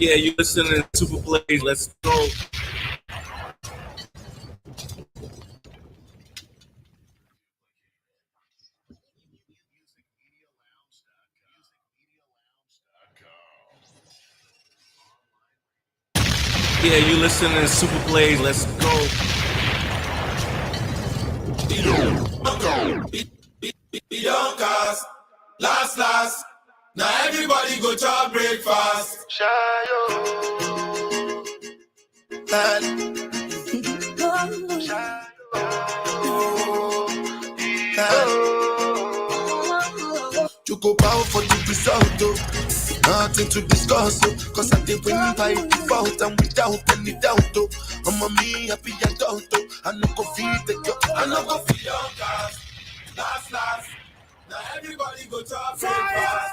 Yeah, you listening to Super Plays. Let's go. Yeah, you listening to Super Plays. Let's go. Beyond cars, last. Now everybody go to breakfast. You go bow for the result, though. Nothing to discuss, oh. Cause I did win by default and without any doubt, oh. I'm a me happy adult, oh. I no go feed the girl, I no go feed your cars. Last. Now everybody go to breakfast.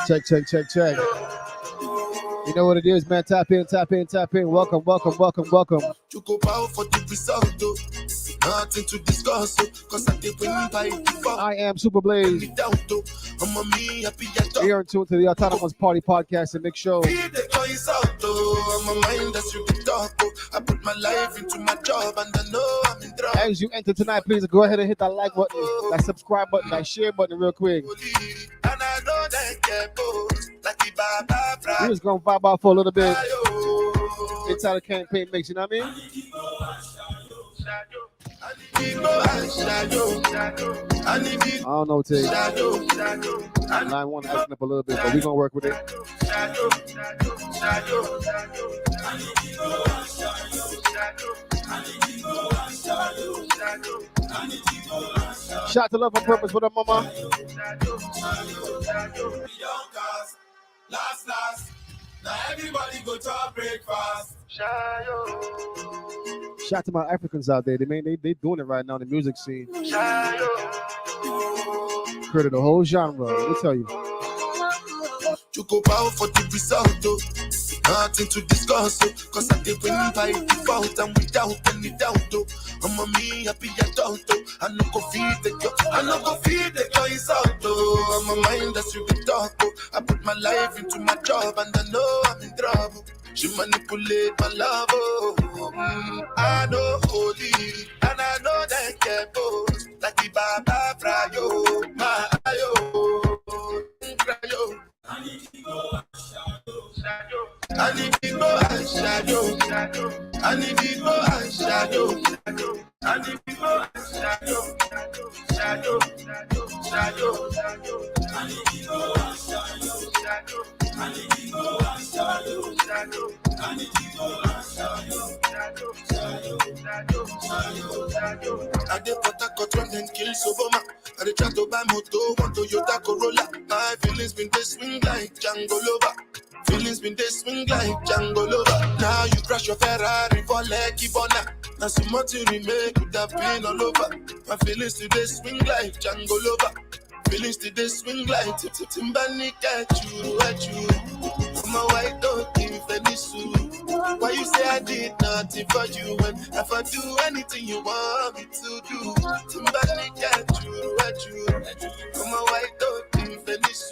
Check. You know what it is, man. Tap in. Welcome. You go bow for the result, though. Nothing to discuss, oh. Cause I did win by default. I am Super Blaze. I'm a me happy adult. You're in tune to the Autonomous Party Podcast and Mix Show. Feed the choice out, though. I'm a mind that's you can talk, oh. I put my life into my job and I know I'm in trouble. As you enter tonight, please go ahead and hit that like button, that subscribe button, that share button real quick. And I know that get both, like the Baba. We're just gonna vibe out for a little bit. Inside the campaign mix, you know what I mean? I don't know, Tay. Line one acting up a little bit, but we're gonna work with it. Shout to Love on Purpose. What up, mama? Last. Now everybody go to breakfast. Shout to my Africans out there. They doing it right now in the music scene. Created the whole genre. Let me tell you. You go bow for the result, though. Nothing to discuss, oh. Cause I did win by default and without any doubt, though. I'm a me happy adult, oh. I no go feed the girl, I no go feed the choice out, though. I'm a mind that's you can talk, oh. I put my life into my job and I know I'm in trouble. She manipulate my love, oh. I know holy, and I know that get both. Like the Baba Frayo, my ayo, Frayo. I need to go and shadow. I need to go and shadow. I need to go and shadow. I need to go and shadow. Shadow. I need to go and shadow. I need to go and shadow. I need to go and shadow. I did what I got when them kill Soboma. I did try to buy moto, want Toyota Corolla. My feelings been they swing like Django Lover. Feelings been they swing like Django Lover. Now you crash your Ferrari for Lucky Bona. Now so much you remake could have been all over. My feelings today swing like Django Lover. Feelings today swing like Timbani at you. I'm a white dog in Venice. Why you say I did nothing for you when if I do anything you want me to do? Timbani at you. I'm a white dog in Venice.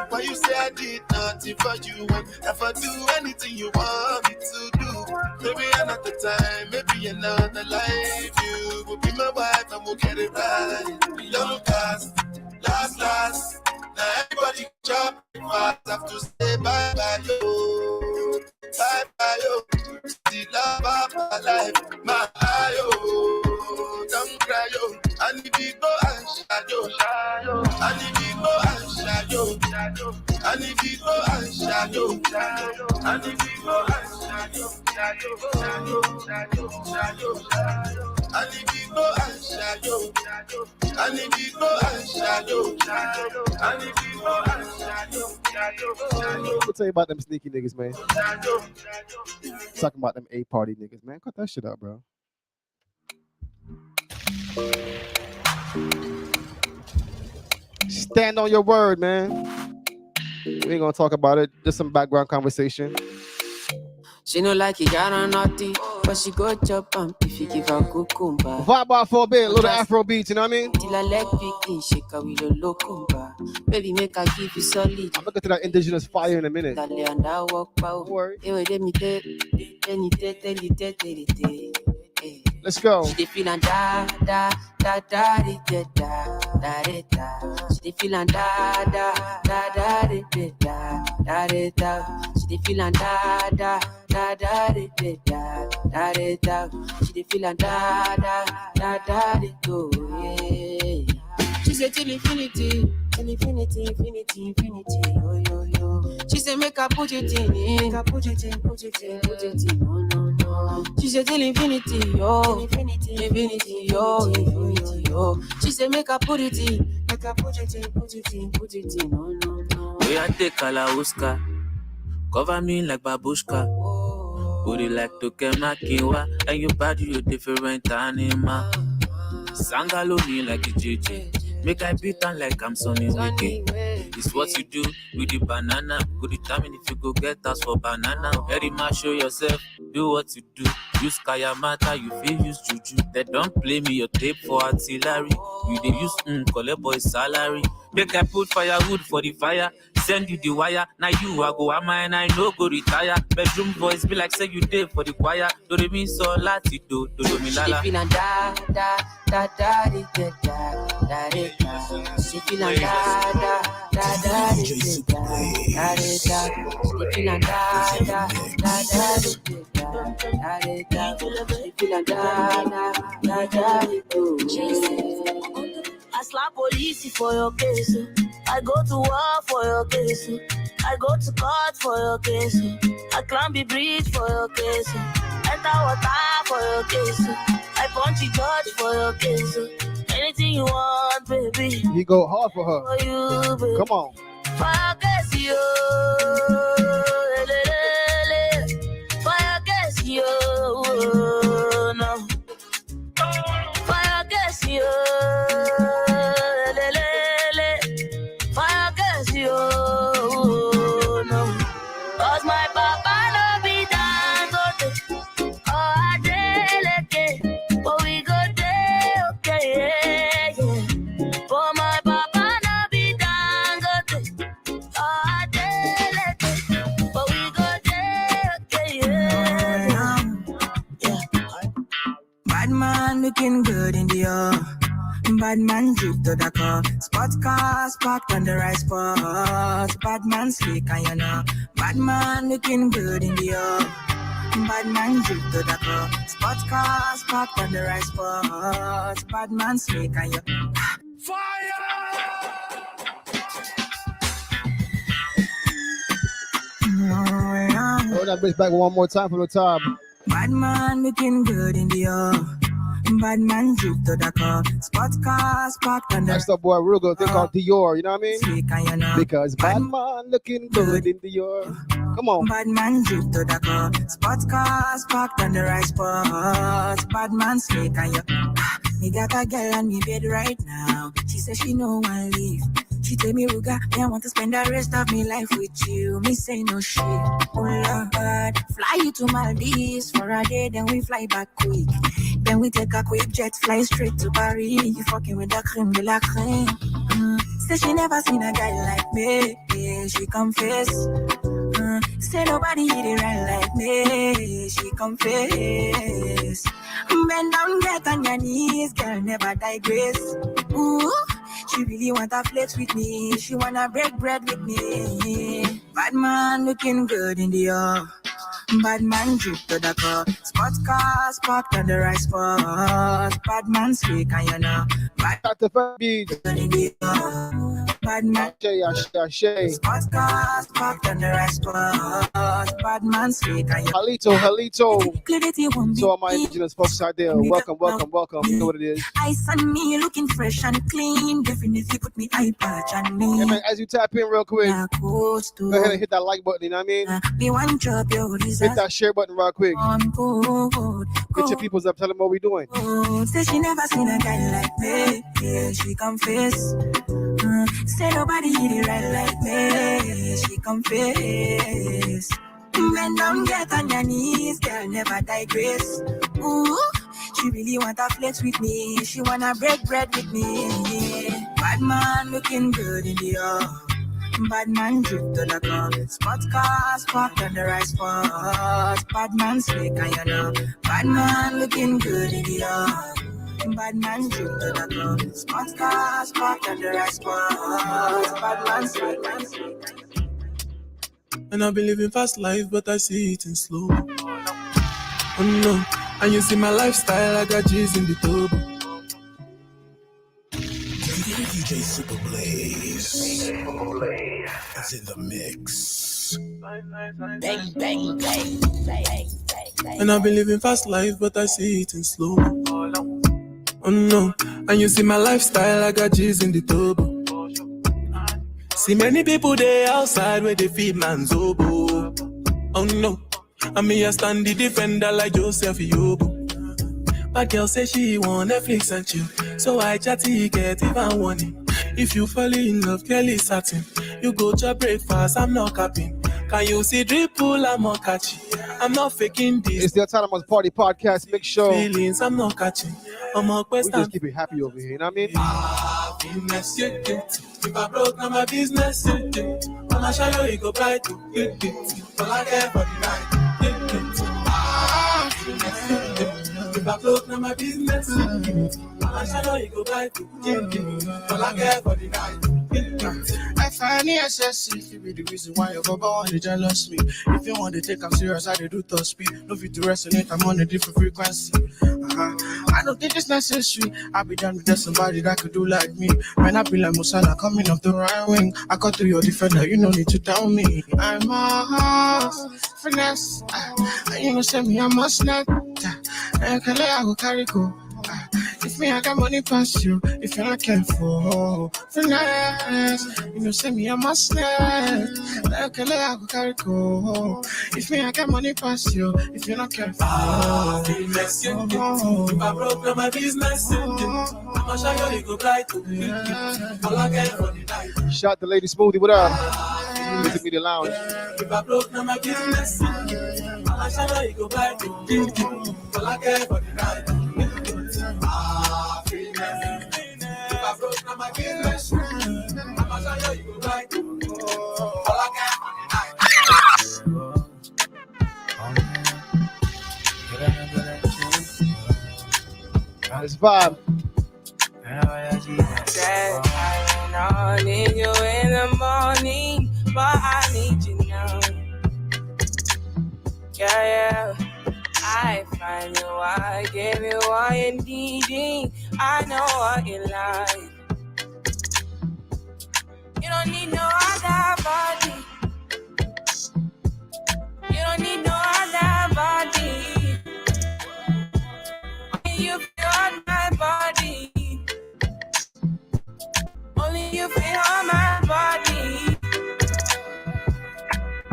Why you say I did nothing for you when if I do anything you want me to do? Maybe another time, maybe another life. You will be my wife and we'll get it right. Young cast, last. Now everybody chop fast. Have to say bye yo. Still love my life, my ayo. Don't cry yo. I need to go and shadow. I need to go and shadow. I need to go and shadow. I need to go and shadow. I need to go and shadow. I need to go and shadow. I need to go and shadow. I'll tell you about them sneaky niggas, man. Talking about them A-party niggas, man. Cut that shit out, bro. Stand on your word, man. We ain't gonna talk about it. Just some background conversation. She know like you got her naughty. but she go chop am if you give her cucumber. Vibe out for a bit, a little Afro beats, you know what I mean? Till I leg picking, shake her with a locumba. Baby, make her give you solid. I'm looking to that indigenous fire in a minute. Dale and I walk power. Word. Let's go. She dey feelin' da da da da da da da da da. She dey feelin' da da da da da da da da. She dey feelin' da da da da da da da da. She dey feelin' da da da da da. She say till infinity, infinity, infinity, infinity, yo yo yo. She say make her put it in, make her put it in, put it in, put it in, no no no. She say till infinity, yo, infinity, infinity, yo, infinity, yo. She say make her put it in, make her put it in, put it in, put it in, no no no. We are take Kalauska, cover me like babushka. Booty like Tokema Kiwa, and your body you different animal. Sangalo me like a JJ. Make I beat on like I'm Sonny Wiki. It's what you do with the banana. Go determine if you go get us for banana. Very much show yourself, do what you do. Use Kayamata, you feel use Juju. They don't play me your tape for artillery. You they use collect boy salary. Make I put firewood for the fire. Send you the wire. Now you I go am and I no go retire. Bedroom voice be like say you did for the choir. Do they mean so lati do me lala. She feelin' da da da da da da da da. She feelin' da da da da da da da. She feelin' da da da da da da. She feelin' da da da da. I slap police for your case. I go to war for your case. I go to court for your case. I climb the bridge for your case. Enter water for your case. I punch the judge for your case. Anything you want, baby. You go hard for her. For you, baby. Come on. For your case, yo. For your case, yo. No. For your case, yo. Looking good in the bad man drip to the car. Sports cars parked on the right spot. Bad man slick and you know. Bad man looking good in the bad man drip to the car. Sports cars parked on the right spot. Bad man slick and you fire. Throw that bitch back one more time from the top. Bad man looking good in the bad man drip to the car. Sports cars parked on the Next up, boy, real good thing called Dior, you know what I mean? you know. Because bad man looking good in Dior. Come on. Bad man drip to the car. Sports cars parked on the right spot. Bad man slick and you. Me got a girl on me bed right now. She says she no one leave. She tell me, Ruga, I want to spend the rest of me life with you. Me say no shit. Oh Lord, fly you to Maldives for a day, then we fly back quick. Then we take a quick jet, fly straight to Paris. You fucking with the creme de la creme. Say she never seen a guy like me. Yeah, she confess. Say nobody hit it right like me. She confess. Bend down, get on your knees, girl, never digress. Ooh. She really wanna flex with me. She wanna break bread with me. Bad man looking good in the bad man drip to the car. Sports cars parked on the right spot. Bad man slick and you know. Bad in the bad man. Sports cars parked on the right spot. Bad man slick and you know. Halito. So all my indigenous folks out there, welcome. You know what it is. Ice on me, looking fresh and clean. Definitely put me eye patch on me. Yeah, man, as you tap in real quick, go ahead and hit that like button, you know what I mean? Be one job, hit that share button real quick. Get your peoples up, tell them what we doing. Say she never seen a guy like me. Yeah, she confess. Say nobody hit it right like me. She confess. Bend down, get on your knees, girl, never digress. Ooh, she really want to flex with me. She wanna break bread with me. Bad man looking good in the air. Bad man drip to the car. Spot cars parked on the right spot. Bad man slick and you know. Bad man looking good in the air. Bad man drip to the car. Spot cars parked on the right spot. Bad man slick and slick. And I've been living fast life, but I see it in slow. Oh no, and you see my lifestyle, I got G's in the turbo. DJ Super Blaze. It's in the mix. Bang, bang, bang, bang, bang, bang. And I've been living fast life, but I see it in slow. Oh no, and you see my lifestyle, I got G's in the turbo. See many people there outside where they feed man's oboe. Oh no, and me I stand the defender like Joseph Yobo. My girl say she want Netflix and chill, so I chatty get even warning. If you fall in love, Kelly satin, you go to breakfast, I'm not capping. Can you see dripple, I'm not catching. I'm not faking this. It's the Autonomous Party Podcast Mix Show. Feelings, I'm not catching. I'm not We just keep it happy over here, you know what I mean? Happiness, yeah, yeah. If I broke, now my business, yeah, yeah. I'ma show you, you go bright, yeah, yeah. All I care for the night, yeah, yeah. Happiness, yeah, yeah. If I broke, now my business, yeah, yeah. I'ma show you, you go bright, yeah, yeah. All I care for the night, yeah, yeah. I find it excessive. It be the reason why your baba want to jealous me. If you want to take I'm serious, I do top speed. No fit to resonate, I'm on a different frequency. I don't think it's necessary. I be done with somebody that could do like me. Man, I be like Musala coming off the right wing. I cut through your defender, you no need to tell me. I'm a horse, finesse. You know, say me, I must not. I go carry go. If me, I got money past you. If you're not careful, finesse. You know, say me, I must not. I go carry go. If me, I got money past you. If you're not careful, Happiness, yeah, yeah. If I broke, now my business, yeah, yeah. I'ma show you, you go bright, yeah, yeah. All I care for the night. Shout to Lady Smoothie, what up? Visit me the lounge. If I broke, now my business, yeah, yeah. I'ma show you, you go bright, yeah, yeah. All I care for the night. If I broke, now my business, yeah, yeah. I'ma show you, you go bright, all I care for the night. It's vibe. I need you in the morning, but I need you now. Yeah. I find you, I give you all you needing. I know what you like. You don't need no other body. You don't need no other body. Only you feel on my body. Only you feel on my body.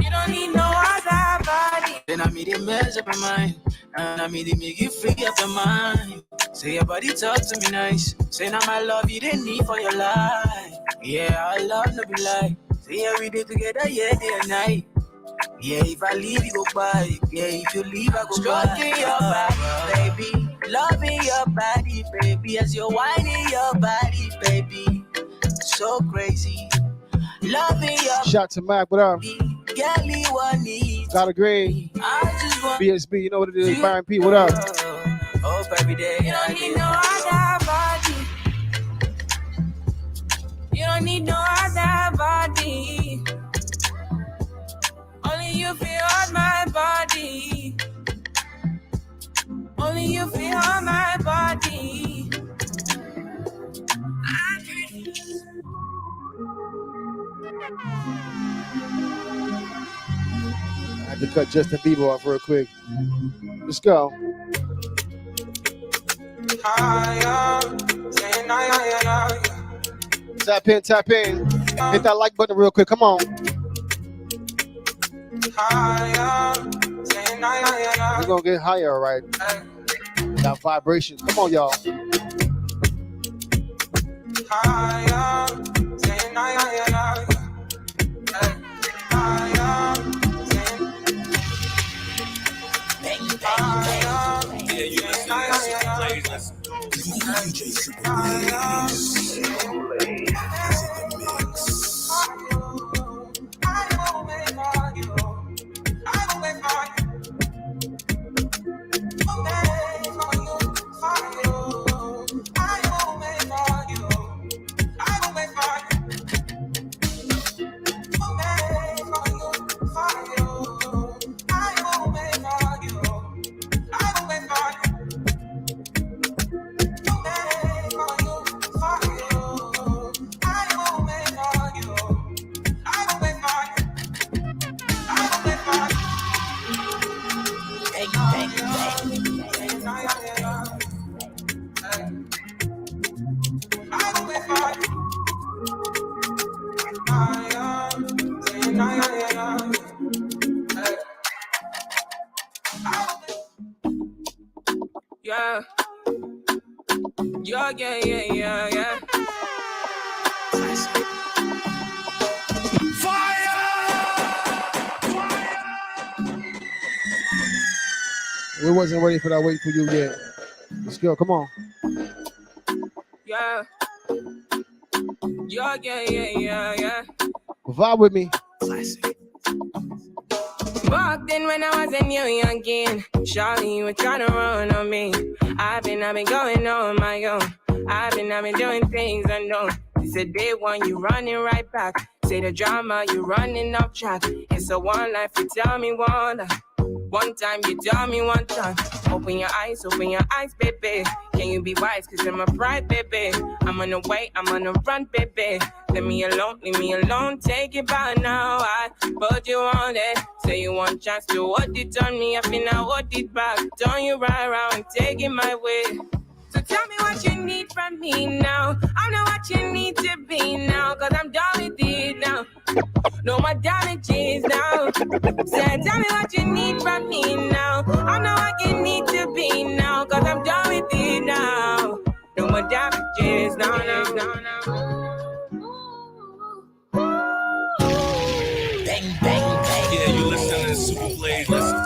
You don't need no other body. Then I made it mess up my mind. And I made it make you free up your mind. Say your body talk to me nice. Say now my love you didn't need for your life. Yeah, our love no be like. Say yeah, we did together, yeah, day and night. Yeah, if I leave, you go by. Yeah, if you leave, I go stroking your body, baby. Loving your body, baby. As you're whining your body, baby. So crazy. Loving your Shout to Mac, what up? girlie, one need. Got a grade. I just want BSB, you know what it is. Byron P, what up? hope every day. You don't need no other body. You don't need no other body. Only you feel on my body. Only you feel on my body. I had to cut Justin Bieber off real quick. Let's go. Tap in, tap in. Hit that like button real quick. Come on. We're gonna get higher, all right? That vibration. Come on, y'all. Yeah. Yeah. We wasn't ready for that wait for you yet. Let's go, come on. Yeah. Yeah. Vibe with me. Back then when I was a new youngin', Charlie, you were trying to run on me. I've been going on my own. I've been doing things unknown. It's a day one, you running right back. Say the drama, you running off track. It's a one life, you tell me one life. One time, you tell me one time. Open your eyes, baby. Can you be wise? Cause I'm a pride, baby. I'm on the way, I'm on the run, baby. Leave me alone, take it by now. I put you on it. Say you want chance to what it on me. I feel now what it back. Turn you right around, take it my way. So tell me what you need from me now. I know what you need to be now. Cause I'm done with it now. No more damages now. So tell me what you need from me now. I know what you need to be now. Cause I'm done with it now. No more damages now. Bang, bang, bang. Yeah, you listening to Super Plays. Let's go.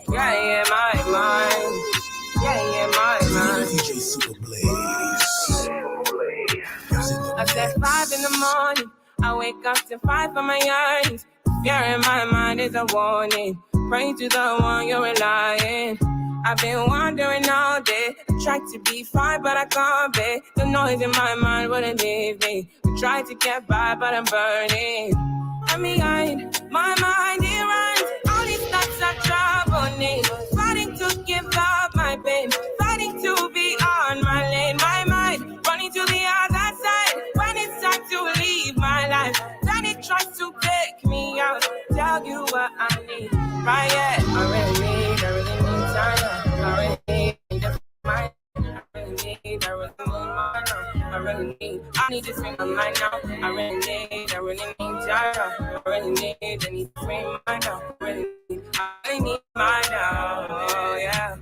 Yeah, my mind. DJ Super Blaze. I said 5 in the morning. I wake up to 5 for my yearnings. Fear in my mind is a warning. Pray to the one you're relying. I've been wandering all day. I tried to be fine, but I can't be. The noise in my mind wouldn't leave me. I tried to get by, but I'm burning. I'm behind my mind, it runs. All these thoughts are troubling. Fighting to give up my pain. Fighting to be on my lane. My mind running to the other side. When it's time to leave my life, then it tries to take me out. Tell you what I need. Right, yeah. I really need time. I really need just my. I need to swing my mind now. I really need Jara. I really need to swing my now. I need my now. Oh yeah.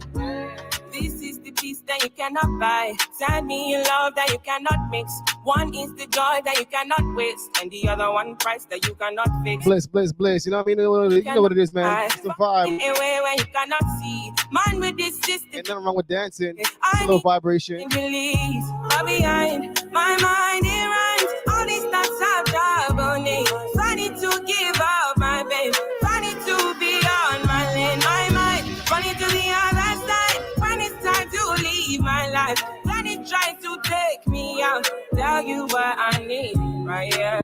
This is the peace that you cannot buy. Send me a love that you cannot mix. One is the joy that you cannot waste, and the other one price that you cannot fix. Bliss. You know what I mean? You know what it is, man. It's the vibe. In a way where you cannot see. Man with this system. Ain't nothing wrong with dancing. It's a little vibration. Release. But behind my mind, it runs. All these thoughts are troubling. Funny to give up my babe. Funny to be on my lane. My mind running to the other side. When it's time to leave my life, then it tries to take me out. Tell you what I need, right here.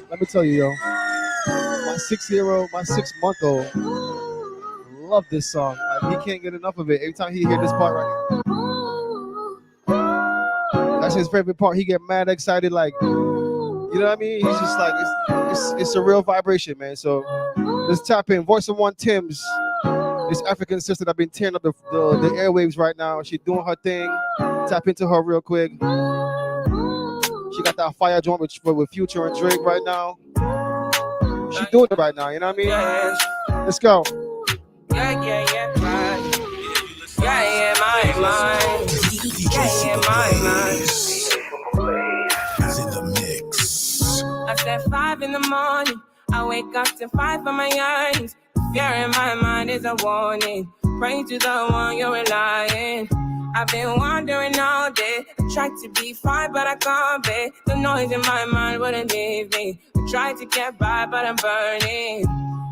Let me tell you, yo. My 6-month-old love this song. Like, he can't get enough of it. Every time he hear this part right here, that's his favorite part. He get mad excited, like, you know what I mean? He's just like, it's a real vibration, man. So let's tap in. Voice of One Tim's, this African sister that been tearing up the airwaves right now. She doing her thing. Tap into her real quick. She got that fire joint with Future and Drake right now. She doing it right now, you know what I mean? Let's go. Yeah, my my mind. Yeah, my mind. Is in the mix. I said 5 in the morning. I wake up to 5 on my eyes. Fear in my mind is a warning. Pray to the one you're relying. I've been wandering all day. I tried to be fine, but I can't be. The noise in my mind wouldn't leave me. I tried to get by, but I'm burning.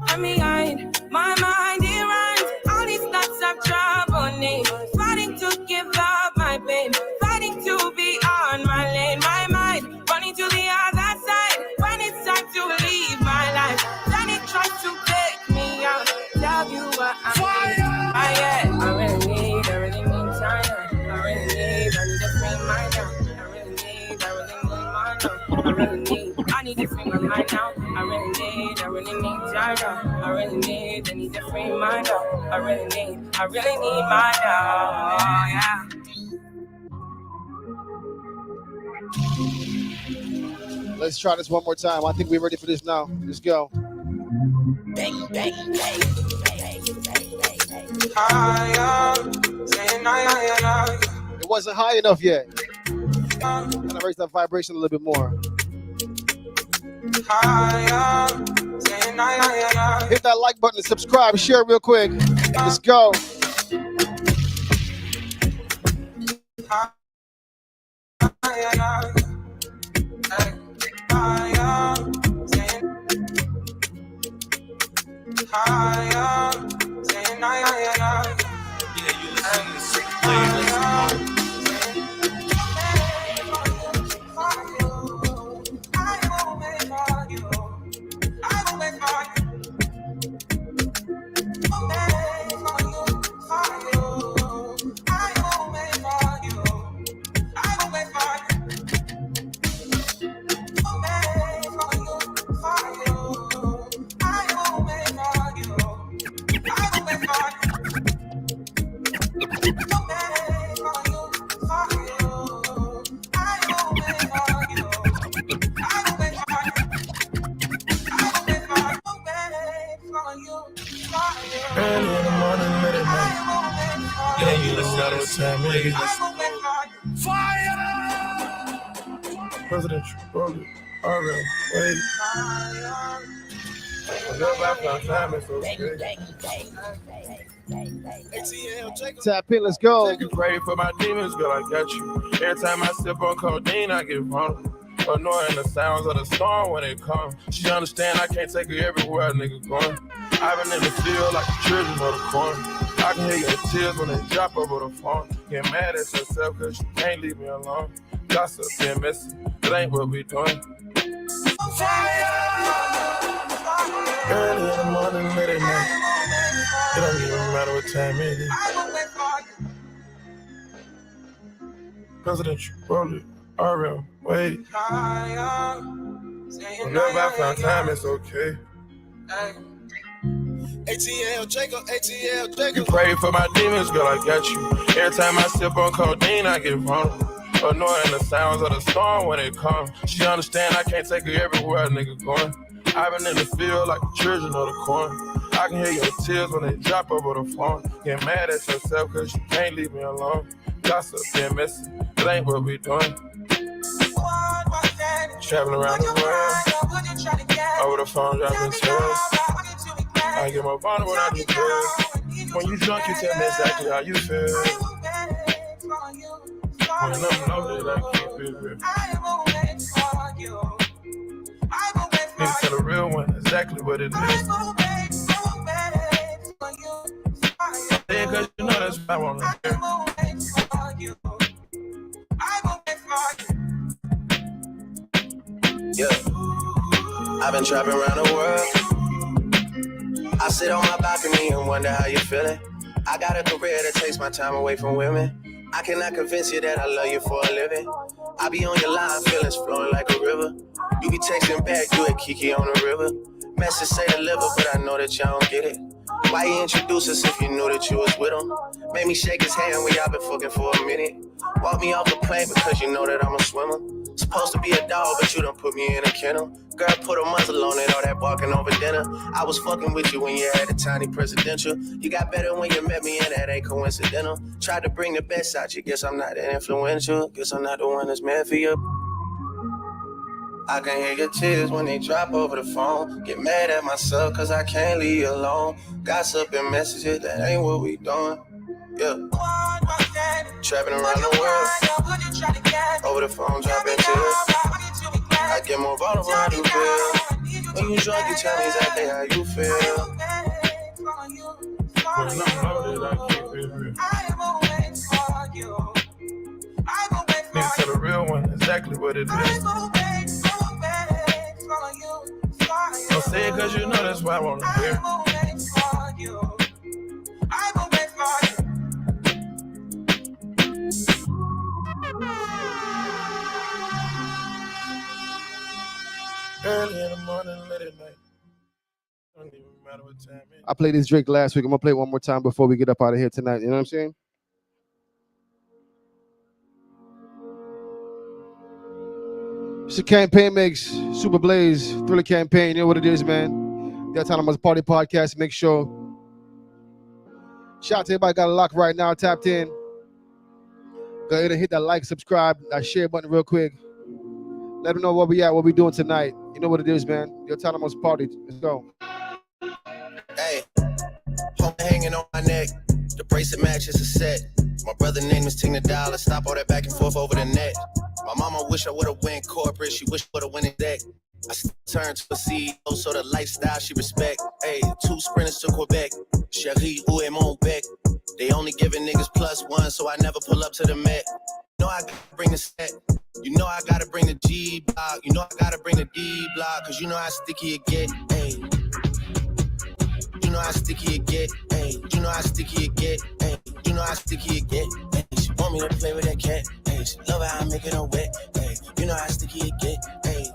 I'm behind. My mind, it runs. All these thoughts of trouble me. Fighting to give up my pain. Fighting to be on my lane. My mind running to the other side. When it's time to leave my life, then it tries to take me out. Tell you what I need. I really need China. I need to free my now. I need to free my mind now. I really need China. I need to free my now. I really need my now. Yeah. Let's try this one more time. I think we're ready for this now. Let's go. Bang, bang, bang. It wasn't high enough yet. Gotta raise that vibration a little bit more. Hit that like button and subscribe. Share real quick. Let's go. Yeah, you listen to Super Playlist. Early in the morning, late at night. Yeah, you listen to Super Playlist. Presidential, roll RM, wait. Whenever I found time, it's okay. Tap in, let's go. You pray for my demons, girl, I got you. Every time I sip on codeine, I get vulnerable. Annoying the sounds of the storm when it comes. She understand I can't take her everywhere a nigga going. I've been in the field like the children of the corn. I can hear your tears when they drop over the phone. Get mad at yourself cause you can't leave me alone. Gossip and messy, it ain't what we doing. Early in the morning, late at night. It don't even matter what time it is. Presidential, roll it, RM, wait. Whenever I found time, it's okay. ATL Jacob, ATL Jacob. You pray for my demons, girl, I got you. Every time I sip on codeine, I get vulnerable. Annoying the sounds of the storm when it comes. She understand I can't take her everywhere a nigga going. I've been in the field like the children of the corn. I can hear your tears when they drop over the phone. Get mad at yourself cause you can't leave me alone. Gossip and messy, it ain't what we doing. Traveling around the world, over the phone dropping tears. I get more vulnerable when I do drugs. When you drunk, you tell me exactly how you feel. When I'm loaded, I keep it real. Need to tell a real one exactly what it is. Yeah, cause you know that's what I want to hear. Yeah, I've been trapping around the world. I sit on my balcony and wonder how you're feeling. I got a career that takes my time away from women. I cannot convince you that I love you for a living. I be on your line, feelings flowing like a river. You be texting back, you at Kiki on the river. Message say deliver, but I know that y'all don't get it. Why you introduce us if you knew that you was with him? Made me shake his hand when y'all been fucking for a minute. Walk me off the plane because you know that I'm a swimmer. Supposed to be a dog, but you done put me in a kennel. Girl, put a muzzle on it, all that barking over dinner. I was fucking with you when you had a tiny presidential. You got better when you met me, and that ain't coincidental. Tried to bring the best out you, guess I'm not that influential. Guess I'm not the one that's meant for you. I can hear your tears when they drop over the phone. Get mad at myself cause I can't leave you alone. Gossip and messages, that ain't what we doing. Yeah. Trapping around the world. Over the phone, dropping tears. I get more vulnerable, how you feel. When you drunk, you tell me exactly how you feel. When I'm loaded, I keep it real. Need to tell the real one exactly what it is. Don't say it cause you know that's why I wanna hear. Early in the morning, late at night. Don't even matter what time it is. I played this Drake last week. I'm gonna play it one more time before we get up out of here tonight. You know what I'm saying? It's a campaign mix, Super Blaze, Thriller campaign. You know what it is, man. The Autonomous Party Podcast. Make sure. Shout out to everybody got a lock right now, tapped in. Go ahead and hit that like, subscribe, that share button real quick. Let them know where we at, what we doing tonight. You know what it is, man. The Autonomous Party. Let's go. Hey, hope hanging on my neck. The bracelet matches a set. My brother name is Tina Dollar. Stop all that back and forth over the net. My mama wish I would've went corporate. She wish I would've went in deck. I turned to a CEO, so the lifestyle she respect. Hey, 2 sprinters to Quebec. Cherie, où est mon bec? They only giving niggas +1, so I never pull up to the Met. You know I gotta bring the set. You know I gotta bring the G block. You know I gotta bring the D block. Cause you know how sticky it get. Hey. You know how sticky it get. Hey. You know how sticky it get. Hey. You know how sticky it get. Hey. She want me to play with that cat. Hey. She love how I make it her wet. Hey. You know how sticky it get. Hey.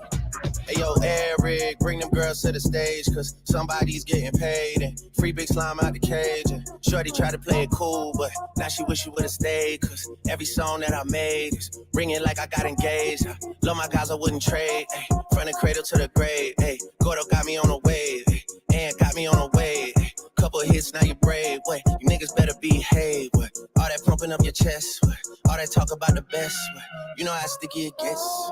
Hey yo, Eric, bring them girls to the stage, cause somebody's getting paid, and free big slime out the cage, and shorty tried to play it cool, but now she wish she would've stayed, cause every song that I made is ringing like I got engaged. I love my guys, I wouldn't trade, ay, from the cradle to the grave, ay, Gordo got me on a wave, ay, and got me on a wave, ay, couple hits, now you brave, wait, you niggas better behave, what, all that pumping up your chest, what, all that talk about the best, what, you know how sticky it gets.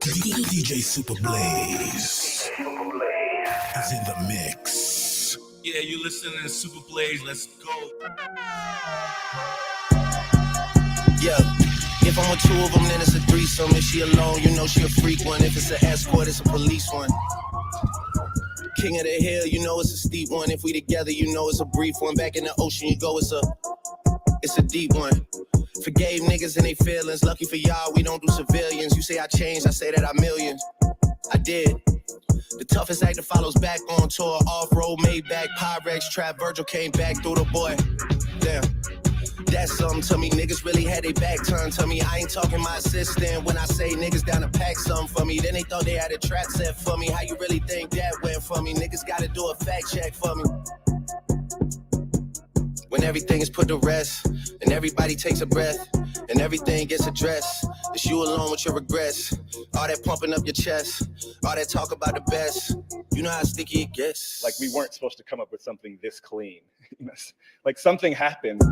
DJ Super Blaze is in the mix. Yeah, you listening to Super Blaze. Let's go. Yeah, if I'm with 2 of them, then it's a threesome. If she alone, you know she a freak one. If it's an escort, it's a police one. King of the hill, you know it's a steep one. If we together, you know it's a brief one. Back in the ocean, you go, it's a deep one. Forgave niggas and they feelings. Lucky for y'all, we don't do civilians. You say I changed, I say that I millions. I did. The toughest act that follows back on tour. Off-road, Maybach, Pyrex, Trap, Virgil came back through the boy. Damn. That's something to me. Niggas really had their back turned to me. I ain't talking my assistant when I say niggas down to pack something for me. Then they thought they had a trap set for me. How you really think that went for me? Niggas gotta do a fact check for me. When everything is put to rest, and everybody takes a breath, and everything gets addressed, it's you alone with your regrets. All that pumping up your chest, all that talk about the best, you know how sticky it gets. Like we weren't supposed to come up with something this clean. Like something happened.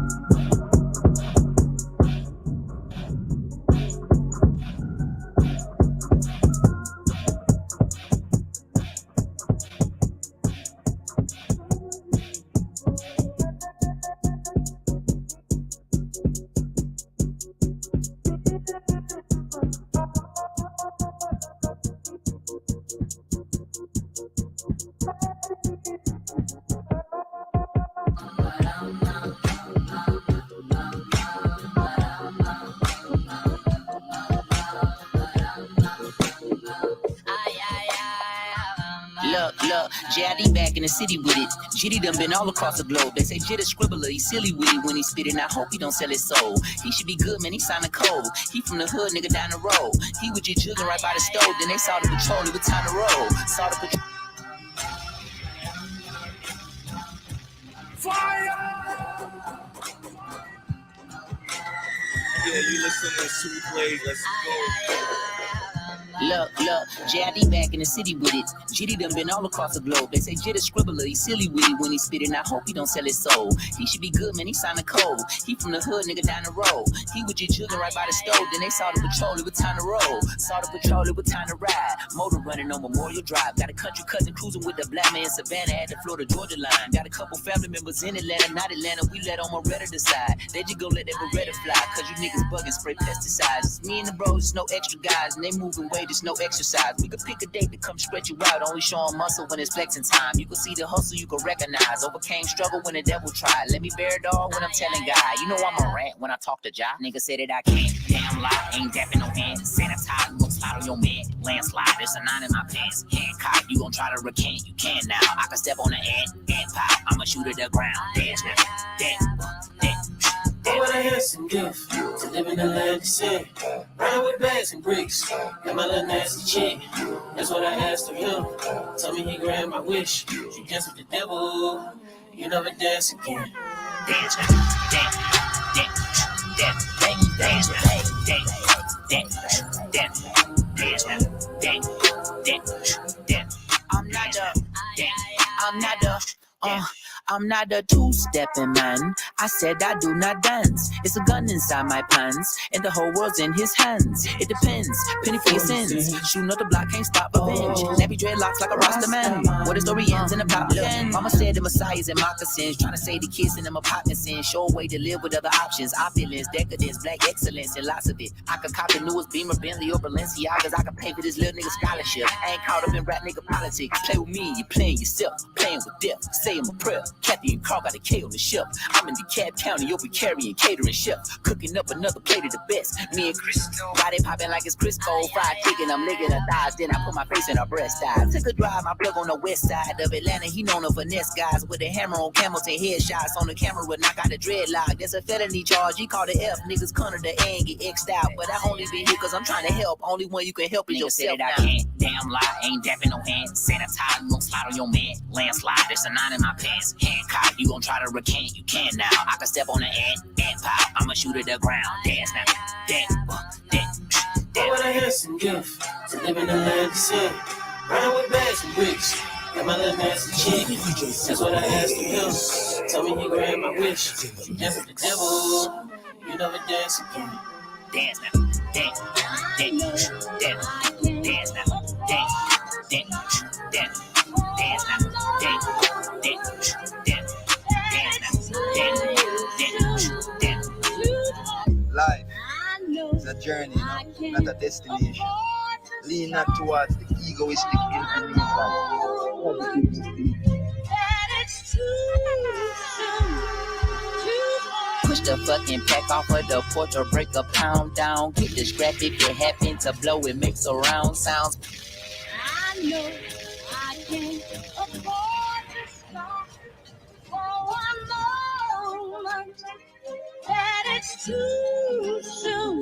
Look, JID back in the city with it. Jitty done been all across the globe. They say Jit a scribbler, he silly witty when he spit it. I hope he don't sell his soul. He should be good, man, he signed a code. He from the hood, nigga, down the road. He was just jugging right by the stove. Then they saw the patrol, it was time to roll. Saw the patrol. Yeah, you listening to Super Blaze. Let's go. Look, JID back in the city with it. GD done been all across the globe. They say Jid a scribbler, he silly with it when he spit it. I hope he don't sell his soul. He should be good, man, he signed a code. He from the hood, nigga, down the road. He with your children right by the stove. Then they saw the patrol, it was time to roll. Saw the patrol, it was time to ride. Motor running on Memorial Drive. Got a country cousin cruising with the black man Savannah at the Florida-Georgia line. Got a couple family members in Atlanta, not Atlanta. We let on Moretta decide. They just go let that Beretta fly. Cause you niggas bugging, spray pesticides. It's me and the bros, no extra guys. And they moving weight, it's no exercise. We could pick a date to come stretch you out. Only showing muscle when it's flexing time. You can see the hustle, you can recognize. Overcame struggle when the devil tried. Let me bear it all when I'm telling God. You know I'm a rant when I talk to Jah. Nigga said that I can't. Damn lie, ain't dapping no hand. Sanitize, you gon' slide on your man. Landslide, there's a 9 in my pants. Hancock, you gon' try to recant. You can now. I can step on the and pop. I'ma shoot at the ground. Dance now. Dance. Oh, what a handsome gift to live in the land of sin. Ride with bags and bricks, and my little nasty chick. That's what I asked of him. Tell me he grant my wish. You dance with the devil, you never dance again. Dance now. I'm not a two-stepping man. I said I do not dance. It's a gun inside my pants, and the whole world's in his hands. It depends, penny for your sins. Shooting up the block, can't stop revenge. Nappy dreadlocks like a Rasta man. Where the story ends in the plot again. Mama said the Messiah's in moccasins, trying to say the kids in them apartments in. Show a way to live with other options. Opulence, decadence, black excellence, and lots of it. I could cop the newest Beamer, Bentley, or Balenciagas. I could pay for this little nigga scholarship. I ain't caught up in rap nigga politics. Play with me, you playing yourself. Playing with death, say I'm a prayer. Kathy and Carl got a K on the shelf. I'm in DeKalb County, over carrying catering chef. Cooking up another plate of the best. Me and Chris, body popping like it's Crisco. Fried chicken, I'm licking her thighs. Then I put my face in her breast. I took a drive, my plug on the west side of Atlanta. He known her finesse guys with a hammer on camels and headshots on the camera. Knock out the dreadlock. There's a felony charge. He called the F. Niggas corner the A and get X'd out. But I only been here cause I'm trying to help. Only one you can help is yourself. I can't. Damn lie, ain't dapping no hand. Sanitize, you gon' slide on your man. Landslide, there's a 9 in my pants. Hancock, you gon' try to recant. You can now. I can step on the and pop. I'ma shoot at the ground. Dance now. Dance. Oh, what a handsome gift to live in the land of sin. Ride with bags and bricks, and my little nasty chick. That's what I asked of him. Tell me he grant my wish. You dance with the devil, you never dance again. Dance now. Dance now. Dance now. Dance now. Life is a journey, not a destination. Lean not towards the egoistic Push the fucking pack off of the porch or break a pound down. Get the scrap if you happen to blow it, makes a round sounds. I know I can't afford to stop for one moment. That it's too soon,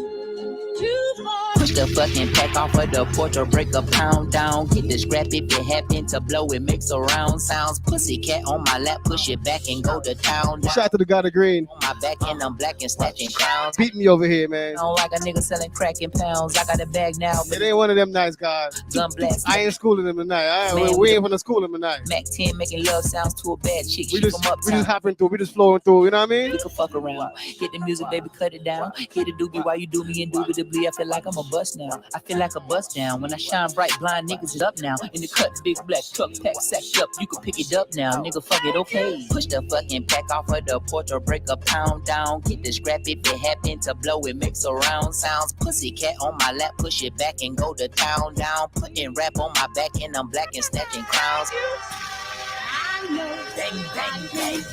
too far. Push the fucking pack off of the porch or break a pound down. Get the scrap if you happen to blow it, makes a round sounds. Pussycat on my lap, push it back and go to town. Shout out to the God of Green. On my back and I'm black and snatching crowns. Beat me over here, man. I don't like a nigga selling crack in pounds. I got a bag now. It ain't one of them nice guys. Gun blast. I ain't schooling them tonight. We ain't gonna school them tonight. Mac 10 making love sounds to a bad chick. We just hopping through. We just flowing through. You know what I mean? We can fuck around. Hit the music, baby, cut it down. Hit the doobie while you do me indubitably. I feel like I'm a bust now. I feel like a bust down. When I shine bright, blind niggas is up now. In the cut, big black truck pack sacked up. You can pick it up now. Nigga, fuck it, okay. Push the fucking pack off of the porch or break a pound down. Get the scrap if it happen to blow it, makes a round sounds. Pussycat on my lap, push it back and go to town down. Putting rap on my back and I'm black and snatching crowns. I know Bang, bang, bang.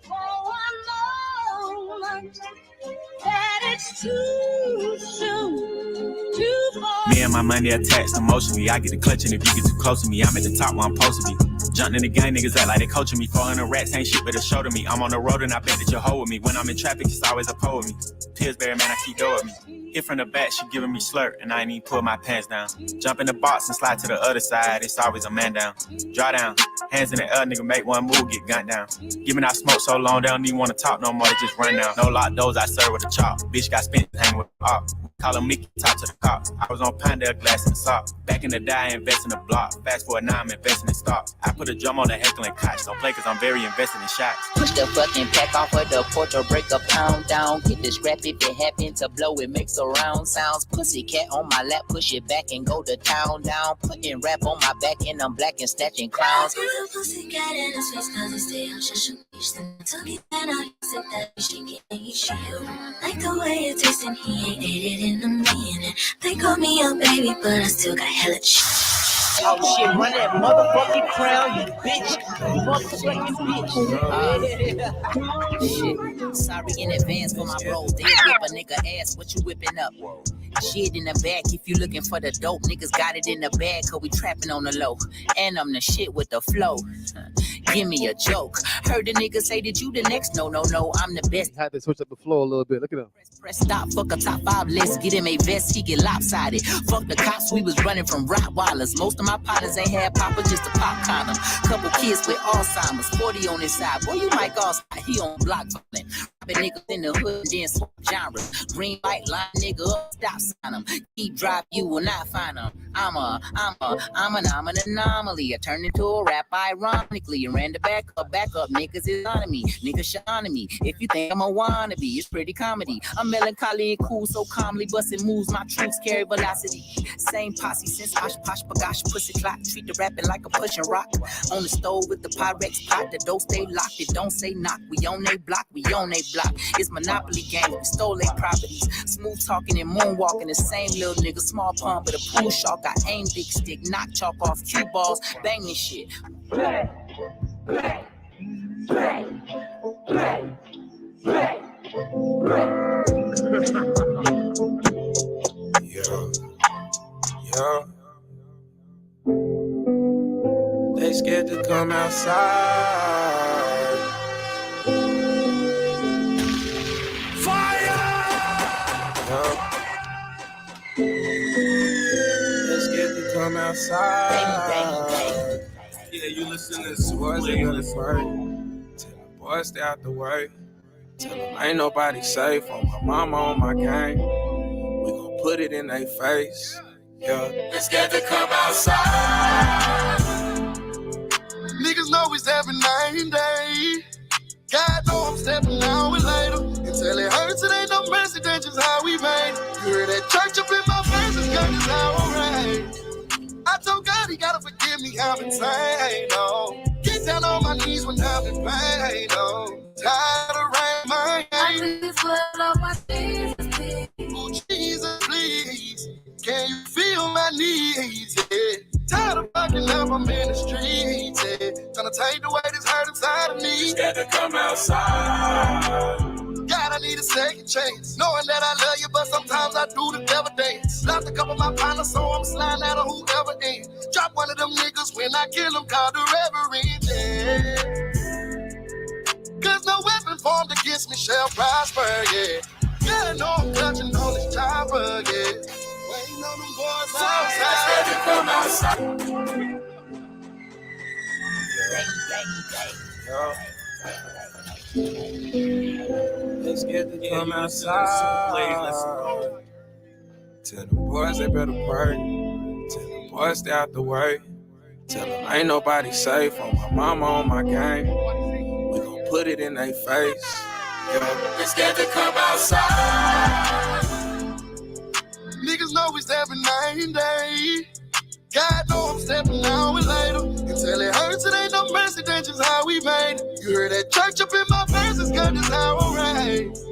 for one moment. That it's too soon, too far. Me and my money attached emotionally. I get the clutch, and if you get too close to me, I'm at the top where I'm supposed to be. Jumping in the game, niggas act like they coaching me. 400 rats ain't shit but a show to me. I'm on the road and I bet that you'll hold with me. When I'm in traffic, it's always a pole with me. Pillsbury, man, I keep doing me. Hit from the back, she giving me slurp, and I ain't even pull my pants down. Jump in the box and slide to the other side, it's always a man down. Draw down, Hands in the air, nigga, make one move, get gunned down. Giving out smoke so long, they don't even wanna talk no more, they just run down. No lock doors, I serve with a chop. Bitch got spent hanging with the op. Call him Mickey, talk to the cop. I was on Pinedale, glass in the sock. Back in the day, I invest in the block. Fast forward now, I'm investing in stocks. I put a drum on the heckling couch. Don't play cause I'm very invested in shots. Push the fucking pack off of the porch or break a pound down. Get the scrap if it happen to blow, it makes a round sounds. Pussy cat on my lap, push it back and go to town down. Putting rap on my back and I'm black and snatching clowns. Pussy cat in his face cause he stay on shit. Took it and I said that she can't shit. Like the way it tastes and he ain't ate it in a minute. They call me a baby, but I still got hella shit. Oh shit, run that motherfucking crown, you bitch. Motherfucking bitch. Shit. Sorry in advance for my bros. They whip a nigga ass, what you whipping up? Shit in the back, if you looking for the dope, niggas got it in the bag, cause we trapping on the low. And I'm the shit with the flow. Give me a joke. Heard the nigga say that you the next. No, I'm the best. Had to switch up the flow a little bit. Look at him. Press stop, fuck a top 5 list. Get him a vest, he get lopsided. Fuck the cops, we was running from Rottweilers. Most of my partners ain't had papa, just a pop condom. Couple kids with Alzheimer's, 40 on his side. Boy, you Mike Allside, he on block violent. Robbing niggas in the hood, then swap genres. Green light, line nigga up, stop sign him. Keep drive, you will not find him. I'm an anomaly. I turned into a rap ironically. Ran the back up, niggas is on me. Niggas shining me. If you think I'm a wannabe, it's pretty comedy. I'm melancholy and cool, so calmly busting moves. My troops carry velocity. Same posse since Osh Posh Bagosh pussy clock. Treat the rapping like a pushing rock. On the stove with the Pyrex pot. The door stay locked. It don't say knock. We on they block. We on they block. It's Monopoly game. We stole their properties. Smooth talking and moonwalking. The same little nigga. Small pump with a pool shark. I aim big stick. Knock chalk off cue balls. Banging shit. Play. Yeah. They scared to come outside. Fire! They scared to come outside. Yeah, you listen to Super Boys, Play. they gotta work. Tell the boys stay out the way. Tell them ain't nobody safe. On my mama, on my gang. We gon' put it in their face. Yeah. They scared to come outside. Niggas know we stepping night and day. God know I'm stepping now and later. Until it hurts, it ain't no mercy, that's just how we made. You hear that church up in my face, it's cause it's how I raised. I told God he gotta forgive me, I've been saying, no. Get down on my knees when I'm in pain, no. Tired of rain, my I please put on my Jesus, please. Oh, Jesus, please. Can you feel my needs? Yeah. Tired of fucking up, I'm in the streets. Yeah. Trying to take away this hurt inside of me. Scared to come outside. God, I need a second chance. Knowing that I love you, but sometimes I do the devil dance. Lost a couple of my partners, so I'm sliding out of whoever ends. Drop one of them niggas when I kill them, call the reverend. Yeah. Cause no weapon formed against me shall prosper, yeah. Yeah, I know I'm clutching on this chopper, yeah. Waiting on them boys outside to come outside. They scared to come outside. Tell them boys they better pray. Tell them boys stay out the way. Tell them ain't nobody safe. On my mama, on my gang. We gon' put it in their face. Yeah. They scared to come outside. Niggas know we stepping night and day. God know I'm stepping now and later. Until it hurts, it ain't no mercy, that's just how we made it. You heard that church up in my face, it's cause it's how I raised.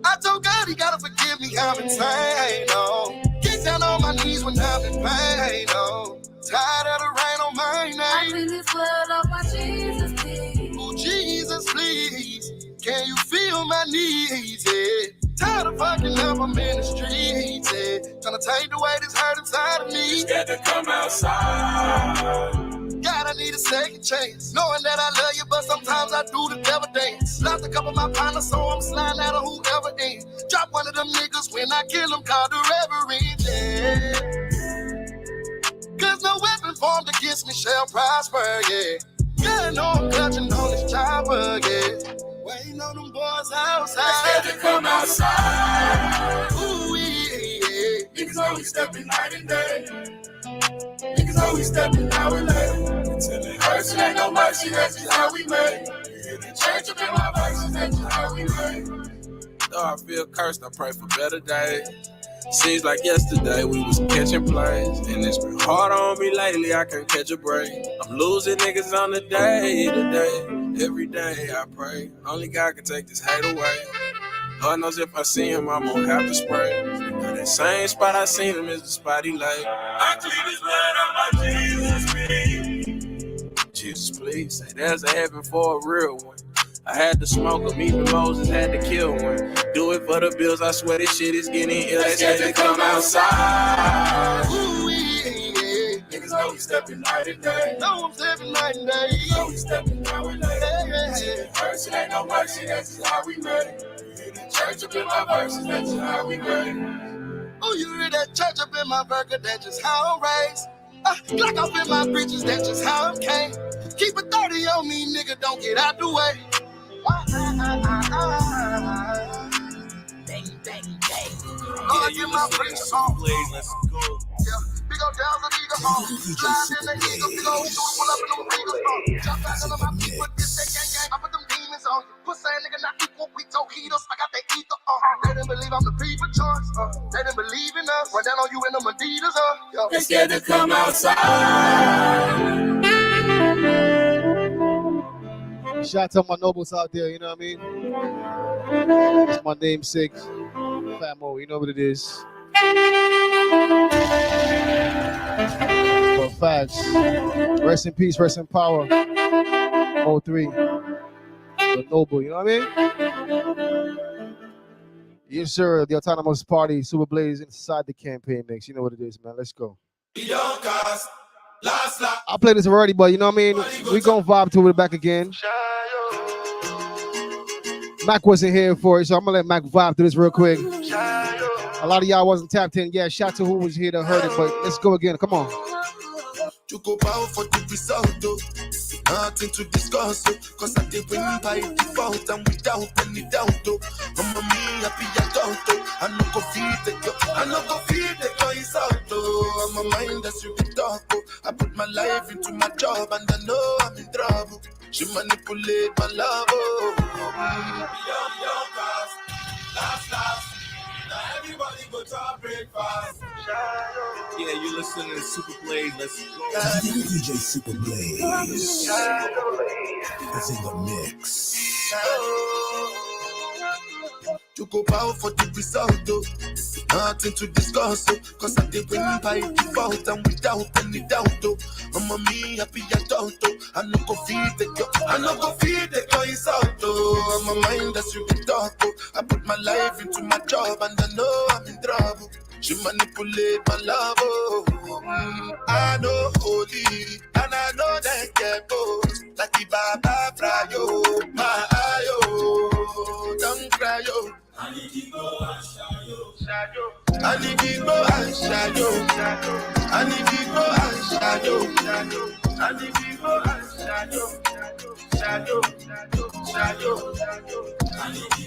I told God he gotta forgive me, I'm insane, no. Get down on my knees when I'm in pain, no. Tired of the rain on my name. I please put on my Jesus, please. Oh, Jesus, please. Can you feel my needs, yeah. Tired of fucking up, I'm in the streets, yeah. Trying to take away this hurt inside of me. Scared to come outside. God, I need a second chance. Knowing that I love you, but sometimes I do the devil dance. Lost a couple of my partners, so I'm sliding out of whoever ends. Drop one of them niggas when I kill them, call the reverend, yeah. Cause no weapon formed against me shall prosper, yeah. Yeah, no, I'm clutching on this chopper, yeah. Waiting on them boys outside. They come outside. Ooh, yeah. Niggas always stepping night and day. Niggas always stepping now and late. Until it hurts, it ain't no mercy, that's just how we made. Change up in my verses, that's just how we made. Though I feel cursed, I pray for better days. Seems like yesterday we was catching plays, and it's been hard on me lately, I can't catch a break. I'm losing niggas on the day to day. Every day I pray, only God can take this hate away. Lord knows if I see him, I'm gonna have to spray. Now that same spot I seen him is the spot he lay. I clean this blood on my Jesus, please. Jesus, please, say there's a heaven for a real one. I had to smoke them, even Moses had to kill one. Do it for the bills, I swear this shit is getting ill. They say they come outside. Ooh, yeah. Niggas always stepping night and day. No, I'm stepping night and day. Niggas always stepping now and late. It hurts, it ain't no mercy, that's just how we made. Church up in my verses, that's just how we made. Oh, you hear that church up in my burger, that's just how I'm raised. Glock off in my britches, that's just how I'm came. Keep a 30 on me, nigga, don't get out the way. Bang, bang, bang. Oh, I get my britches on. Let's go. Yeah, big ol' down the nigga on. Slide in the nigga, big ol' shoot, pull up in them niggas. Jump back on my feet, put this that gang gang. I put them demons on you. Pussy nigga not equal, we taquitos. I got that ether on. They didn't believe I'm the people choice. They didn't believe in us. Run down on you in them Adidas. Yo. They scared to come outside. Shout out to my nobles out there, you know what I mean? It's my namesake, Famo, you know what it is. But facts. Rest in peace, rest in power. 03. The noble, you know what I mean? Yes, sir. The Autonomous Party, Super Blaze inside the campaign mix. You know what it is, man. Let's go. I played this already, but you know what I mean? We gonna vibe to it back again. Mac wasn't here for it, so I'm gonna let Mac vibe to this real quick. A lot of y'all wasn't tapped in. Yeah, shout to who was here to heard it, but let's go again. Come on. To go bow for the result, nothing to discuss, cause I did win by default and without any doubt. I'm a me happy adult, I no go feed the girl, I no go feed the girl is out. I'm a mind that's you can talk. I put my life into my job and I know I'm in trouble. She manipulate my love. Last. Now everybody go to our breakfast. Yeah, you listening to Super Blaze. Let's go. DJ Super Blaze is in the mix. To go bow for the result, nothing to discuss, cause I did win by default and without any doubt. I'm a me happy adult, I no go feed the girl, I no go feed the girl is out. I'm a mind that's you can talk. I put my life into my job and I know I'm in trouble. She manipulate my love. I know holy and I know that get both. Like the Baba Frayo, my ayo, don't cry yo. I need to go and shadow. I need to go and shadow. I need to go and shadow. I need to go and shadow. I need to go and shadow. I need to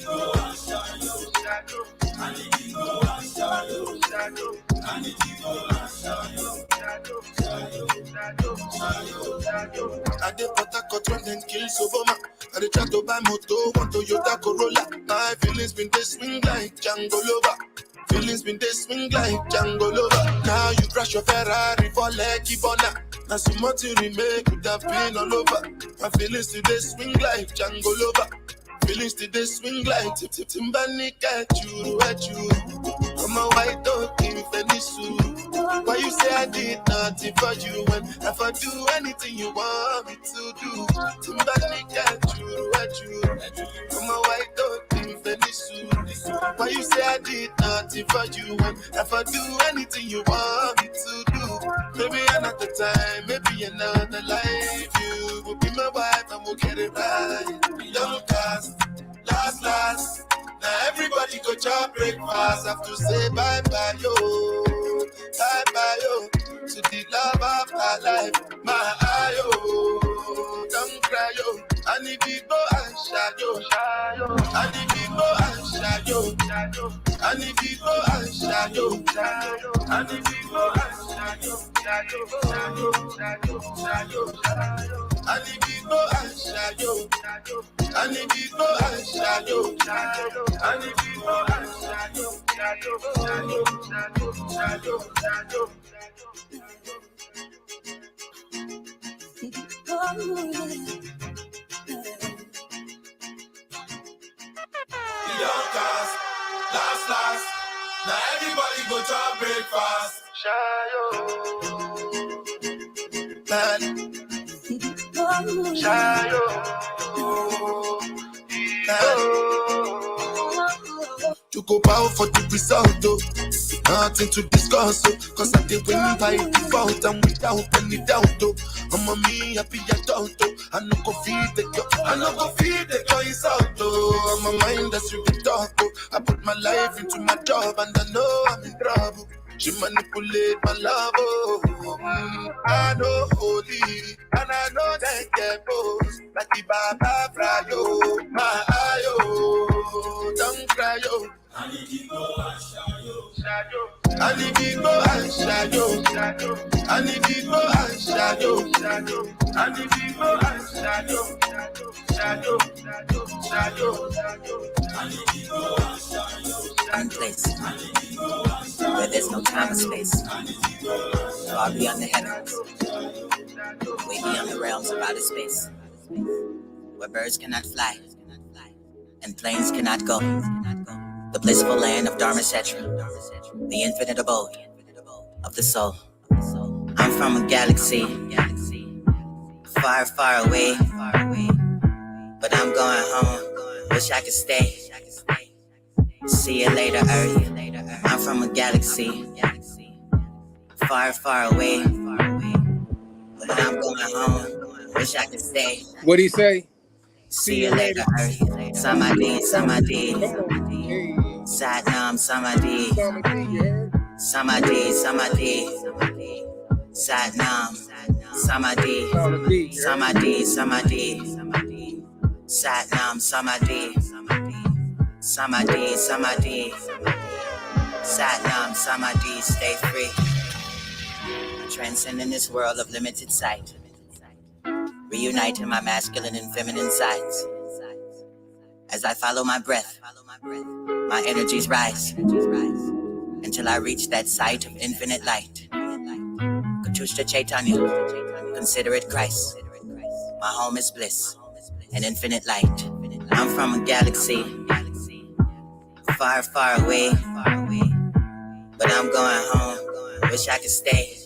go and shadow. I need to go and shadow. I did Port when then kill Soboma. I did try to buy moto, one Toyota Corolla. My feelings been they swing like Django Lover. Feelings been they swing like Django Lover. Now you crash your Ferrari for Lucky Bona. Now some more to remake could have been all over. My feelings today swing like Django Lover. Feelings today swing like Timbani at you. I'm a white dog in Fenisu. Why you say I did nothing for you when if I do anything you want me to do? Timbani at you. I'm a white dog in Fenisu. Why you say I did nothing for you when if I do anything you want me to do? Maybe another time, maybe another life. You will be my wife and we'll get it right. Young cast. Last. Now everybody go to breakfast. Have to say bye-bye, yo. Bye-bye, yo. To the love of my life. My ayo. Don't And if you go and shadow, and if you go and shadow, and if you go and shadow, and if you go and shadow, and if you go and shadow, and if you go and shadow, and if you go and shadow. Young cast, last. Now everybody go to breakfast. Shayo. To go bow for the result, though. Nothing to discuss, oh. Cause I did win by default and without any doubt, oh. I'm a me happy adult, oh. I no go feed the girl insult, oh. I'm a mind that's really dark, oh. I put my life into my job and I know I'm in trouble. She manipulate my love, oh. I know holy, and I know they get both. Like the Baba Frayo, my eye, oh. Don't cry, oh. And if you go and shadow, and if you go and shadow, and if you go and shadow, and if you go and shadow, and if you go and shadow. One place where there's no time or space. Far beyond the heavens, way beyond the realms of outer space, where birds cannot fly and planes cannot go. The blissful land of Dharma Setra, the infinite abode of the soul. I'm from a galaxy far, far away, but I'm going home. Wish I could stay. See you later, Earth. I'm from a galaxy far, far away, but I'm going home. Wish I could stay. What'd he say? See you later, Earth. Samadhi, Samadhi. Satnam, Samadhi. Samadhi, Samadhi. Satnam, Samadhi. Samadhi, Samadhi. Satnam, Samadhi. Samadhi, Samadhi. Satnam, Samadhi. Stay free. Transcending this world of limited sight. Reuniting my masculine and feminine sides. As I follow my breath, my energies rise until I reach that sight of infinite light. Katushta Chaitanya, consider it Christ. My home is bliss and infinite light. I'm from a galaxy far, far away, but I'm going home. Wish I could stay.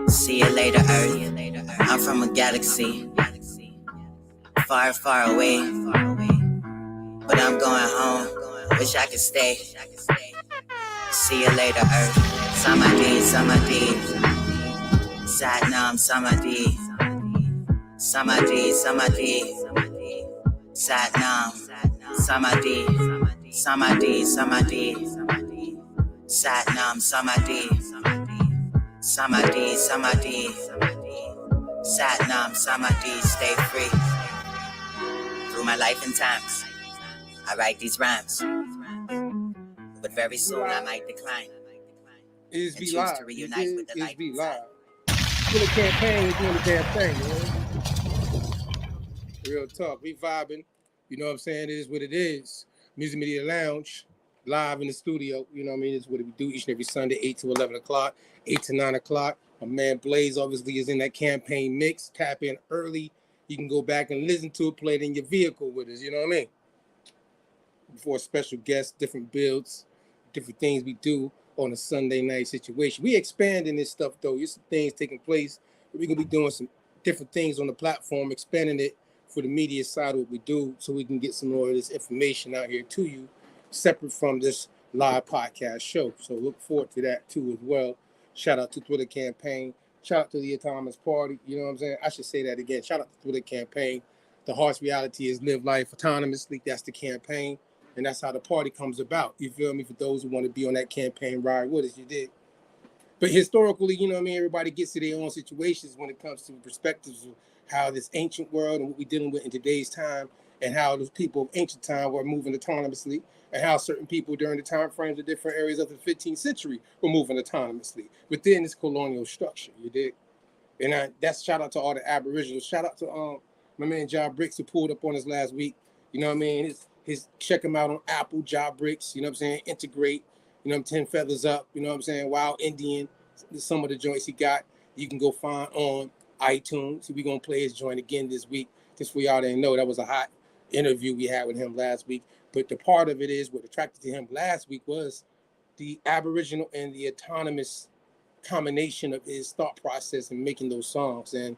See you later, Earth. I'm from a galaxy far, far away, but I'm going home. Wish I could stay. See you later, Earth. Samadhi, Samadhi. Satnam, Samadhi. Samadhi, Samadhi. Satnam, Samadhi. Samadhi, Samadhi. Satnam, Samadhi. Samadhi, Samadhi. Satnam, Samadhi. Stay free. Through my life and times, I write these rhymes, but very soon I might decline and choose to reunite with the light inside. Doing the campaign, we're doing the damn thing, man. Real talk, we vibing. You know what I'm saying? It is what it is. Music Media Lounge, live in the studio. You know what I mean? It's what we do each and every Sunday, 8 to 11 o'clock, 8 to 9 o'clock. My man Blaze obviously is in that campaign mix. Tap in early. You can go back and listen to it, play it in your vehicle with us. You know what I mean? Before special guests, different builds, different things we do on a Sunday night situation. We expanding this stuff, though. There's some things taking place. We're going to be doing some different things on the platform, expanding it for the media side of what we do so we can get some more of this information out here to you, separate from this live podcast show. So look forward to that, too, as well. Shout out to Twitter Campaign. Shout out to the Autonomous Party. You know what I'm saying? I should say that again. Shout out to Twitter Campaign. The harsh reality is live life autonomously. That's the campaign. And that's how the party comes about. You feel me? For those who want to be on that campaign ride with us, you did. But historically, you know what I mean? Everybody gets to their own situations when it comes to perspectives of how this ancient world and what we're dealing with in today's time, and how those people of ancient time were moving autonomously, and how certain people during the time frames of different areas of the 15th century were moving autonomously within this colonial structure. You dig? And that's shout out to all the Aboriginals. Shout out to my man Job Bricks who pulled up on us last week. You know what I mean? His check him out on Apple, Job Bricks. You know what I'm saying? Integrate. You know, 10 Feathers Up. You know what I'm saying? Wild Indian. Some of the joints he got, you can go find on iTunes. We're gonna play his joint again this week. Just for y'all didn't know, that was a hot interview we had with him last week. But the part of it is what attracted to him last week was the Aboriginal and the autonomous combination of his thought process in making those songs. And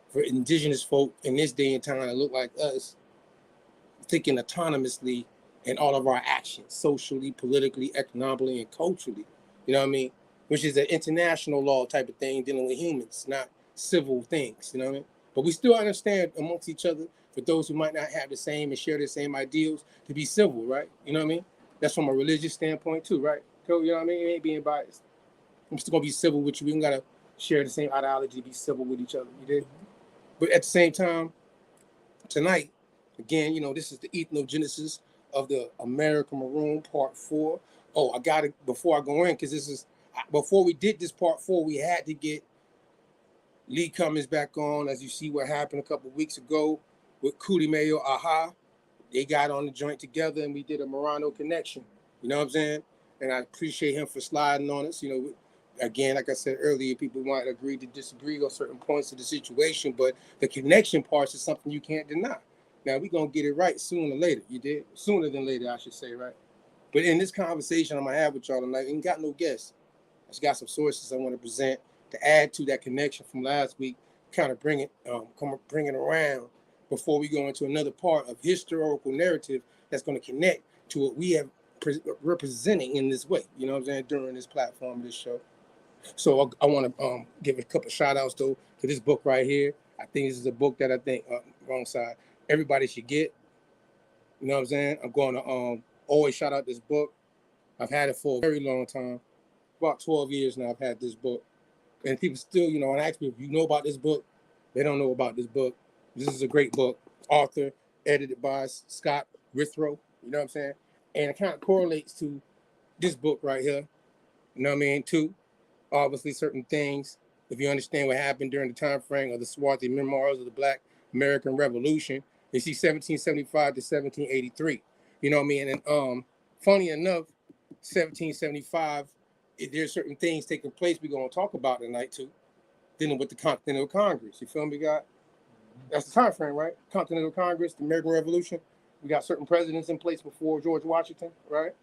for indigenous folk in this day and time that look like us, thinking autonomously in all of our actions, socially, politically, economically, and culturally. You know what I mean? Which is an international law type of thing dealing with humans, not civil things. You know what I mean? But we still understand amongst each other, for those who might not have the same and share the same ideals, to be civil, right? You know what I mean? That's from a religious standpoint too, right? So, you know what I mean? It ain't being biased. I'm still gonna be civil with you. We don't gotta share the same ideology to be civil with each other. You did? But at the same time, tonight, again, you know, this is the ethnogenesis of the American Maroon Part 4. Oh, I got it before I go in, because this is, before we did this Part 4, we had to get Lee Cummings back on. As you see what happened a couple of weeks ago with Cootie Mayo, Aha. They got on the joint together and we did a Morano connection. You know what I'm saying? And I appreciate him for sliding on us. You know, again, like I said earlier, people might agree to disagree on certain points of the situation, but the connection parts is something you can't deny. Now, we're going to get it right sooner or later. You did? Sooner than later, I should say, right? But in this conversation I'm going to have with y'all tonight, ain't got no guests. I just got some sources I want to present to add to that connection from last week, kind of bring it around before we go into another part of historical narrative that's going to connect to what we have representing in this way, you know what I'm saying, during this platform, this show. So I want to give a couple of shout outs though to this book right here. I think this is a book that I think, wrong side, everybody should get. You know what I'm saying? I'm going to always shout out this book. I've had it for a very long time. About 12 years now I've had this book. And people still, you know, and ask me if you know about this book. They don't know about this book. This is a great book. Author, edited by Scott Withrow. You know what I'm saying? And it kind of correlates to this book right here. You know what I mean? Too. Obviously, certain things, if you understand what happened during the time frame of the Swarthy Memoirs of the Black American Revolution, you see 1775 to 1783. You know what I mean? And funny enough, 1775, there's certain things taking place we're going to talk about tonight too, dealing with the Continental Congress. You feel me, God? That's the time frame, right? Continental Congress, the American Revolution. We got certain presidents in place before George Washington, right?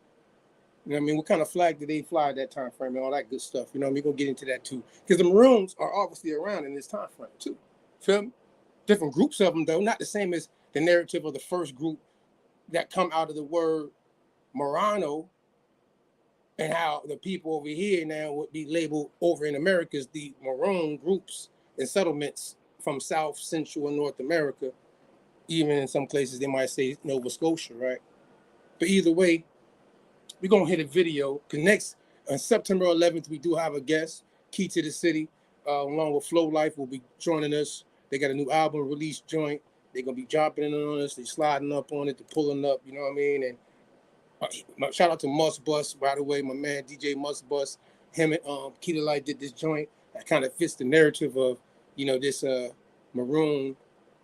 You know what I mean? What kind of flag did they fly at that time frame and all that good stuff? You know, we're going to get into that too. Because the Maroons are obviously around in this time frame too. Feel me? Different groups of them, though. Not the same as the narrative of the first group that come out of the word Morano, and how the people over here now would be labeled over in America as the Maroon groups and settlements from South, Central, and North America. Even in some places, they might say Nova Scotia, right? But either way, we're going to hit a video. Because on September 11th, we do have a guest, Key to the City, along with Flow Life will be joining us. They got a new album release joint. They're going to be dropping it on us. They're sliding up on it, they're pulling up, you know what I mean? And shout out to Must Bus, by the way, my man DJ Must Bus. Him and Keita Light did this joint that kind of fits the narrative of, you know, this Maroon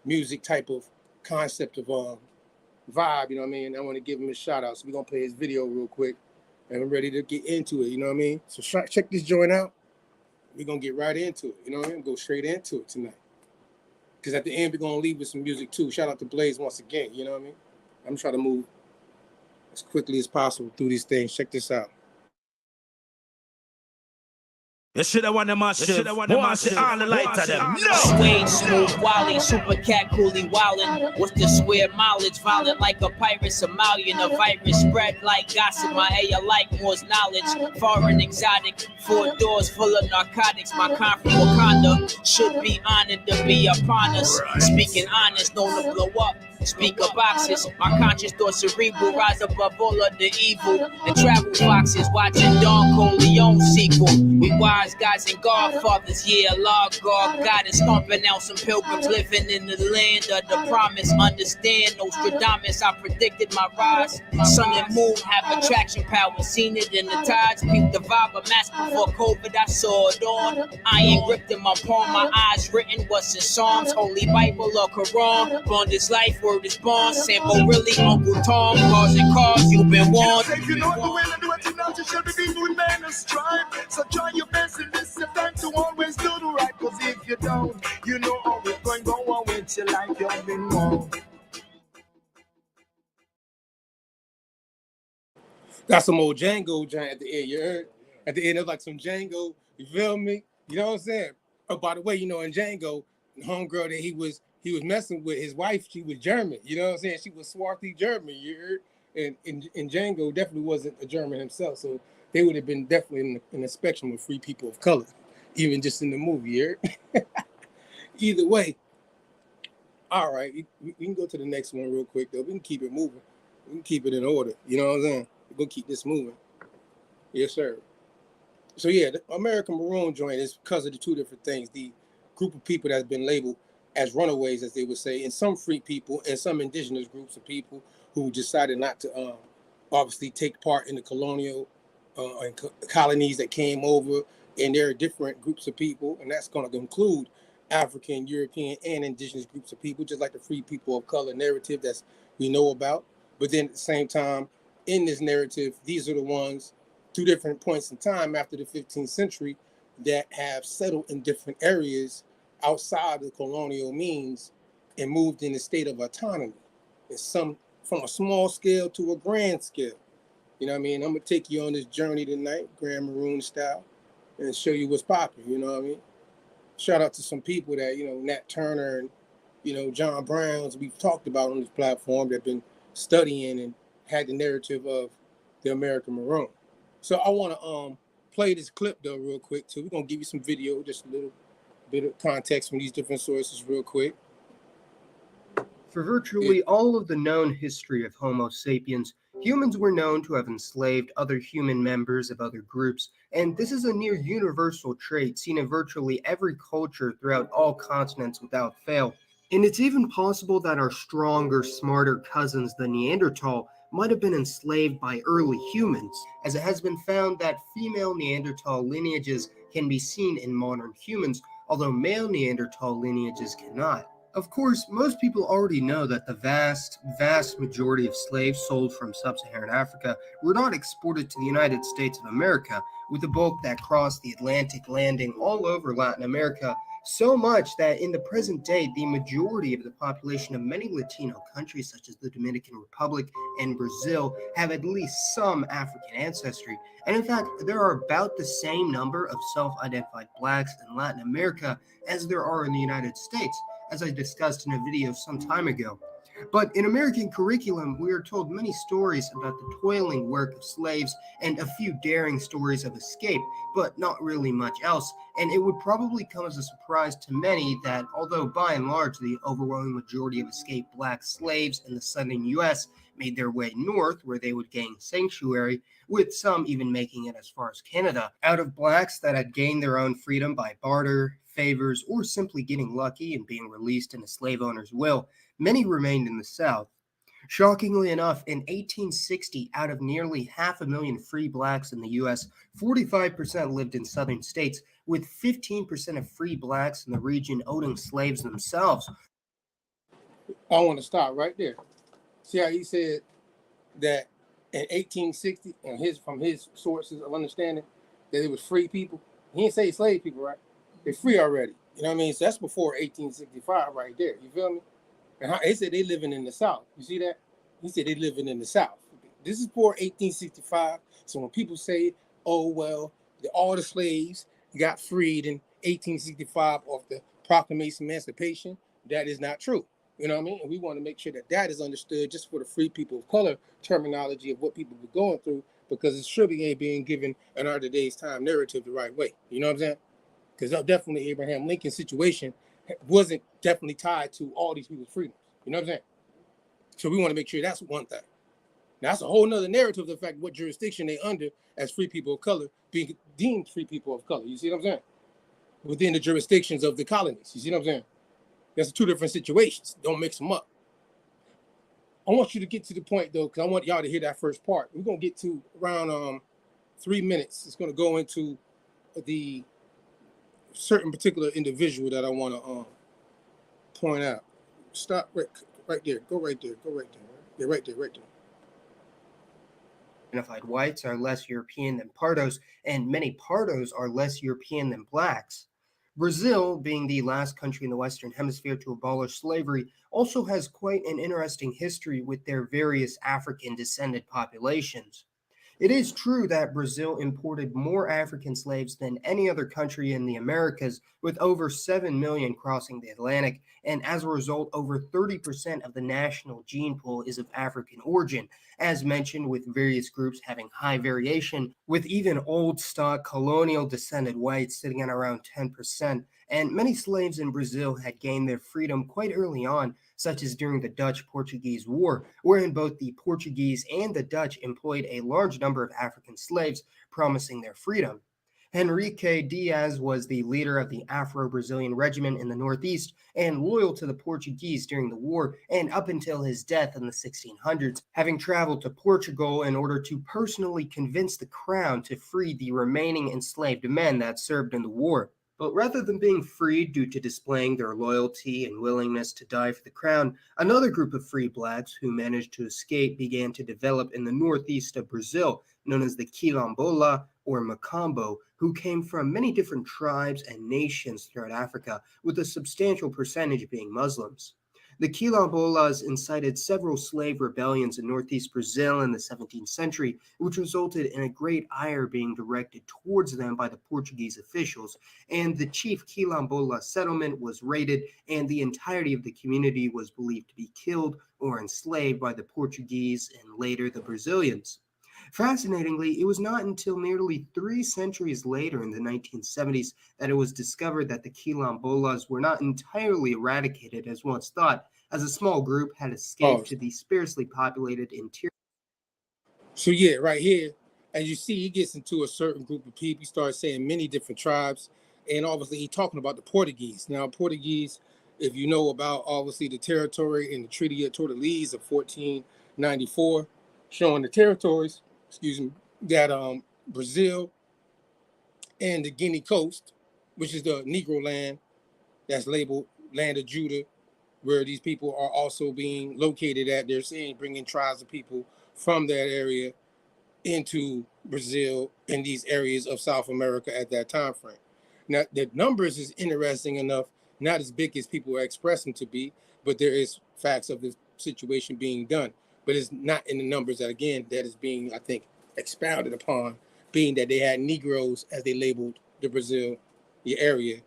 music type of concept of vibe, you know what I mean? I want to give him a shout out. So we're going to play his video real quick and I'm ready to get into it, you know what I mean? So check this joint out. We're going to get right into it, you know what I mean? Go straight into it tonight. Because at the end, we're going to leave with some music too. Shout out to Blaze once again, you know what I mean? I'm trying to move as quickly as possible through these things. Check this out. You should have won the massive. You should have won the massive. All the light to them. No! Suede, smooth, Wally, super cat, coolie, wildin'. With the square mileage, violent like a pirate, Somalian, a virus, spread like gossip. My hair like Moore's knowledge. Foreign exotic, 4 doors full of narcotics. My con from Wakanda should be honored to be upon us. Speaking honest, known to blow up. Speaker boxes, my conscious thoughts cerebral, rise above all of the evil. And travel foxes, watching Don Corleone sequel. We wise guys and godfathers, yeah, law, God, guidance, stomping out some pilgrims living in the land of the promise. Understand Nostradamus, I predicted my rise. Sun and moon have attraction power, seen it in the tides. Peep the vibe of mask before COVID, I saw it on. I ain't gripped in my palm, my eyes written what's in Psalms, Holy Bible or Quran. Born this life, word is born. Sample really, Uncle Tom, cars and cars, you've been warned. If you know the way to do it, you know you should be doing man and strive. So try your best in this time to always do the right. Cause if you don't, you know how it's going to go on with your life you've been wrong. Got some old Django giant at the end, you heard? At the end, it's like some Django, you feel me? You know what I'm saying? Oh, by the way, you know, in Django, the homegirl that he was messing with, his wife, she was German. You know what I'm saying? She was swarthy German, you heard? And Django definitely wasn't a German himself, so they would have been definitely in the spectrum of free people of color, even just in the movie, you heard? Either way, all right, we can go to the next one real quick, though. We can keep it moving. We can keep it in order, you know what I'm saying? We're going to keep this moving. Yes, sir. So, yeah, the American Maroon joint is because of the two different things. The group of people that's been labeled as runaways, as they would say, and some free people and some indigenous groups of people who decided not to obviously take part in the colonial and colonies that came over. And there are different groups of people, and that's going to include African, European, and indigenous groups of people, just like the free people of color narrative that we know about. But then at the same time, in this narrative, these are the ones, two different points in time after the 15th century, that have settled in different areas outside the colonial means and moved in a state of autonomy. It's some from a small scale to a grand scale. You know what I mean? I'm going to take you on this journey tonight, Grand Maroon style, and show you what's popping. You know what I mean? Shout out to some people that, you know, Nat Turner and, you know, John Browns we've talked about on this platform that have been studying and had the narrative of the American Maroon. So I want to play this clip, though, real quick, too. We're going to give you some video, just a little bit of context from these different sources real quick. For virtually all of the known history of Homo sapiens, humans were known to have enslaved other human members of other groups, and this is a near universal trait seen in virtually every culture throughout all continents without fail. And it's even possible that our stronger, smarter cousins, the Neanderthal, might have been enslaved by early humans, as it has been found that female Neanderthal lineages can be seen in modern humans, although male Neanderthal lineages cannot. Of course, most people already know that the vast majority of slaves sold from sub-Saharan Africa were not exported to the United States of America, with the bulk that crossed the Atlantic landing all over Latin America, so much that in the present day, the majority of the population of many Latino countries, such as the Dominican Republic and Brazil, have at least some African ancestry. And in fact, there are about the same number of self-identified blacks in Latin America as there are in the United States, as I discussed in a video some time ago. But in American curriculum, we are told many stories about the toiling work of slaves and a few daring stories of escape, but not really much else. And it would probably come as a surprise to many that although by and large the overwhelming majority of escaped black slaves in the southern U.S. made their way north where they would gain sanctuary, with some even making it as far as Canada, out of blacks that had gained their own freedom by barter, favors, or simply getting lucky and being released in a slave owner's will, many remained in the South. Shockingly enough, in 1860, out of nearly 500,000 free blacks in the U.S., 45% lived in southern states, with 15% of free blacks in the region owning slaves themselves. I want to stop right there. See how he said that in 1860, and from his sources of understanding, that it was free people. He didn't say slave people, right? They're free already. You know what I mean? So that's before 1865 right there. You feel me? And he said they living in the South. You see that? He said they living in the South. This is before 1865. So when people say, oh, well, all the slaves got freed in 1865 off the Proclamation of Emancipation, that is not true. You know what I mean? And we want to make sure that that is understood just for the free people of color terminology of what people were going through, because it surely ain't being given in our today's time narrative the right way. You know what I'm saying? Because definitely Abraham Lincoln's situation wasn't definitely tied to all these people's freedoms. You know what I'm saying? So we want to make sure that's one thing. Now, that's a whole nother narrative of the fact what jurisdiction they under as free people of color, being deemed free people of color. You see what I'm saying? Within the jurisdictions of the colonies. You see what I'm saying? That's two different situations. Don't mix them up. I want you to get to the point, though, because I want y'all to hear that first part. We're going to get to around 3 minutes. It's going to go into the certain particular individual that I want to point out. Stop right there. Go right there. Go right there. Yeah, right there. Identified whites are less European than Pardos, and many Pardos are less European than blacks. Brazil, being the last country in the Western Hemisphere to abolish slavery, also has quite an interesting history with their various African-descended populations. It is true that Brazil imported more African slaves than any other country in the Americas, with over 7 million crossing the Atlantic, and as a result, over 30% of the national gene pool is of African origin, as mentioned, with various groups having high variation, with even old stock colonial descended whites sitting at around 10%. And many slaves in Brazil had gained their freedom quite early on, such as during the Dutch-Portuguese War, wherein both the Portuguese and the Dutch employed a large number of African slaves, promising their freedom. Henrique Diaz was the leader of the Afro-Brazilian regiment in the Northeast and loyal to the Portuguese during the war and up until his death in the 1600s, having traveled to Portugal in order to personally convince the crown to free the remaining enslaved men that served in the war. But rather than being freed due to displaying their loyalty and willingness to die for the crown, another group of free blacks who managed to escape began to develop in the northeast of Brazil, known as the Quilombola or Macambo, who came from many different tribes and nations throughout Africa, with a substantial percentage being Muslims. The Quilombolas incited several slave rebellions in northeast Brazil in the 17th century, which resulted in a great ire being directed towards them by the Portuguese officials, and the chief Quilombola settlement was raided, and the entirety of the community was believed to be killed or enslaved by the Portuguese and later the Brazilians. Fascinatingly, it was not until nearly 3 centuries later in the 1970s that it was discovered that the Quilombolas were not entirely eradicated as once thought, as a small group had escaped to the sparsely populated interior. So yeah, right here, as you see, he gets into a certain group of people. He starts saying many different tribes, and obviously he's talking about the Portuguese. Now, Portuguese, if you know about obviously the territory in the Treaty of Tordesillas of 1494, showing the territories, that Brazil and the Guinea Coast, which is the Negro land, that's labeled Land of Judah, where these people are also being located at. They're saying bringing tribes of people from that area into Brazil and these areas of South America at that time frame. Now, the numbers is interesting enough, not as big as people are expressing to be, but there is facts of the situation being done. But it's not in the numbers that, again, that is being, I think, expounded upon, being that they had Negroes, as they labeled the Brazil, the area,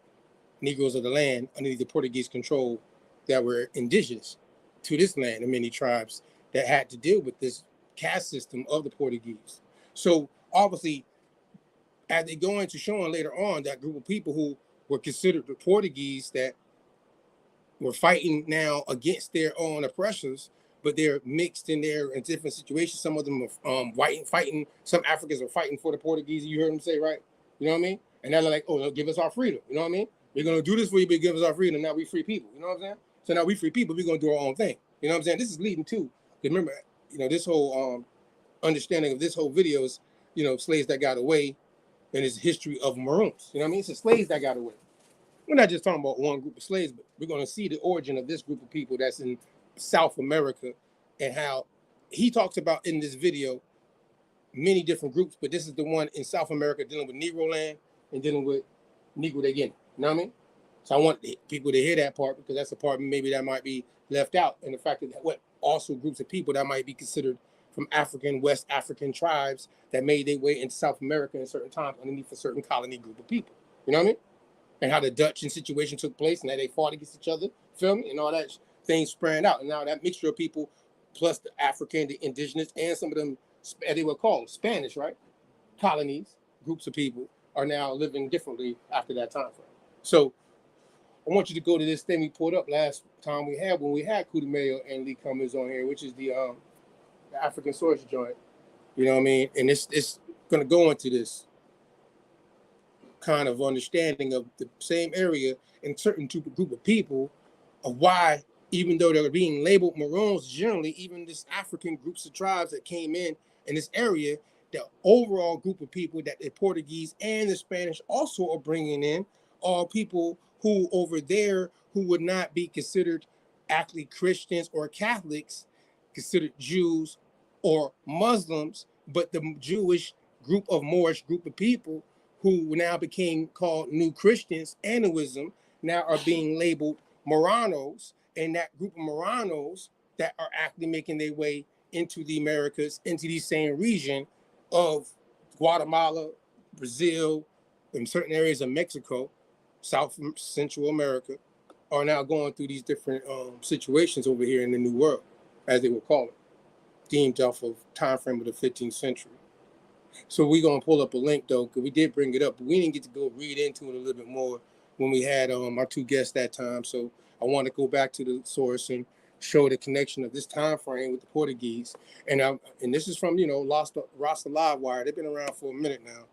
Negroes of the land underneath the Portuguese control that were indigenous to this land, and many tribes that had to deal with this caste system of the Portuguese. So obviously, as they go into showing later on, that group of people who were considered the Portuguese that were fighting now against their own oppressors, but they're mixed in there in different situations. Some of them are fighting. Some Africans are fighting for the Portuguese. You heard them say, right? You know what I mean? And they're like, oh, they'll give us our freedom. You know what I mean? We're going to do this for you, but give us our freedom. Now we free people. You know what I'm saying? So now we free people. We're going to do our own thing. You know what I'm saying? This is leading to, remember, this whole understanding of this whole video is, slaves that got away and its history of Maroons. You know what I mean? It's the slaves that got away. We're not just talking about one group of slaves, but we're going to see the origin of this group of people that's in South America, and how he talks about in this video many different groups, but this is the one in South America dealing with Negro land and dealing with Negro de Guinea. You know what I mean? So I want people to hear that part, because that's the part maybe that might be left out, and the fact that what also groups of people that might be considered from African, West African tribes that made their way into South America in certain times underneath a certain colony group of people. You know what I mean? And how the Dutch situation took place and how they fought against each other, feel me? And all that things spread out. And now that mixture of people, plus the African, the indigenous, and some of them, they were called Spanish, right? Colonies, groups of people are now living differently after that time frame. So I want you to go to this thing we pulled up last time when we had Kudumeo and Lee Cummings on here, which is the African source joint. You know what I mean? And it's going to go into this kind of understanding of the same area and certain group of people of why, even though they're being labeled Maroons, generally, even this African groups of tribes that came in this area, the overall group of people that the Portuguese and the Spanish also are bringing in are people who over there who would not be considered actually Christians or Catholics, considered Jews or Muslims, but the Jewish group of Moorish group of people who now became called New Christians, Anoism, now are being labeled Moranos, and that group of Moranos that are actually making their way into the Americas, into the same region of Guatemala, Brazil, and certain areas of Mexico, South Central America, are now going through these different situations over here in the New World, as they will call it, deemed off of time frame of the 15th century. So we're going to pull up a link, though, because we did bring it up, but we didn't get to go read into it a little bit more when we had our two guests that time. So I want to go back to the source and show the connection of this time frame with the Portuguese. And this is from, Rasta Live Wire. They've been around for a minute now.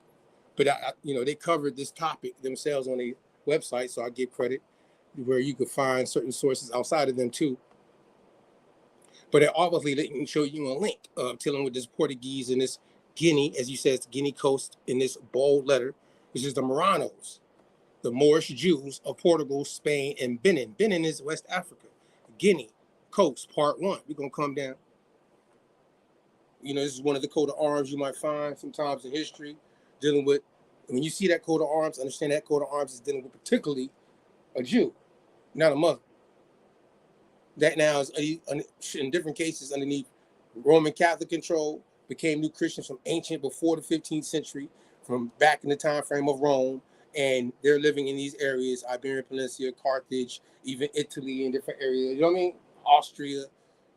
But, they covered this topic themselves on their website, so I give credit where you could find certain sources outside of them, too. But it obviously they can show you a link dealing with this Portuguese and this Guinea, as you said, it's Guinea Coast in this bold letter, which is the Moranos, the Moorish Jews of Portugal, Spain, and Benin. Benin is West Africa. Guinea Coast, part 1. We're going to come down. This is one of the coat of arms you might find sometimes in history, dealing with, when you see that coat of arms, understand that coat of arms is dealing with particularly a Jew, not a Muslim. That now is, in different cases, underneath Roman Catholic control, became New Christians from ancient before the 15th century, from back in the time frame of Rome, and they're living in these areas, Iberian Peninsula, Carthage, even Italy, in different areas, you know what I mean? Austria,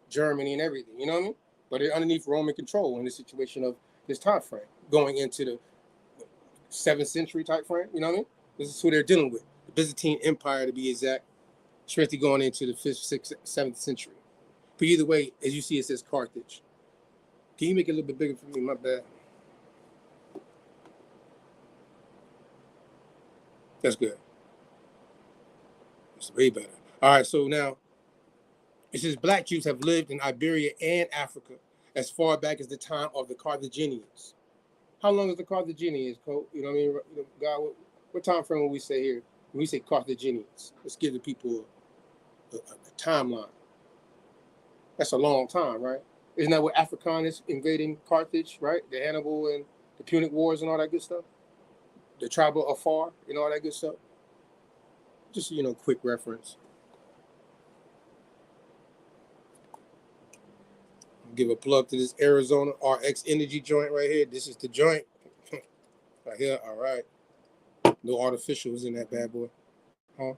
Germany, and everything, you know what I mean? But they're underneath Roman control in the situation of this time frame, going into the 7th century type frame, you know what I mean? This is who they're dealing with, the Byzantine Empire to be exact, especially going into the 5th, 6th, 7th century. But either way, as you see, it says Carthage. Can you make it a little bit bigger for me? My bad. That's good. It's way better. All right, so now it says Black Jews have lived in Iberia and Africa as far back as the time of the Carthaginians. How long is the Carthaginians, Colt? You know what I mean? God, what time frame will we say here? When we say Carthaginians, let's give the people a timeline. That's a long time, right? Isn't that what Africanus invading Carthage, right? The Hannibal and the Punic Wars and all that good stuff? The tribal Afar and all that good stuff? Just, quick reference. I'll give a plug to this Arizona RX Energy joint right here. This is the joint. Right here, all right. No artificials in that bad boy. Huh?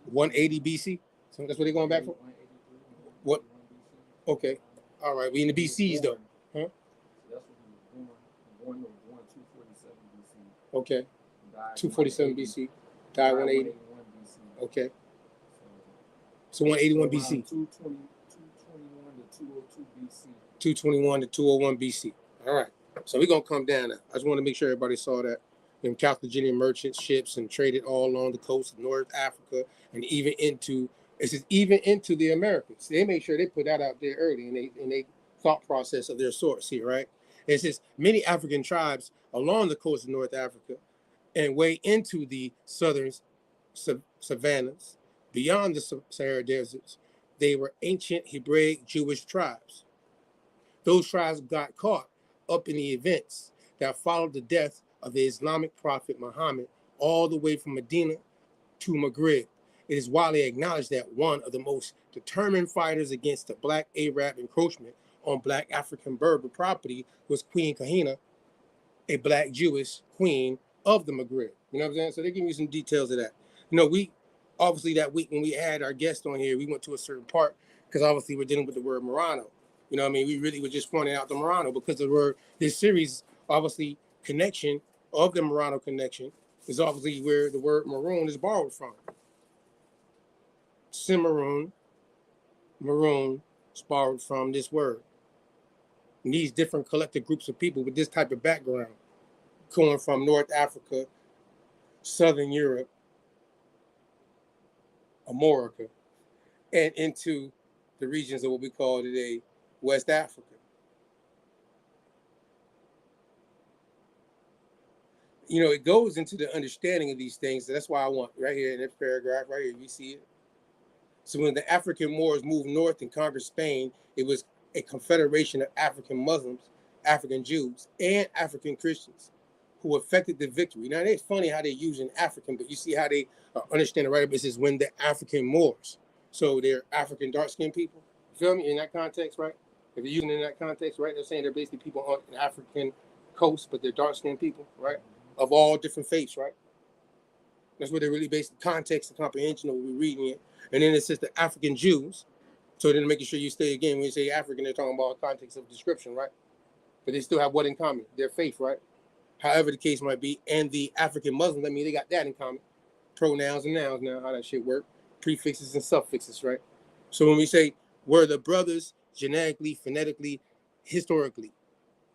180 BC? So that's what they're going back for? What? Okay. All right. We in the BCs, though. Huh? Okay. 247 BC. Died 180. Okay. So 181 BC. 221 to 201 BC. All right. So we're going to come down now. I just want to make sure everybody saw that. Carthaginian merchant ships and traded all along the coast of North Africa and even into the Americas. They made sure they put that out there early in they thought process of their source here, right? It says many African tribes along the coast of North Africa and way into the southern savannas, beyond the Sahara deserts, they were ancient Hebraic Jewish tribes. Those tribes got caught up in the events that followed the death of the Islamic prophet Muhammad all the way from Medina to Maghreb. It is widely acknowledged that one of the most determined fighters against the Black Arab encroachment on Black African Berber property was Queen Kahina, a Black Jewish queen of the Maghreb. You know what I'm saying? So they give you some details of that. We obviously that week when we had our guest on here, we went to a certain part because obviously we're dealing with the word Marano. You know what I mean? We really were just pointing out the Marano because the word, this series, obviously, connection of the Marano connection is obviously where the word maroon is borrowed from. Cimarron, maroon is borrowed from this word. And these different collective groups of people with this type of background, going from North Africa, Southern Europe, America, and into the regions of what we call today West Africa. You know, it goes into the understanding of these things. So that's why I want right here in this paragraph, right here, you see it. So when the African Moors moved north and conquered Spain, it was a confederation of African Muslims, African Jews, and African Christians who affected the victory. Now, it's funny how they're using African, but you see how they understand it right. This is when the African Moors. So they're African dark-skinned people. You feel me? In that context, right? If you're using it in that context, right? They're saying they're basically people on the African coast, but they're dark-skinned people, right? Of all different faiths, right? That's what they're really based the context and comprehension of what we're reading it. And then it says the African Jews. So then making sure you stay again, when you say African, they're talking about context of description, right? But they still have what in common? Their faith, right? However the case might be. And the African Muslims, I mean, they got that in common. Pronouns and nouns now, how that shit work. Prefixes and suffixes, right? So when we say we're the brothers, genetically, phonetically, historically,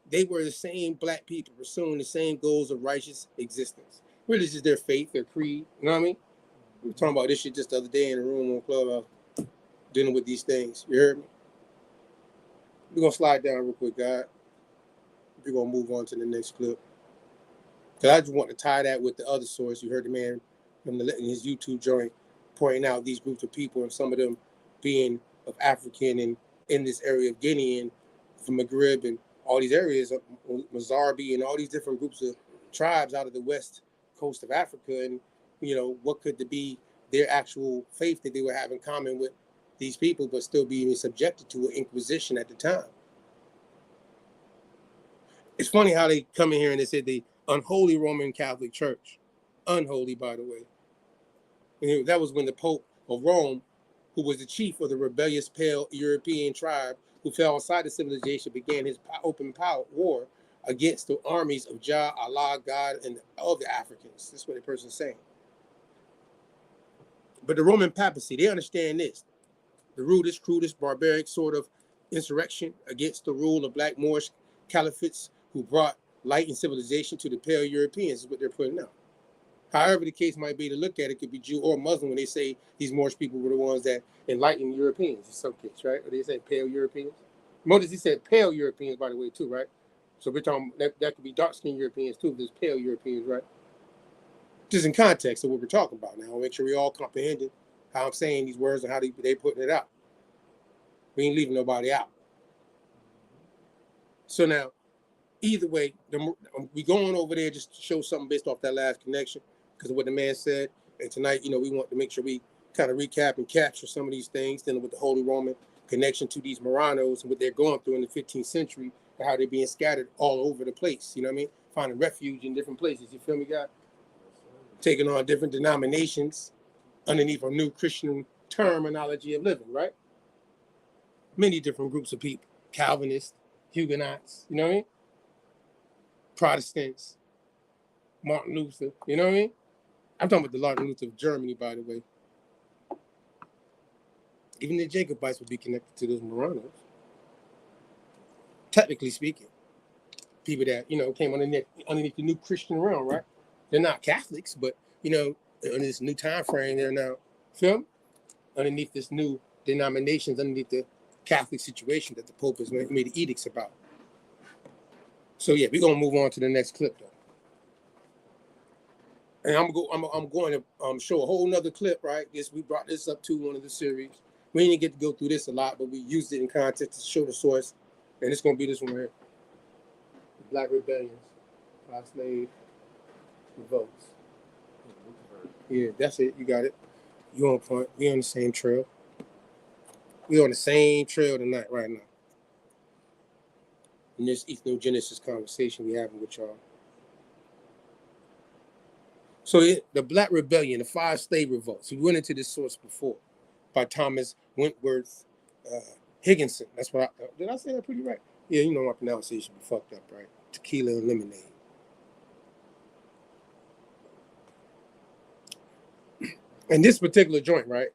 they were the same black people pursuing the same goals of righteous existence. Really, this is their faith, their creed, you know what I mean? We were talking about this shit just the other day in the room on Clubhouse, dealing with these things. You heard me? We're going to slide down real quick, God. We're going to move on to the next clip. Because I just want to tie that with the other source. You heard the man in his YouTube joint pointing out these groups of people and some of them being of African and in this area of Guinea and from Maghreb and all these areas of Mozambique and all these different groups of tribes out of the west coast of Africa. And, you know, what could be their actual faith that they would have in common with these people, but still being subjected to an inquisition at the time. It's funny how they come in here and they said the unholy Roman Catholic Church. Unholy, by the way. And that was when the Pope of Rome, who was the chief of the rebellious pale European tribe who fell outside the civilization, began his open power war against the armies of Jah, Allah, God, and all the Africans. That's what the person's saying. But the Roman papacy, they understand this. The rudest, crudest, barbaric sort of insurrection against the rule of black Moorish caliphates who brought light and civilization to the pale Europeans is what they're putting out. However the case might be to look at it, could be Jew or Muslim when they say these Moorish people were the ones that enlightened Europeans in some case, right? Or they say pale Europeans. Notice he said pale Europeans, by the way, too, right? So we're talking, that could be dark-skinned Europeans, too, if there's pale Europeans, right? Just in context of what we're talking about now. I'll make sure we all comprehended how I'm saying these words and how they putting it out. We ain't leaving nobody out. So now, either way, we going over there just to show something based off that last connection because of what the man said. And tonight, you know, we want to make sure we kind of recap and capture some of these things dealing with the Holy Roman connection to these Marranos and what they're going through in the 15th century and how they're being scattered all over the place. You know what I mean? Finding refuge in different places. You feel me, God? Taking on different denominations underneath a new Christian terminology of living, right? Many different groups of people. Calvinists, Huguenots, you know what I mean? Protestants, Martin Luther, you know what I mean? I'm talking about the Martin Luther of Germany, by the way. Even the Jacobites would be connected to those Marranos. Technically speaking, people that, you know, came underneath the new Christian realm, right? They're not Catholics, but, you know, in this new time frame, they're now, feel me? Underneath this new denominations, underneath the Catholic situation that the Pope has made edicts about. So yeah, we're gonna move on to the next clip though. And I'm going to show a whole nother clip, right? We brought this up to one of the series. We didn't get to go through this a lot, but we used it in context to show the source. And it's going to be this one here. The Black Rebellions, 5 slave revolts. Yeah, that's it. You got it. You on point. We on the same trail. We on the same trail tonight, right now. In this ethnogenesis conversation we having with y'all. So the Black Rebellion, the 5 slave revolts. We went into this source before by Thomas Wentworth Higginson. That's what did I say that pretty right? Yeah, you know my pronunciation be fucked up, right? Tequila and lemonade. And this particular joint, right?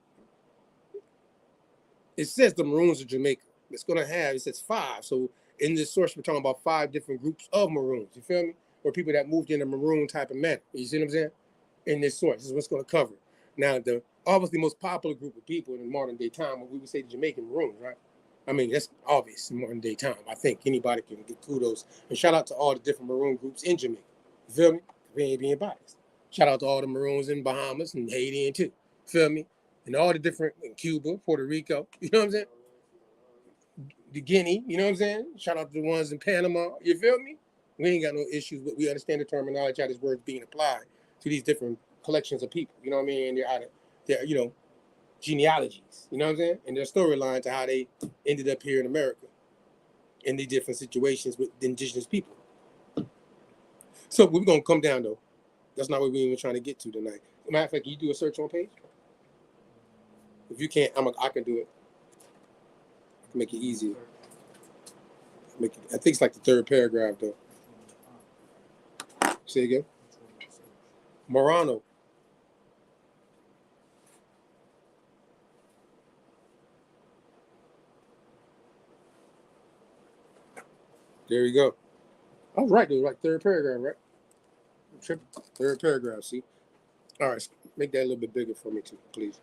It says the Maroons of Jamaica. It's gonna have, it says 5. So in this source, we're talking about 5 different groups of Maroons. You feel me? Or people that moved in a Maroon type of manner. You see what I'm saying? In this source, this is what's gonna cover. Now, the obviously most popular group of people in modern day time, we would say the Jamaican Maroons, right? I mean, that's obvious in modern day time. I think anybody can get kudos. And shout out to all the different Maroon groups in Jamaica. You feel me? We ain't being biased. Shout out to all the Maroons in Bahamas and Haiti and too. Feel me? And all the different in Cuba, Puerto Rico. You know what I'm saying? The Guinea, you know what I'm saying? Shout out to the ones in Panama. You feel me? We ain't got no issues, but we understand the terminology, how this word's being applied to these different collections of people. You know what I mean? They're you know, genealogies. You know what I'm saying? And their storyline to how they ended up here in America in these different situations with indigenous people. So we're gonna come down though. That's not what we're even trying to get to tonight. Matter of fact, can you do a search on page? If you can't, I can do it. I can make it easier. I think it's like the 3rd paragraph though. Say again. Morano. There you go. I was right, though, right? 3rd paragraph, right? 3rd paragraph, see? All right, make that a little bit bigger for me too, please.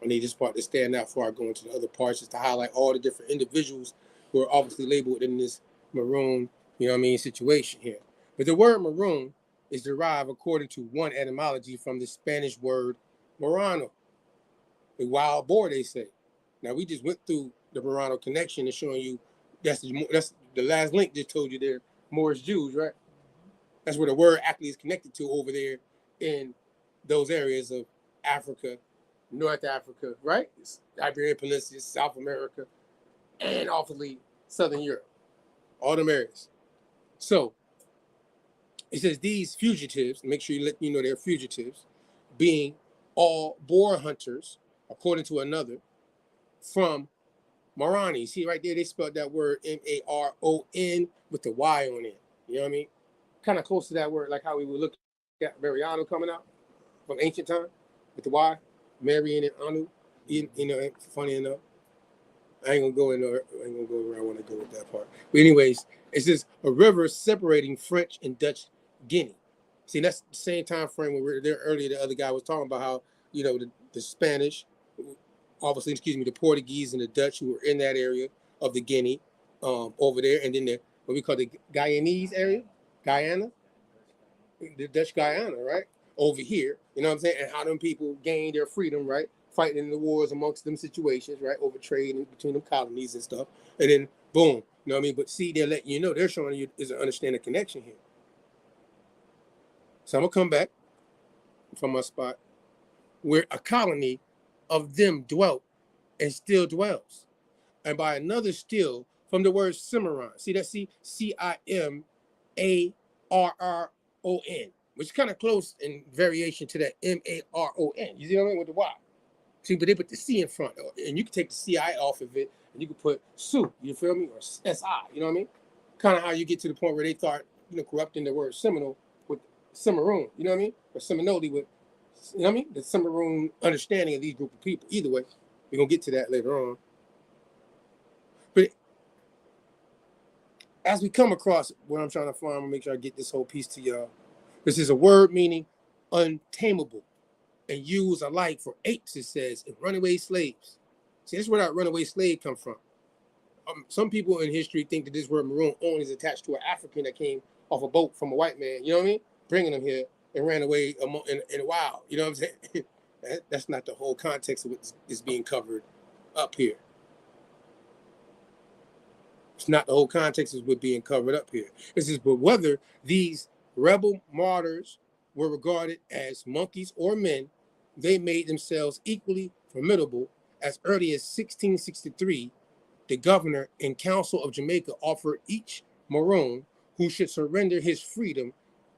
I need this part to stand out before I go into the other parts, just to highlight all the different individuals who are obviously labeled in this Maroon, you know what I mean, situation here. But the word Maroon is derived according to one etymology from the Spanish word Morano, the wild boar, they say. Now, we just went through the Morano connection and showing you that's the last link just told you they're Moorish Jews, right? That's where the word actually is connected to over there in those areas of Africa, North Africa, right? Iberian Peninsula, South America, and awfully Southern Europe, all them areas. So it says these fugitives, make sure you let you know they're fugitives, being all boar hunters, according to another, from Marani. See right there, they spelled that word Maron with the Y on it. You know what I mean? Kind of close to that word, like how we would look at Mariano coming out from ancient time with the Y, Marian and Anu. You know, funny enough. I ain't gonna go where I want to go with that part. But anyways, it's just a river separating French and Dutch Guinea. See, that's the same time frame when we were there earlier. The other guy was talking about how, you know, the Spanish, obviously, the Portuguese and the Dutch who were in that area of the Guinea over there, and then what we call the Guyanese area, Guyana, the Dutch Guyana, right? Over here, you know what I'm saying? And how them people gained their freedom, right? Fighting in the wars amongst them situations, right? Over trade between them colonies and stuff. And then, boom, you know what I mean? But see, they're letting you know, they're showing you is an understanding connection here. So I'm going to come back from my spot where a colony of them dwelt and still dwells. And by another still, from the word Cimarron. See that? C-I-M-A-R-R-O-N, which is kind of close in variation to that M-A-R-O-N. You see what I mean? With the Y. See, but they put the C in front. And you can take the C-I off of it, and you can put Sue, you feel me? Or S-I, you know what I mean? Kind of how you get to the point where they start, you know, corrupting the word Seminole with Cimarron, you know what I mean? Or Seminole with, you know what I mean? The Cimarron understanding of these group of people. Either way, we're going to get to that later on. But as we come across what I'm trying to find, I'm going to make sure I get this whole piece to y'all. This is a word meaning untamable and used alike for apes, it says, and runaway slaves. See, that's where that runaway slave come from. Some people in history think that this word maroon only is attached to an African that came off a boat from a white man, you know what I mean? Bringing them here and ran away in the wild, you know what I'm saying? That's not the whole context of what is being covered up here. It's not the whole context of what's being covered up here. This is but whether these rebel martyrs were regarded as monkeys or men, they made themselves equally formidable. As early as 1663, the governor and council of Jamaica offered each Maroon who should surrender his freedom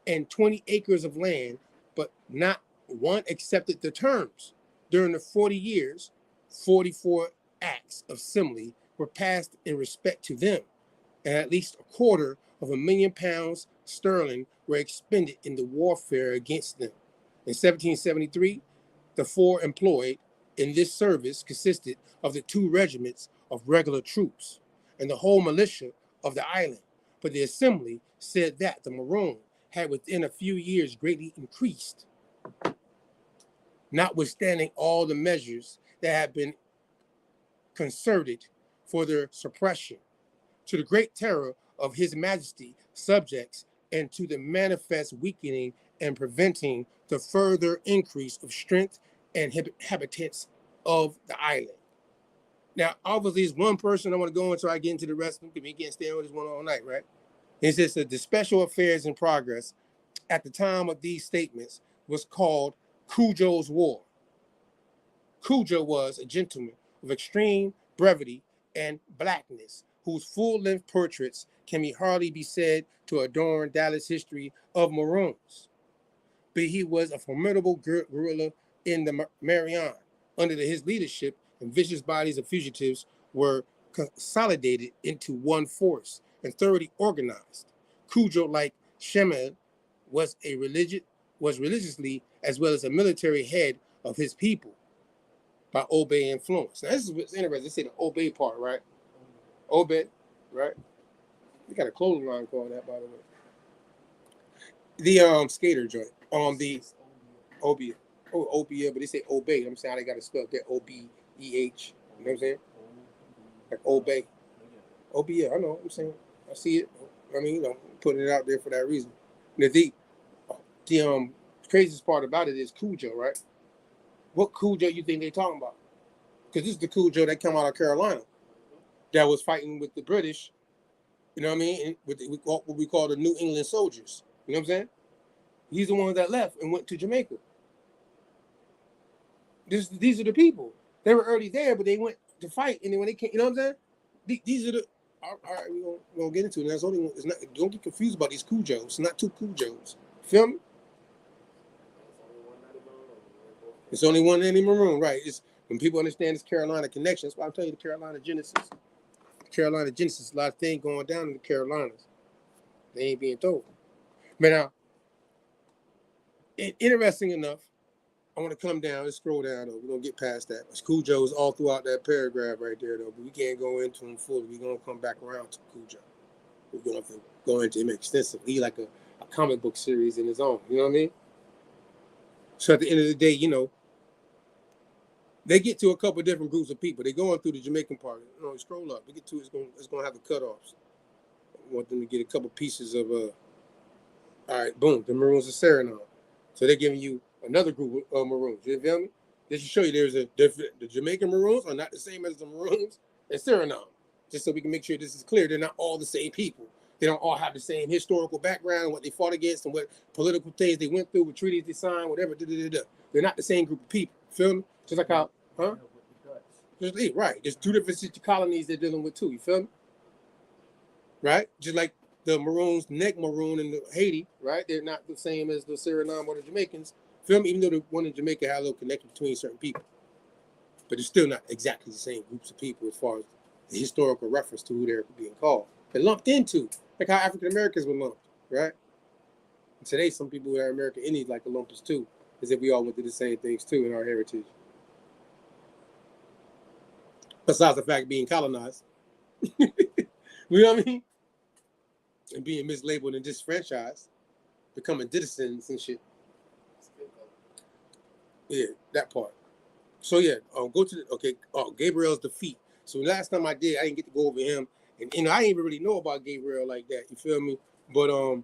and 20 acres of land, but not one accepted the terms. During the 40 years, 44 acts of assembly were passed in respect to them, and at least £250,000 sterling were expended in the warfare against them. In 1773, the 4 employed in this service consisted of the 2 regiments of regular troops and the whole militia of the island. But the assembly said that the Maroon had within a few years greatly increased, notwithstanding all the measures that had been concerted for their suppression, to the great terror of His Majesty subjects, and to the manifest weakening and preventing the further increase of strength and habitants of the island. Now, obviously, it's one person I want to go into. I get into the rest of them because we can't stay on this one all night, right? It says that the special affairs in progress at the time of these statements was called Cujo's War. Cujo was a gentleman of extreme brevity and blackness, whose full-length portraits can hardly be said to adorn Dallas' history of Maroons. But he was a formidable guerrilla in the Maroon. Under his leadership, and vicious bodies of fugitives were consolidated into one force and thoroughly organized. Cujo, like Shemel, was religiously as well as a military head of his people by Obey influence. Now, this is what's interesting. They say the Obey part, right? Obey, right? We got a clothing line called that, by the way. The skater joint. The Obey. Oh, Obey, but they say Obey. I'm saying how they got to spell that Obeh. You know what I'm saying? Like Obey. Obey, I know what I'm saying. I see it. I mean, putting it out there for that reason. Now, the craziest part about it is Cujo, right? What Cujo you think they talking about? Because this is the Cujo that came out of Carolina that was fighting with the British, you know what I mean? With what we call the New England soldiers. You know what I'm saying? He's the ones that left and went to Jamaica. These are the people. They were already there, but they went to fight, and then when they came, you know what I'm saying? These are the. All right, we're gonna get into it. That's only. It's not. Don't get confused about these Cujos. It's not 2 Cujos. Feel me? It's only one Eddie Maroon, right? It's when people understand this Carolina connection. That's why I'm telling you the Carolina Genesis. Carolina Genesis, a lot of things going down in the Carolinas. They ain't being told. But now, interesting enough, I want to come down. Let's scroll down, though. We're going to get past that. Cujo's all throughout that paragraph right there, though. But we can't go into him fully. We're going to come back around to Cujo. We're going to have to go into him extensively, like a comic book series in his own. You know what I mean? So at the end of the day, they get to a couple of different groups of people. They're going through the Jamaican part. Scroll up. We get to it's going to have the cutoffs. I want them to get a couple pieces of all right, boom, the Maroons of Suriname. So they're giving you another group of Maroons. You feel me? This should show you there's the Jamaican Maroons are not the same as the Maroons in Suriname. Just so we can make sure this is clear. They're not all the same people. They don't all have the same historical background, what they fought against, and what political things they went through, what treaties they signed, whatever. They're not the same group of people. Feel me? Just like how, right. There's 2 different colonies they're dealing with too. You feel me? Right? Just like the Maroons, Neck Maroon in Haiti, right? They're not the same as the Suriname or the Jamaicans. Feel me? Even though the one in Jamaica had a little connection between certain people. But it's still not exactly the same groups of people as far as the historical reference to who they're being called. They're lumped into, like how African Americans were lumped, right? And today, some people who are American Indians like to lump us too, as if we all went through the same things too in our heritage. Besides the fact of being colonized. You know what I mean? And being mislabeled and disfranchised, becoming citizens and shit. Yeah, that part. So yeah, go to Gabriel's defeat. So last time I didn't get to go over him, and I didn't even really know about Gabriel like that. You feel me? But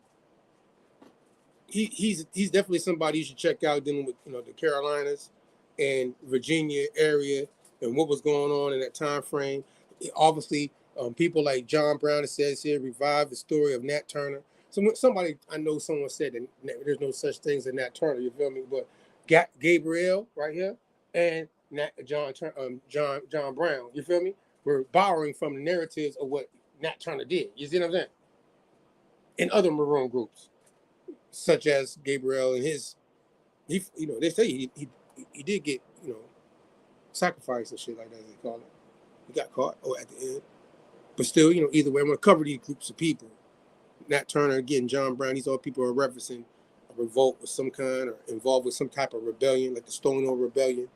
he's definitely somebody you should check out dealing with the Carolinas and Virginia area and what was going on in that time frame. Obviously, people like John Brown, it says here, revived the story of Nat Turner. Somebody I know, someone said that there's no such things as Nat Turner. You feel me? But Gabriel right here and John Brown. You feel me? We're borrowing from the narratives of what Nat Turner did. You see what I'm saying? And other Maroon groups, such as Gabriel and his, they say he did get sacrificed and shit like that, as they call it. He got caught at the end. But still, either way, I'm going to cover these groups of people. Nat Turner, again, John Brown, these all people are referencing a revolt of some kind or involved with some type of rebellion, like the Stonewall Rebellion.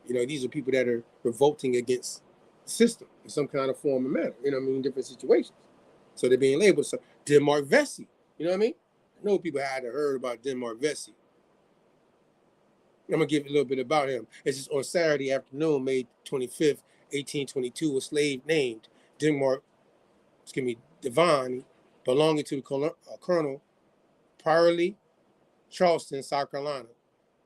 You know, these are people that are revolting against the system in some kind of form or manner, you know what I mean, in different situations. So they're being labeled. So Denmark Vesey, you know what I mean? I know people had heard about Denmark Vesey. I'm going to give you a little bit about him. It's just on Saturday afternoon, May 25th, 1822, a slave named Devon, belonging to Colonel Parley, Charleston, South Carolina,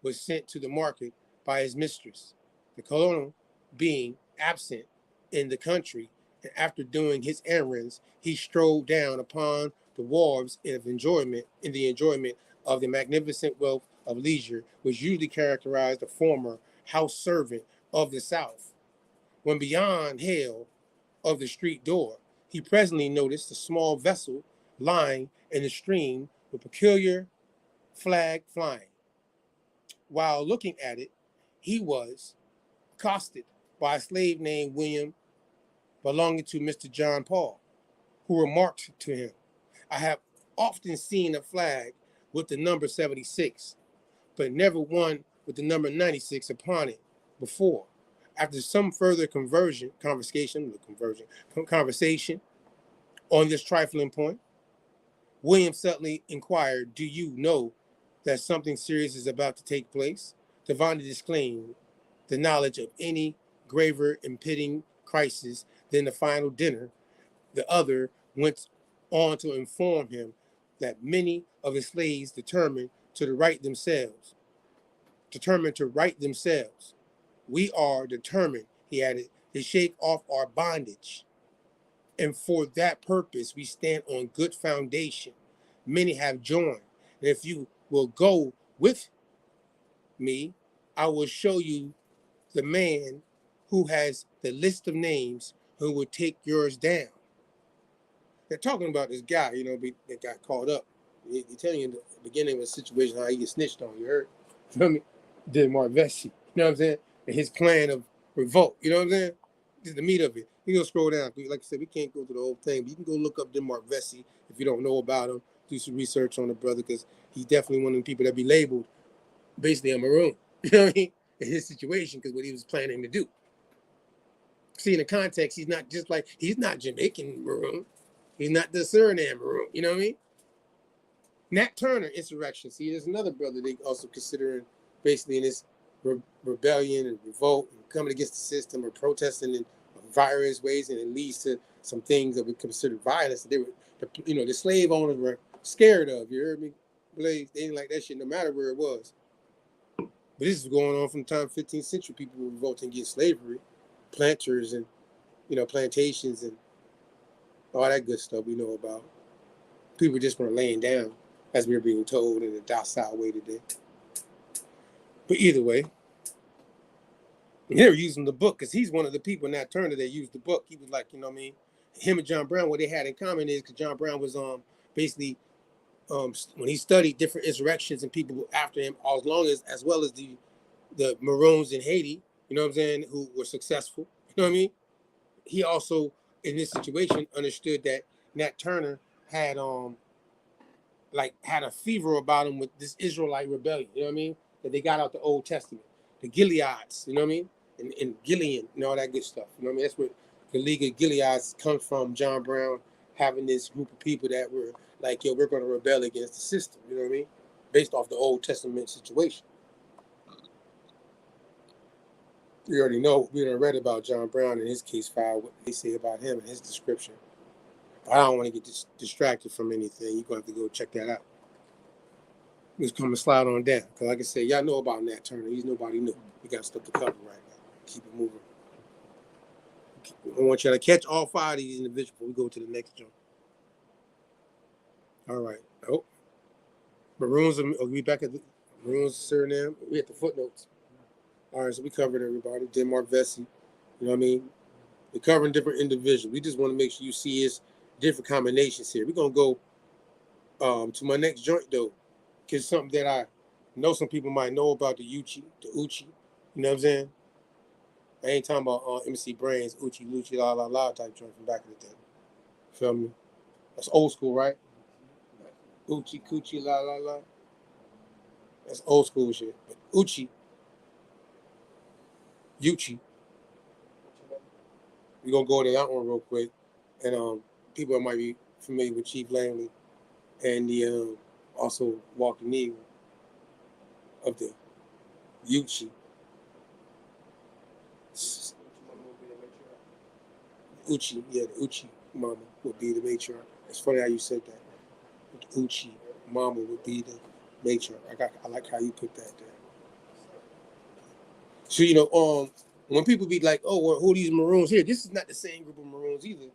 was sent to the market by his mistress. The colonel, being absent in the country, and after doing his errands, he strolled down upon the wharves in the enjoyment of the magnificent wealth of leisure which usually characterized the former house servant of the South. When beyond hail of the street door, he presently noticed a small vessel lying in the stream with peculiar flag flying. While looking at it, he was accosted by a slave named William, belonging to Mr. John Paul, who remarked to him, "I have often seen a flag with the number 76, but never one with the number 96 upon it before." After some further conversation on this trifling point, William suddenly inquired, "Do you know that something serious is about to take place?" Devon disclaimed the knowledge of any graver impending crisis than the final dinner. The other went on to inform him that many of the slaves determined to right themselves. We are determined, he added, to shake off our bondage. And for that purpose, we stand on good foundation. Many have joined. And if you will go with me, I will show you the man who has the list of names who will take yours down. They're talking about this guy, you know, that got caught up. He's telling you in the beginning of the situation how he gets snitched on, you heard? You know what I mean? Denmark Vesey, you know what I'm saying? And his plan of revolt, you know what I'm saying? This is the meat of it. You go scroll down. Like I said, we can't go through the whole thing, but you can go look up Denmark Vesey if you don't know about him. Do some research on the brother, because he's definitely one of the people that be labeled basically a Maroon, you know what I mean? In his situation, because what he was planning to do. See, in the context, he's not Jamaican Maroon. He's not the Suriname Maroon, you know what I mean? Nat Turner insurrection. See, there's another brother they also considering basically in this rebellion and revolt and coming against the system or protesting in various ways, and it leads to some things that we consider violence. They were, the slave owners were scared of. You heard me, Blaze? They didn't like that shit no matter where it was. But this is going on from the time 15th century. People were revolting against slavery, planters and plantations and all that good stuff we know about. People just weren't laying down as we were being told in a docile way today. But either way, they were using the book because he's one of the people, Nat Turner, that used the book. He was like, you know what I mean? Him and John Brown, what they had in common is because John Brown was basically when he studied different insurrections and people after him, as well as the Maroons in Haiti, you know what I'm saying, who were successful. You know what I mean? He also, in this situation, understood that Nat Turner had a fever about him with this Israelite rebellion, you know what I mean? That they got out the Old Testament. The Gileads, you know what I mean? And Gilead and all that good stuff. You know what I mean? That's where the League of Gileads comes from, John Brown having this group of people that were like, yo, we're going to rebel against the system, you know what I mean? Based off the Old Testament situation. We already know, we already read about John Brown in his case file, what they say about him and his description. But I don't want to get distracted from anything. You're going to have to go check that out. Just come and slide on down. Because like I said, y'all know about Nat Turner. He's nobody new. We got stuff to cover right now. Keep it moving. I want y'all to catch all 5 of these individuals before we go to the next jump. All right. Oh. Maroons, we back at the Maroons, Suriname. We at the footnotes. All right, so we covered everybody. Denmark Vesey. You know what I mean? We're covering different individuals. We just want to make sure you see his different combinations here. We're going to go to my next joint, though. Because something that I know some people might know about the Uchi. You know what I'm saying? I ain't talking about MC Brains, Uchi, Lucci, la la la type joint from back in the day. Feel me? That's old school, right? Uchi, Coochie, la la la. That's old school shit. But Uchi, we're gonna go to that one real quick. And people might be familiar with Chief Langley and the also Walking Eagle of the Uchi. Uchi, yeah, the Uchi Mama would be the matriarch. It's funny how you said that. The Uchi Mama would be the matriarch. I like how you put that there. So when people be like, "Oh, well, who are these Maroons here?" This is not the same group of Maroons either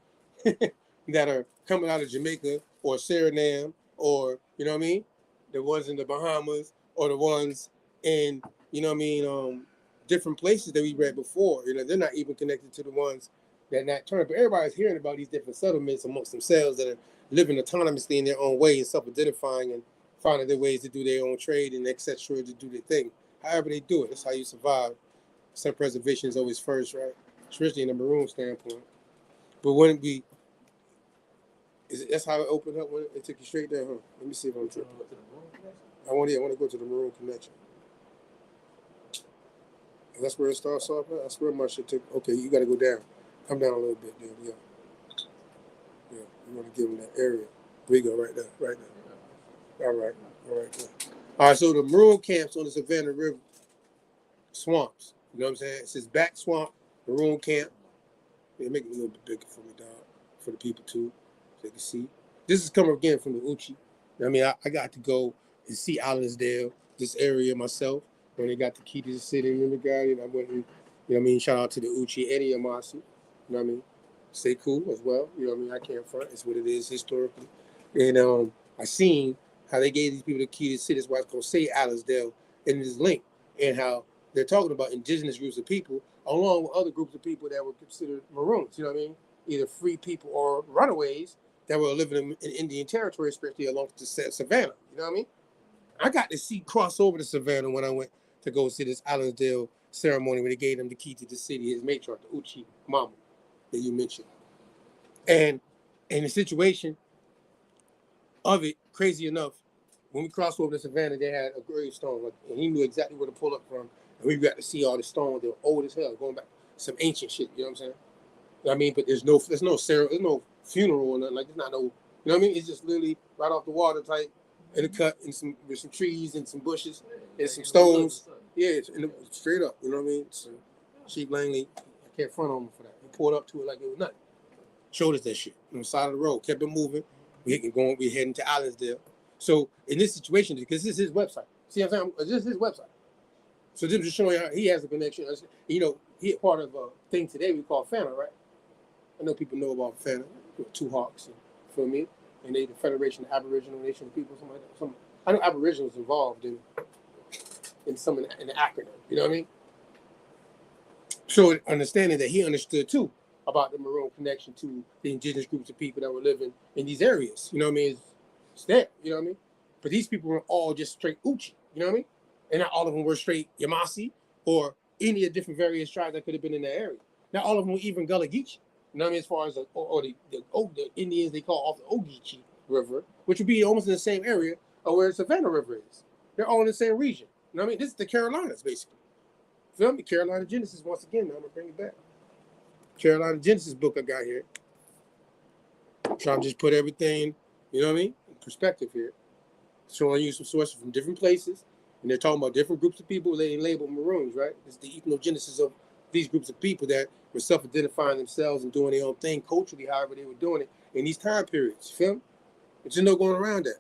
that are coming out of Jamaica or Suriname or you know what I mean, the ones in the Bahamas or the ones in different places that we read before. They're not even connected to the ones that not turned. But everybody's hearing about these different settlements amongst themselves that are living autonomously in their own way and self-identifying and finding their ways to do their own trade and etc. to do their thing. However they do it, that's how you survive. Self-preservation is always first, right? Especially in the Maroon standpoint. But wouldn't be? That's how it opened up when it took you straight there, huh? Let me see if I'm tripping. I want to go to the Maroon connection. And that's where it starts off at. That's where my shit took. Okay, you got to go down. Come down a little bit there. Yeah. Yeah. You want to give them that area. There you go, right there, right there. All right there. All right. So the Maroon camps on the Savannah River swamps. You know what I'm saying? It says back swamp, Maroon camp. Yeah, make it a little bit bigger for me, dog. For the people too, so they can see. This is coming again from the Uchi. I mean, I got to go and see Allensdale, this area myself, when they got the key to the city. Remember, guy? I went and, shout out to the Uchi and the Yamasi. You know what I mean? Stay cool as well. You know what I mean? I can't front. It's what it is historically. And I seen how they gave these people the key to the city. That's why it's going to say Allensdale in this link, and how they're talking about indigenous groups of people along with other groups of people that were considered Maroons, you know what I mean? Either free people or runaways that were living in Indian territory, especially along the Savannah, you know what I mean? I got to see cross over to Savannah when I went to go see this Allensdale ceremony when they gave him the key to the city, his matriarch, the Uchi Mama that you mentioned. And in the situation of it, crazy enough, when we crossed over to Savannah, they had a gravestone, and he knew exactly where to pull up from. And we got to see all the stones. They were old as hell, going back some ancient shit. You know what I'm saying? I mean, but there's no funeral or nothing. Like, there's not no, you know what I mean? It's just literally right off the water type, in a cut, and with some trees and some bushes and some stones. Yeah, it's straight up. You know what I mean? So Chief Langley, I can't front on him for that. He pulled up to it like it was nothing. Showed us that shit on the side of the road. Kept it moving. We heading to Allensdale. So in this situation, because this is his website. See what I'm saying? This is his website. So this is just showing how he has a connection. He part of a thing today we call FANA, right? I know people know about FANA, Two Hawks, for me, and they the Federation of Aboriginal Nation People, something like that. I know Aboriginals involved in the acronym. You know what I mean? So understanding that he understood too about the Maroon connection to the indigenous groups of people that were living in these areas. You know what I mean? It's there. You know what I mean? But these people were all just straight Uchi. You know what I mean? And not all of them were straight Yamasi or any of the different various tribes that could have been in that area. Not all of them were even Gullah Geechee. You know what I mean? As far as the Indians they call off the Ogeechee River, which would be almost in the same area of where the Savannah River is. They're all in the same region. You know what I mean? This is the Carolinas, basically. Feel me? Ethnogenesis once again. Now I'm gonna bring it back. Ethnogenesis book I got here. Trying to just put everything, you know what I mean, in perspective here. Showing you some sources from different places, and they're talking about different groups of people they label Maroons, right? It's the ethnogenesis of these groups of people that were self-identifying themselves and doing their own thing culturally, however they were doing it in these time periods. Feel me? There's no going around that.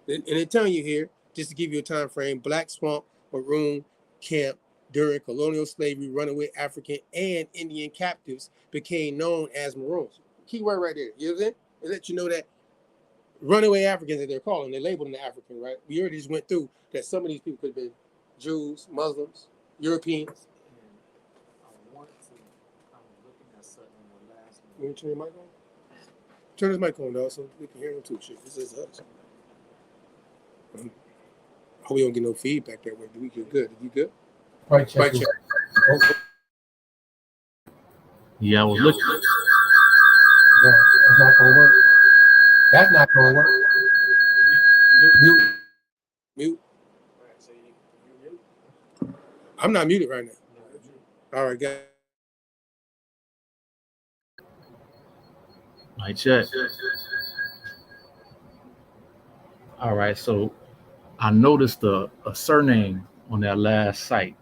And they're telling you here, just to give you a time frame, Black Swamp, Maroon Camp, during colonial slavery, runaway African and Indian captives became known as Maroons. Key word right there. You know what I'm saying? It lets you know that runaway Africans that they're calling, they're labeling the African, right? We already just went through that some of these people could have been Jews, Muslims, Europeans. Let me turn your mic on. Turn his mic on, though, so we can hear him too. Shit, this is us. I hope we don't get no feedback that way. We get good. You good? Right check. Right check. Yeah, I was looking. No, that's not gonna work. That's not gonna work. Mute. I'm not muted right now. All right, guys. Mic check. All right, so I noticed a surname on that last site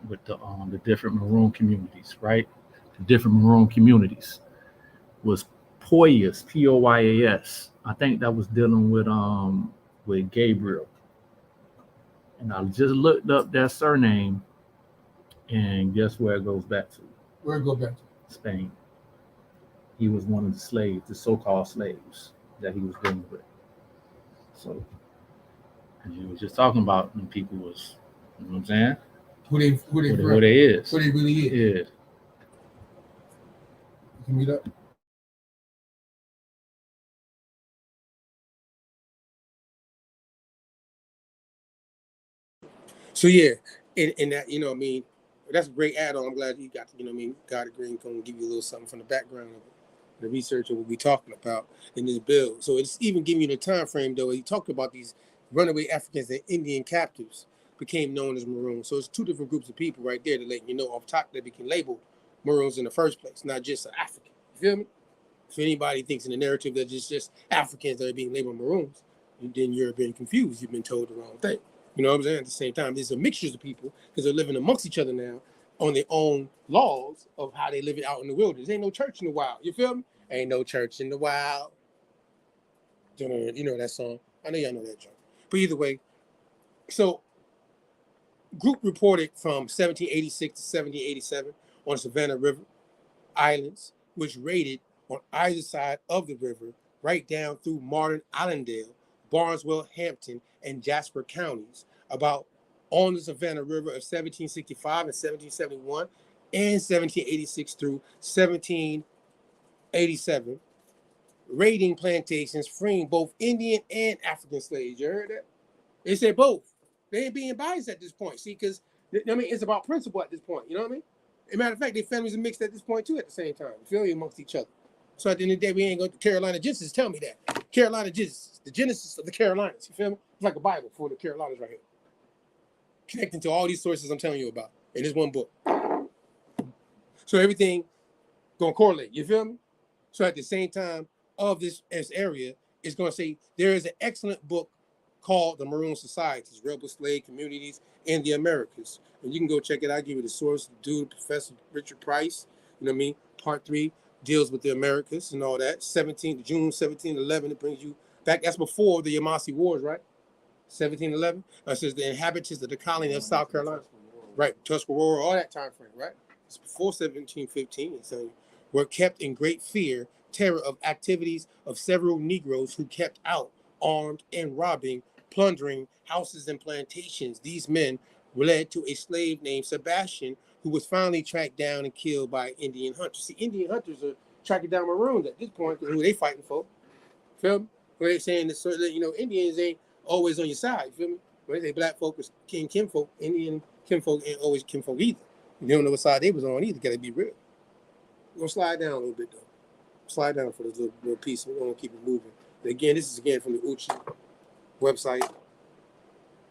with the different Maroon communities, right? The different Maroon communities was Poyas, Poyas. I think that was dealing with Gabriel. And I just looked up that surname, and guess where it goes back to? Where it go back to? Spain. He was one of the slaves, the so-called slaves that he was dealing with. So, as you were just talking about, when people was, you know what I'm saying? Who they is. Who they really is. Yeah. You can meet up. So yeah, in that, you know what I mean, that's a great add-on. I'm glad you got, you know what I mean, God of Green going to give you a little something from the background of it, the research of what we're talking about in this bill. So it's even giving you the time frame, though. He talked about these runaway Africans and Indian captives became known as Maroons. So it's two different groups of people right there to let you know off top that became labeled Maroons in the first place, not just an African. You feel me? If anybody thinks in the narrative that it's just Africans that are being labeled Maroons, then you're being confused. You've been told the wrong thing. You know what I'm saying? At the same time, there's a mixture of people because they're living amongst each other now on their own laws of how they live it out in the wilderness. Ain't no church in the wild. You feel me? Ain't no church in the wild. You know that song? I know y'all know that joke. But either way, so group reported from 1786 to 1787 on Savannah River Islands, which raided on either side of the river, right down through modern Allendale, Barnesville, Hampton, and Jasper counties, about on the Savannah River of 1765 and 1771 and 1786 through 1787, raiding plantations, freeing both Indian and African slaves. You heard that? They said both. They ain't being biased at this point. See, because I mean, it's about principle at this point. You know what I mean? As a matter of fact, their families are mixed at this point too. At the same time, you feel me, amongst each other. So at the end of the day, we ain't going to Carolina Genesis. Tell me that Carolina Genesis, the Genesis of the Carolinas. You feel me? It's like a Bible for the Carolinas right here, connecting to all these sources I'm telling you about in this one book. So everything gonna correlate. You feel me? So at the same time of this area, it's gonna say there is an excellent book called The Maroon Societies, Rebel Slave Communities in the Americas. And you can go check it out. I'll give you the source, dude, Professor Richard Price. You know what I mean? Part 3 deals with the Americas and all that. June 1711, it brings you back. That's before the Yamasee Wars, right? 1711. It says the inhabitants of the colony of South Carolina. Right, Tuscarora, all that time frame, right? It's before 1715. So were kept in great fear, terror of activities of several Negroes who kept out, armed and robbing, plundering houses and plantations. These men led to a slave named Sebastian, who was finally tracked down and killed by Indian hunters. See, Indian hunters are tracking down Maroons at this point. Who they fighting for? Feel me? Where they saying this, so that, you know, Indians ain't always on your side. You feel me? When they say black folk is kinfolk, Indian kinfolk ain't always kinfolk either. You don't know what side they was on either. Gotta be real. We're gonna slide down a little bit though. Slide down for this little piece. We're gonna keep it moving. But again, this is again from the Uchi website,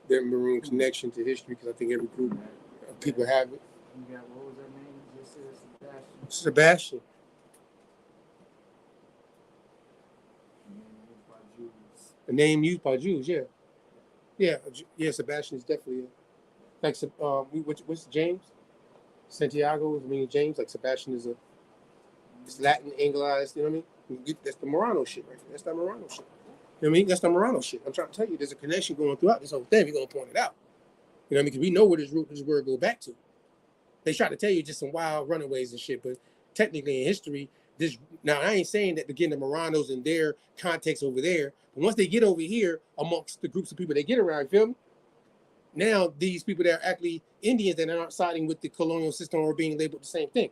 their Maroon connection to history, because I think every group of people have it. You got, what was that name? You just said Sebastian. Sebastian. A name used by Jews, yeah. Yeah, Sebastian is definitely like what's James? Santiago is meaning James, like Sebastian is it's Latin, Anglicized, you know what I mean? That's the Morano shit right there. That's the Morano shit. You know what I mean? That's the Morano shit. I'm trying to tell you, there's a connection going throughout this whole thing. We're gonna point it out. You know what I mean? Because we know where this word go back to. They try to tell you just some wild runaways and shit, but technically in history, now I ain't saying that again the Moranos in their context over there, but once they get over here amongst the groups of people they get around, you feel me? Now these people that are actually Indians that aren't siding with the colonial system are being labeled the same thing.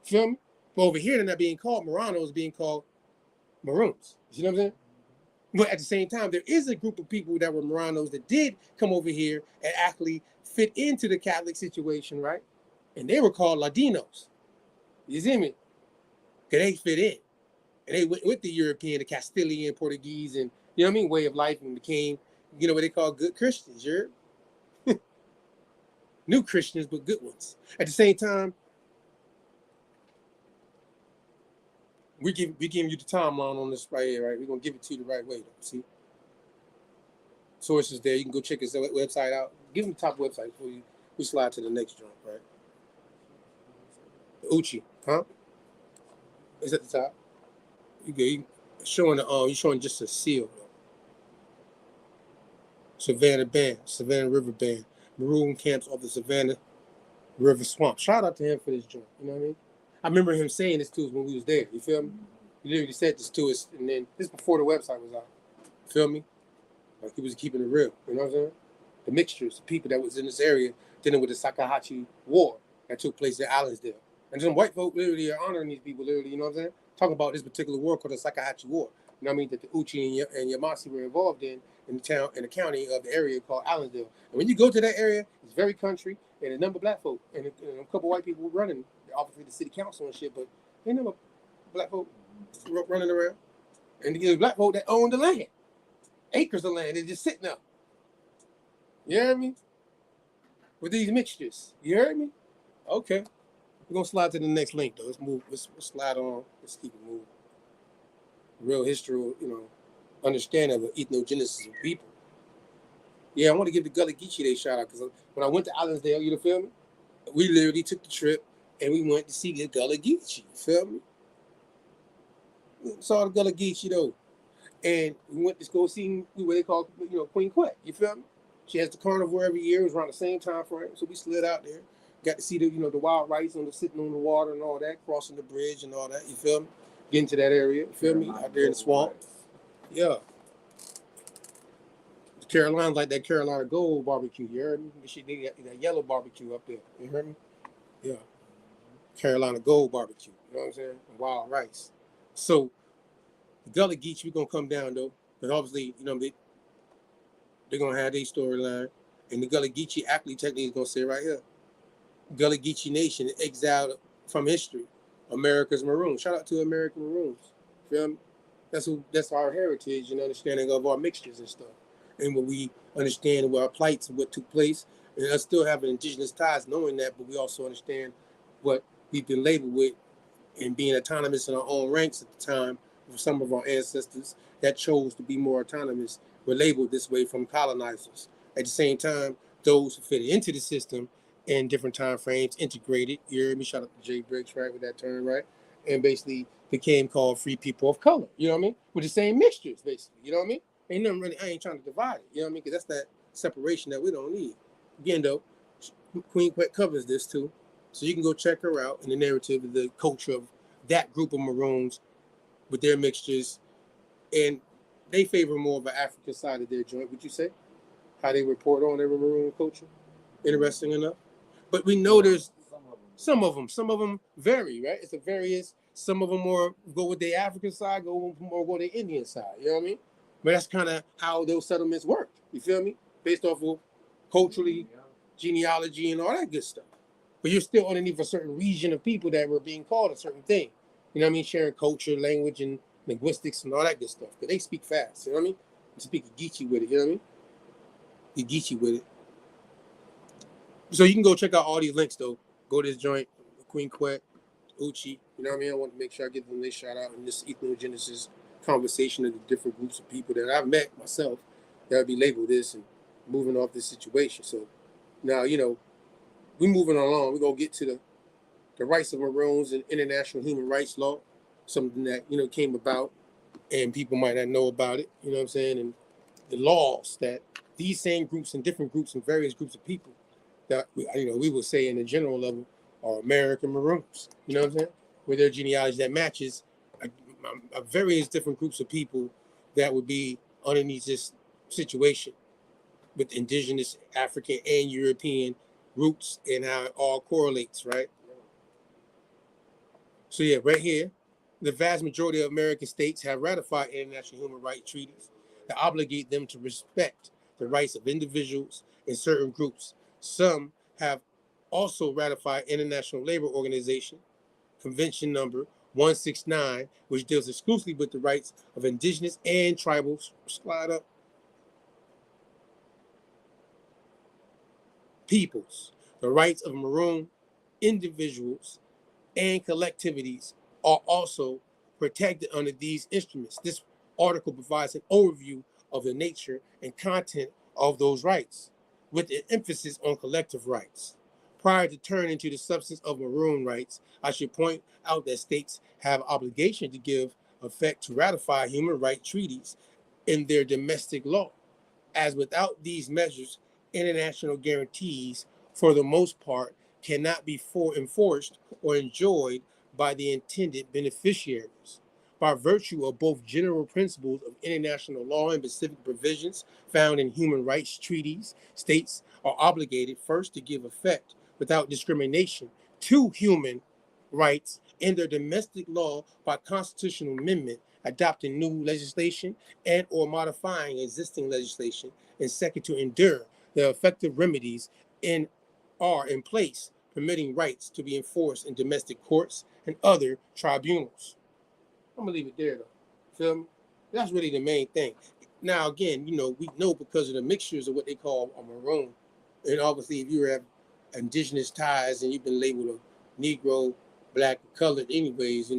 Feel me? But over here they're not being called Moranos, being called Maroons. You know what I'm saying? But at the same time, there is a group of people that were Moranos that did come over here and actually fit into the Catholic situation, right? And they were called Ladinos. You see me? Because they fit in. And they went with the European, the Castilian, Portuguese, and, you know what I mean, way of life, and became, you know, what they call good Christians, you heard? new Christians, but good ones. At the same time, we giving you the timeline on this right here, right? We're gonna give it to you the right way, though. See, sources there. You can go check his website out. Give him the top website before we slide to the next joint, right? Uchi, huh? Is at the top. You showing you showing just a seal, though. Savannah Band, Savannah River Band, Maroon camps off the Savannah River Swamp. Shout out to him for this joint. You know what I mean? I remember him saying this to us when we was there. You feel me? He literally said this to us, and then this before the website was out. You feel me? Like he was keeping it real. You know what I'm saying? The mixtures, the people that was in this area dealing with the Sakahachi War that took place at Allensdale. And some white folk literally are honoring these people, literally, you know what I'm saying? Talking about this particular war called the Sakahachi War. You know what I mean? That the Uchi and Yamasi were involved in the town, in the county of the area called Allensdale. And when you go to that area, it's very country, and a number of black folk, and a couple white people were running, obviously the city council and shit, but ain't number black folk running around. And the black folk that owned the land, acres of land, they're just sitting up. You hear me? With these mixtures. You heard me? Okay. We're going to slide to the next link, though. Let's move. Let's slide on. Let's keep it moving. Real history, you know, understanding of the ethnogenesis of people. Yeah, I want to give the Gullah Geechee a shout out, because when I went to Allensdale, you feel me? We literally took the trip and we went to see the Gullah Geechee. You feel me? We saw the Gullah Geechee, though. And we went to go see what they call, you know, Queen Quet. You feel me? She has the carnival every year. It was around the same time frame. So we slid out there. Got to see the, you know, the wild rice sitting on the water and all that, crossing the bridge and all that. You feel me? Getting to that area. You feel me? Out there in the swamp. Yeah. Carolina's like that Carolina Gold barbecue. You heard me? They got that yellow barbecue up there. You heard me? Yeah. Carolina Gold barbecue. You know what I'm saying? Wild rice. So the Gullah Geechee, we're gonna come down though. But obviously, you know, they're gonna have their storyline. And the Gullah Geechee actually technically is gonna say right here. Gullah Geechee Nation exiled from history. America's Maroon. Shout out to American Maroons. Feel me? That's our heritage and understanding of our mixtures and stuff. And when we understand what our plights and what took place, and us still having indigenous ties, knowing that, but we also understand what we've been labeled with and being autonomous in our own ranks at the time. For some of our ancestors that chose to be more autonomous were labeled this way from colonizers. At the same time, those who fit into the system in different time frames integrated. You heard me? Shout out to Jay Briggs, right, with that term, right? And basically became called free people of color. You know what I mean? With the same mixtures, basically. You know what I mean? Ain't nothing really. I ain't trying to divide it. You know what I mean? Because that's that separation that we don't need. Again, though, Queen Quet covers this too, so you can go check her out in the narrative of the culture of that group of Maroons with their mixtures, and they favor more of an African side of their joint. Would you say? How they report on their Maroon culture? Interesting enough. But we know there's some of them vary, right? It's a various. Some of them more go with the African side, go the Indian side. You know what I mean? But that's kind of how those settlements work. You feel me? Based off of culturally, genealogy, and all that good stuff. But you're still underneath a certain region of people that were being called a certain thing. You know what I mean? Sharing culture, language, and linguistics, and all that good stuff. Because they speak fast. You know what I mean? You speak Geechee with it. You know what I mean? You Geechee with it. So you can go check out all these links, though. Go to this joint, Queen Quet, Uchi. You know what I mean? I want to make sure I give them a shout out in this ethnogenesis conversation of the different groups of people that I've met myself that would be labeled this and moving off this situation. So now, you know, we're moving along. We're going to get to the rights of Maroons and international human rights law, something that, you know, came about and people might not know about it, you know what I'm saying? And the laws that these same groups and different groups and various groups of people that, you know, we would say in the general level are American Maroons, you know what I'm saying? With their genealogy that matches various different groups of people that would be underneath this situation with indigenous African and European roots and how it all correlates, right? So yeah, right here, the vast majority of American states have ratified international human rights treaties that obligate them to respect the rights of individuals and certain groups. Some have also ratified International Labor Organization Convention number 169, which deals exclusively with the rights of indigenous and tribal peoples. The rights of Maroon individuals and collectivities are also protected under these instruments. This article provides an overview of the nature and content of those rights, with an emphasis on collective rights. Prior to turning to the substance of Maroon rights, I should point out that states have obligation to give effect to ratify human rights treaties in their domestic law, as without these measures, international guarantees, for the most part, cannot be enforced or enjoyed by the intended beneficiaries. By virtue of both general principles of international law and specific provisions found in human rights treaties, states are obligated first to give effect without discrimination to human rights in their domestic law by constitutional amendment, adopting new legislation and or modifying existing legislation, and second, to endure the effective remedies are in place, permitting rights to be enforced in domestic courts and other tribunals. I'm gonna leave it there though. Feel me? That's really the main thing. Now again, we know because of the mixtures of what they call a Maroon, and obviously if you have indigenous ties and you've been labeled a Negro, Black, colored anyways,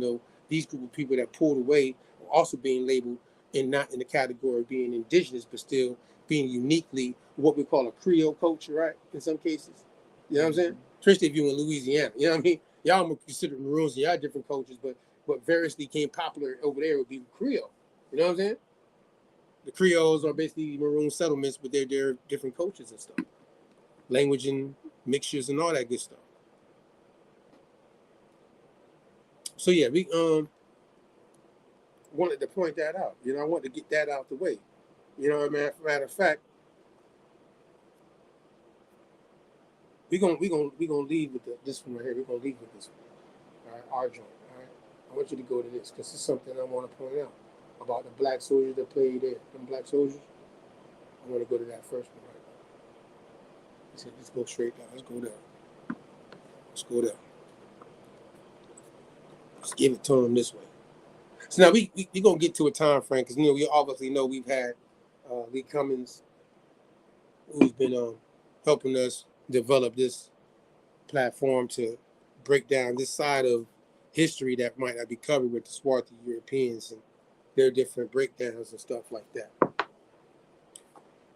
these group of people that pulled away are also being labeled and not in the category of being indigenous, but still being uniquely what we call a Creole culture, right? In some cases. You know what I'm saying? Especially if you're in Louisiana. You know what I mean? Y'all are considered Maroons and y'all different cultures, but what variously became popular over there would be Creole. You know what I'm saying? The Creoles are basically Maroon settlements, but they're different cultures and stuff. Language and mixtures and all that good stuff. So yeah, we wanted to point that out. I want to get that out the way. Matter of fact, we're gonna leave with this one right here. We're gonna leave with this one. All right, our joint. All right, I want you to go to this because it's something I want to point out about the black soldiers that played there. Them black soldiers. I want to go to that first one right now. Let's go straight down. Let's go there. Let's go there. Let's give it to them this way. So now we gonna get to a time frame because we obviously know we've had Lee Cummings, who's been helping us develop this platform to break down this side of history that might not be covered with the swarthy Europeans and their different breakdowns and stuff like that.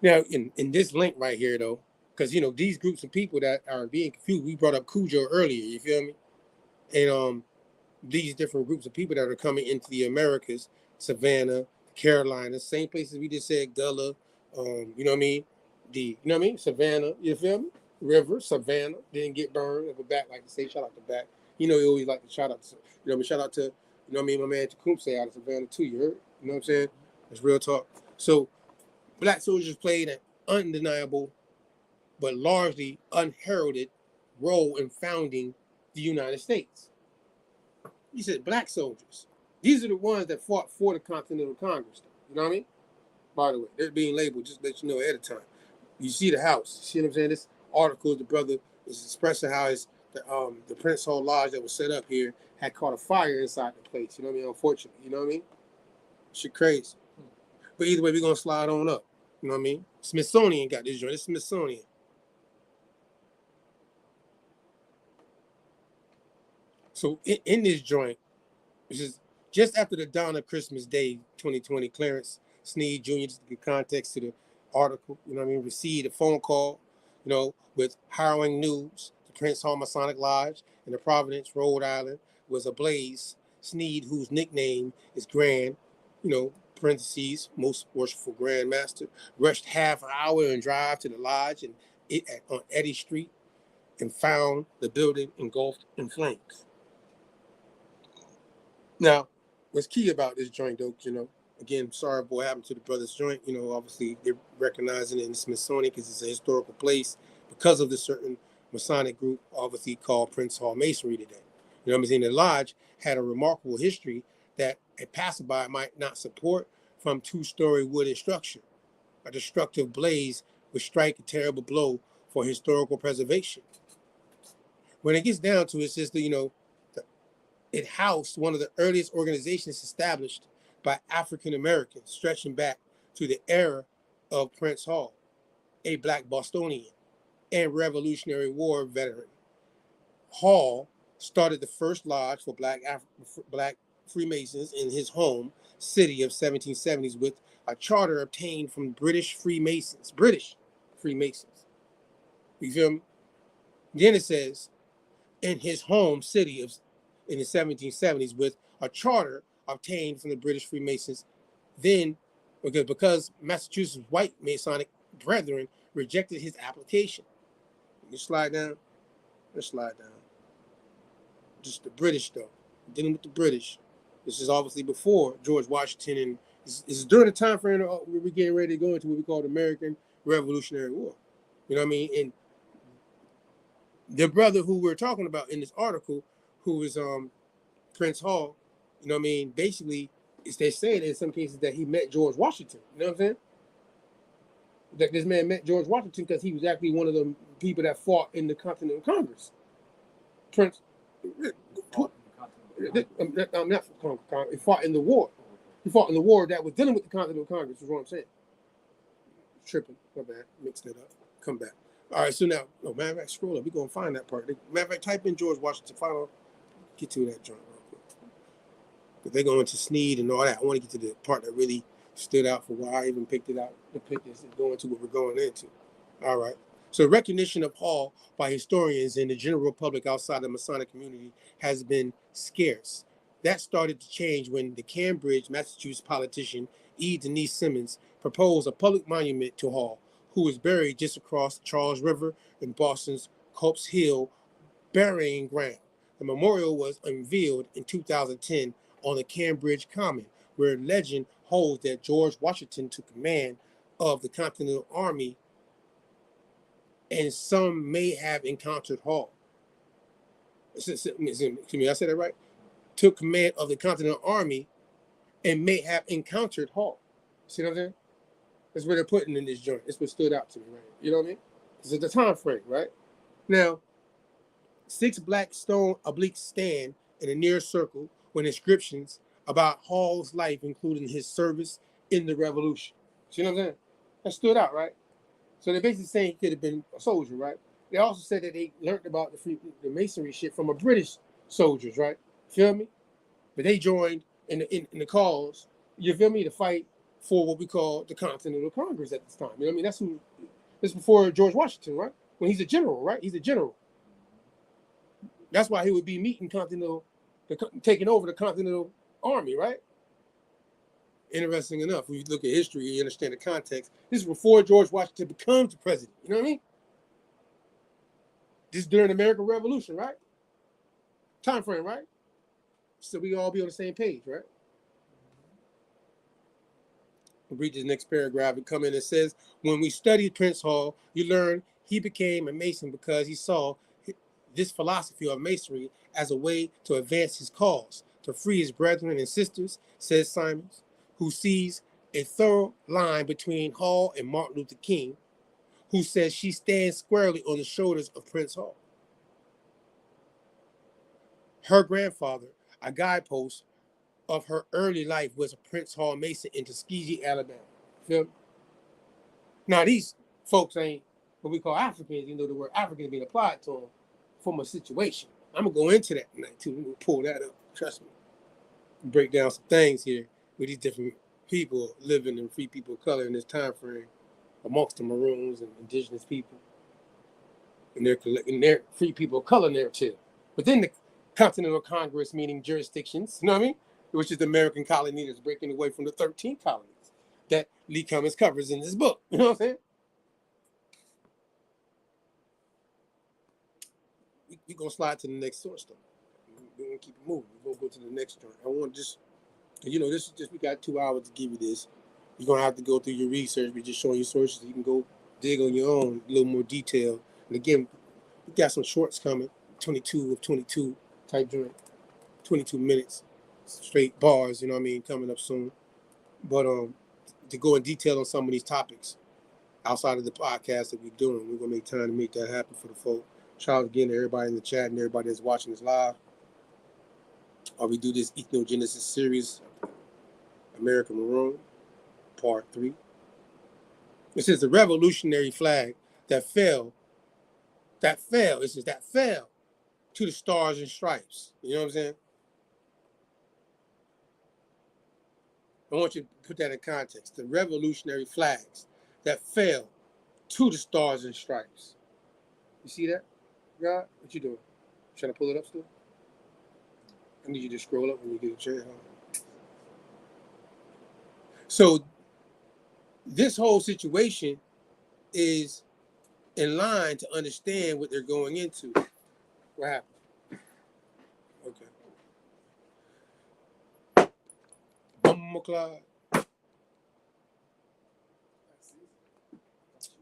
Now, in this link right here, though, because these groups of people that are being confused, we brought up Cujo earlier. You feel me? And these different groups of people that are coming into the Americas, Savannah, Carolina, same places we just said, Gullah, you know what I mean? Savannah, you feel me? River, Savannah, didn't get burned. Go back, like to say, shout out to back. You always like to shout out to, shout out to, my man Tecumseh out of Savannah too, you heard? You know what I'm saying? That's real talk. So black soldiers played an undeniable, but largely unheralded role in founding the United States. You said black soldiers. These are the ones that fought for the Continental Congress. You know what I mean? By the way, they're being labeled, just to let you know ahead of time. You see the house. You see what I'm saying? This article, the brother is expressing how the Prince Hall Lodge that was set up here had caught a fire inside the place. You know what I mean? Unfortunately. You know what I mean? Shit crazy. But either way, we're going to slide on up. You know what I mean? Smithsonian got this joint. It's Smithsonian. So in this joint, which is just after the dawn of Christmas Day 2020, Clarence Sneed Jr., just to give context to the article, received a phone call, with harrowing news. The Prince Hall Masonic Lodge in the Providence, Rhode Island, was ablaze. Sneed, whose nickname is Grand, parentheses, most worshipful Grand Master, rushed half an hour and drive to the lodge on Eddy Street and found the building engulfed in flames. Now, what's key about this joint, though, again, sorry for what happened to the brother's joint. Obviously they're recognizing it in the Smithsonian because it's a historical place because of the certain Masonic group, obviously called Prince Hall Masonry today. You know what I'm saying? The lodge had a remarkable history that a passerby might not support from two-story wooden structure. A destructive blaze would strike a terrible blow for historical preservation. When it gets down to it, it's just it housed one of the earliest organizations established by African Americans, stretching back to the era of Prince Hall, a black Bostonian. and Revolutionary War veteran. Hall started the first lodge for black Freemasons in his home city of 1770s with a charter obtained from British Freemasons. You feel me? Then it says, in his home city in the 1770s with a charter obtained from the British Freemasons. Then, because Massachusetts white Masonic brethren rejected his application. You slide down. Let's slide down. Just the British, though. Dealing with the British. This is obviously before George Washington, and this is during the time frame where we're getting ready to go into what we call the American Revolutionary War. You know what I mean? And the brother who we're talking about in this article, who is Prince Hall, you know what I mean? Basically, they're saying in some cases that he met George Washington. You know what I'm saying? That this man met George Washington because he was actually one of the people that fought in the Continental Congress. Prince, he fought in the war. He fought in the war that was dealing with the Continental Congress, is what I'm saying. Tripping, my bad, mixing it up. Come back. All right, so now, matter of fact, scroll up. We're going to find that part. Matter of fact, type in George Washington. Final, get to that joint real quick. But they're going to Sneed and all that. I want to get to the part that really stood out for why I even picked it out to pick this and go into what we're going into. All right. So recognition of Hall by historians and the general public outside the Masonic community has been scarce. That started to change when the Cambridge, Massachusetts politician E. Denise Simmons proposed a public monument to Hall, who is buried just across the Charles River in Boston's Culp's Hill burying ground. The memorial was unveiled in 2010 on the Cambridge Common, where legend holds that George Washington took command of the Continental Army, and some may have encountered Hall. Excuse me, I said that right? Took command of the Continental Army and may have encountered Hall. See what I'm saying? That's what they're putting in this joint. It's what stood out to me, right? You know what I mean? This is the time frame, right? Now, 6 black stone obliques stand in a near circle with inscriptions about Hall's life, including his service in the Revolution. See what I'm saying? That stood out, right? So they're basically saying he could have been a soldier, right? They also said that they learned about the masonry shit from a British soldiers, right? Feel me? But they joined in the cause, you feel me, to fight for what we call the Continental Congress at this time. You know what I mean? That's before George Washington, right? When he's a general, right? He's a general. That's why he would be meeting taking over the Continental Army, right? Interesting enough, when you look at history, you understand the context. This is before George Washington becomes the president. You know what I mean? This is during the American Revolution, right? Time frame, right? So we all be on the same page, right? We'll read this next paragraph and come in. It says, when we studied Prince Hall, you learn he became a Mason because he saw this philosophy of Masonry as a way to advance his cause, to free his brethren and sisters, says Simons, who sees a thorough line between Hall and Martin Luther King, who says she stands squarely on the shoulders of Prince Hall. Her grandfather, a guidepost of her early life, was a Prince Hall Mason in Tuskegee, Alabama. Feel me? Now, these folks ain't what we call Africans, even though the word African is being applied to them from a situation. I'm going to go into that tonight, too. We'll pull that up. Trust me. Break down some things here with these different people living and free people of color in this time frame amongst the Maroons and indigenous people and their free people of color narrative. Within the Continental Congress, meaning jurisdictions, you know what I mean? Which is the American colony that's breaking away from the 13 colonies that Lee Cummings covers in this book. You know what I'm saying? We're going to slide to the next source, though. We're going to keep it moving. We're going to go to the next joint. I want to just, this is just, we got 2 hours to give you this. You're going to have to go through your research. We're just showing you sources. You can go dig on your own, a little more detail. And again, we got some shorts coming, 22 of 22 type joint, 22 minutes, straight bars, you know what I mean, coming up soon. But to go in detail on some of these topics outside of the podcast that we're doing, we're going to make time to make that happen for the folk. Shout out again to everybody in the chat and everybody that's watching this live. We do this Ethnogenesis series, American Maroon, part 3. This is the revolutionary flag that fell That fell. It says that fell to the Stars and Stripes. You know what I'm saying? I want you to put that in context. The revolutionary flags that fell to the Stars and Stripes. You see that, God? What you doing? Trying to pull it up still? I need you to scroll up when you get a chair. So this whole situation is in line to understand what they're going into. What happened? Okay. Clyde.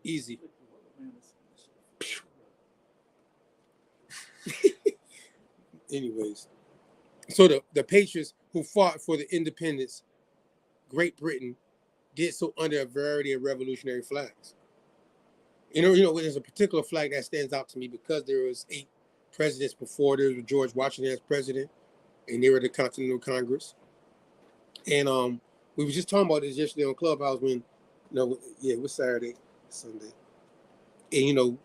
Easy. Anyways, so the patriots who fought for the independence, Great Britain, did so under a variety of revolutionary flags. You know, there's a particular flag that stands out to me because there was 8 presidents before. There was George Washington as president, and they were the Continental Congress. And we were just talking about this yesterday on Clubhouse when, it was Saturday, Sunday, and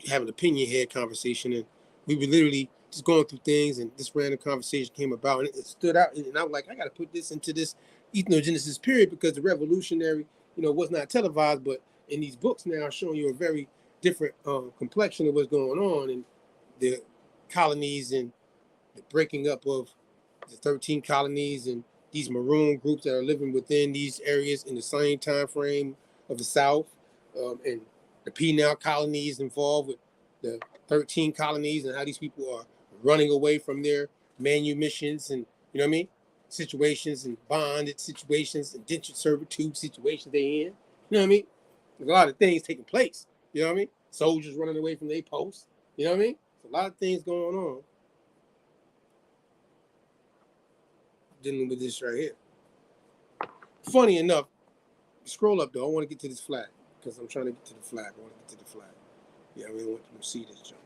having an opinion head conversation, and we were literally just going through things, and this random conversation came about, and it stood out, and I was like, I got to put this into this ethnogenesis period because the revolutionary, was not televised, but in these books now are showing you a very different complexion of what's going on, and the colonies and the breaking up of the 13 colonies and these Maroon groups that are living within these areas in the same time frame of the South, and the Penal colonies involved with the 13 colonies and how these people are running away from their manumissions and, situations and bonded situations, indentured servitude situations they in. You know what I mean? There's a lot of things taking place. You know what I mean? Soldiers running away from their posts. You know what I mean? There's a lot of things going on dealing with this right here. Funny enough, scroll up though. I want to get to this flag because I'm trying to get to the flag. I want to get to the flag. Yeah, I really want you to see this joint.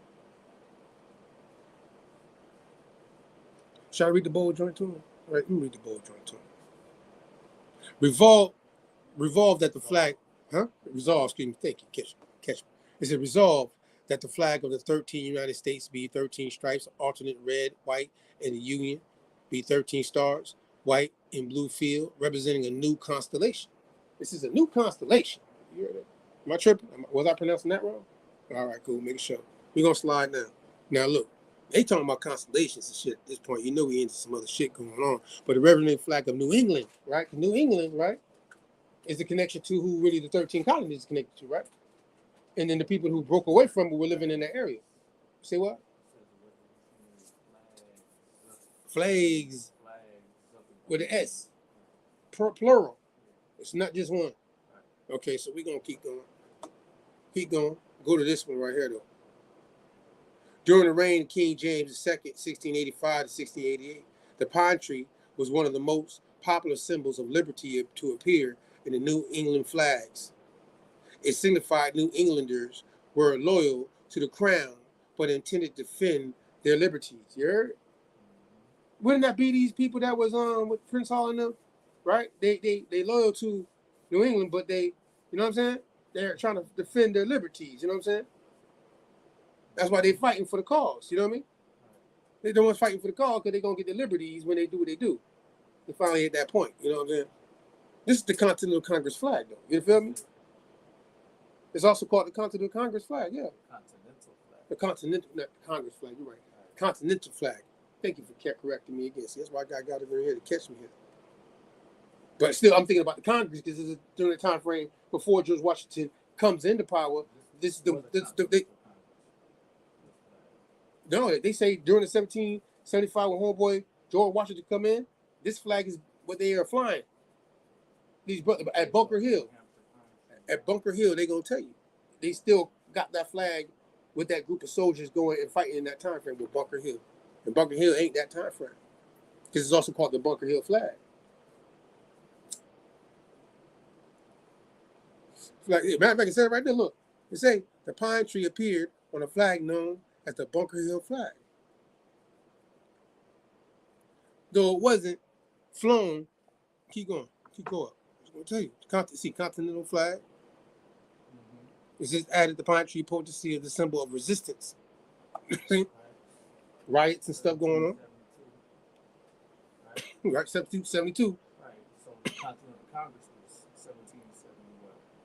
Should I read the bold joint to him? All right, you read the bold joint to him. Revolve that the flag, Resolve, excuse me, thank you, catch me. It's a resolve that the flag of the 13 United States be 13 stripes, alternate red, white, and the Union be 13 stars, white and blue field, representing a new constellation. This is a new constellation. You heard that? Am I tripping? Was I pronouncing that wrong? All right, cool, make sure. We're going to slide now. Now, look, they talking about constellations and shit at this point. We into some other shit going on. But the revenue flag of New England, right? New England, right, is the connection to who really the 13 colonies is connected to, right? And then the people who broke away from it were living in that area. Say what? Flags with an S. Plural. It's not just one. Okay, so we're going to keep going. Keep going. Go to this one right here, though. During the reign of King James II, 1685 to 1688, the pine tree was one of the most popular symbols of liberty to appear in the New England flags. It signified New Englanders were loyal to the crown, but intended to defend their liberties. You heard? Wouldn't that be these people that was with Prince Hall and them, right? They loyal to New England, but they, you know what I'm saying? They're trying to defend their liberties. You know what I'm saying? That's why they're fighting for the cause. You know what I mean? They don't want fighting for the cause because they're gonna get their liberties when they do what they do. They finally hit that point. You know what I'm saying? This is the Continental Congress flag, though. You feel me? It's also called the Continental Congress flag, yeah. Continental flag. The Continental, not the Congress flag, you're right. Continental flag. Thank you for correcting me again. See, that's why I got it in here to catch me here. But still, I'm thinking about the Congress because this is during the time frame before George Washington comes into power. No, they say during the 1775 when homeboy George Washington come in, this flag is what they are flying. These brothers at Bunker Hill. At Bunker Hill, they gonna tell you. They still got that flag with that group of soldiers going and fighting in that time frame with Bunker Hill. And Bunker Hill ain't that time frame. Because it's also called the Bunker Hill flag. Like, matter of fact, it said right there, look. It say the pine tree appeared on a flag known as the Bunker Hill flag. Though it wasn't flown, keep going up. I was going to tell you, see, Continental flag. It's just added the pine tree potency as the symbol of resistance. Riots and stuff going on. Right, 72. Right. So the Continental Congress was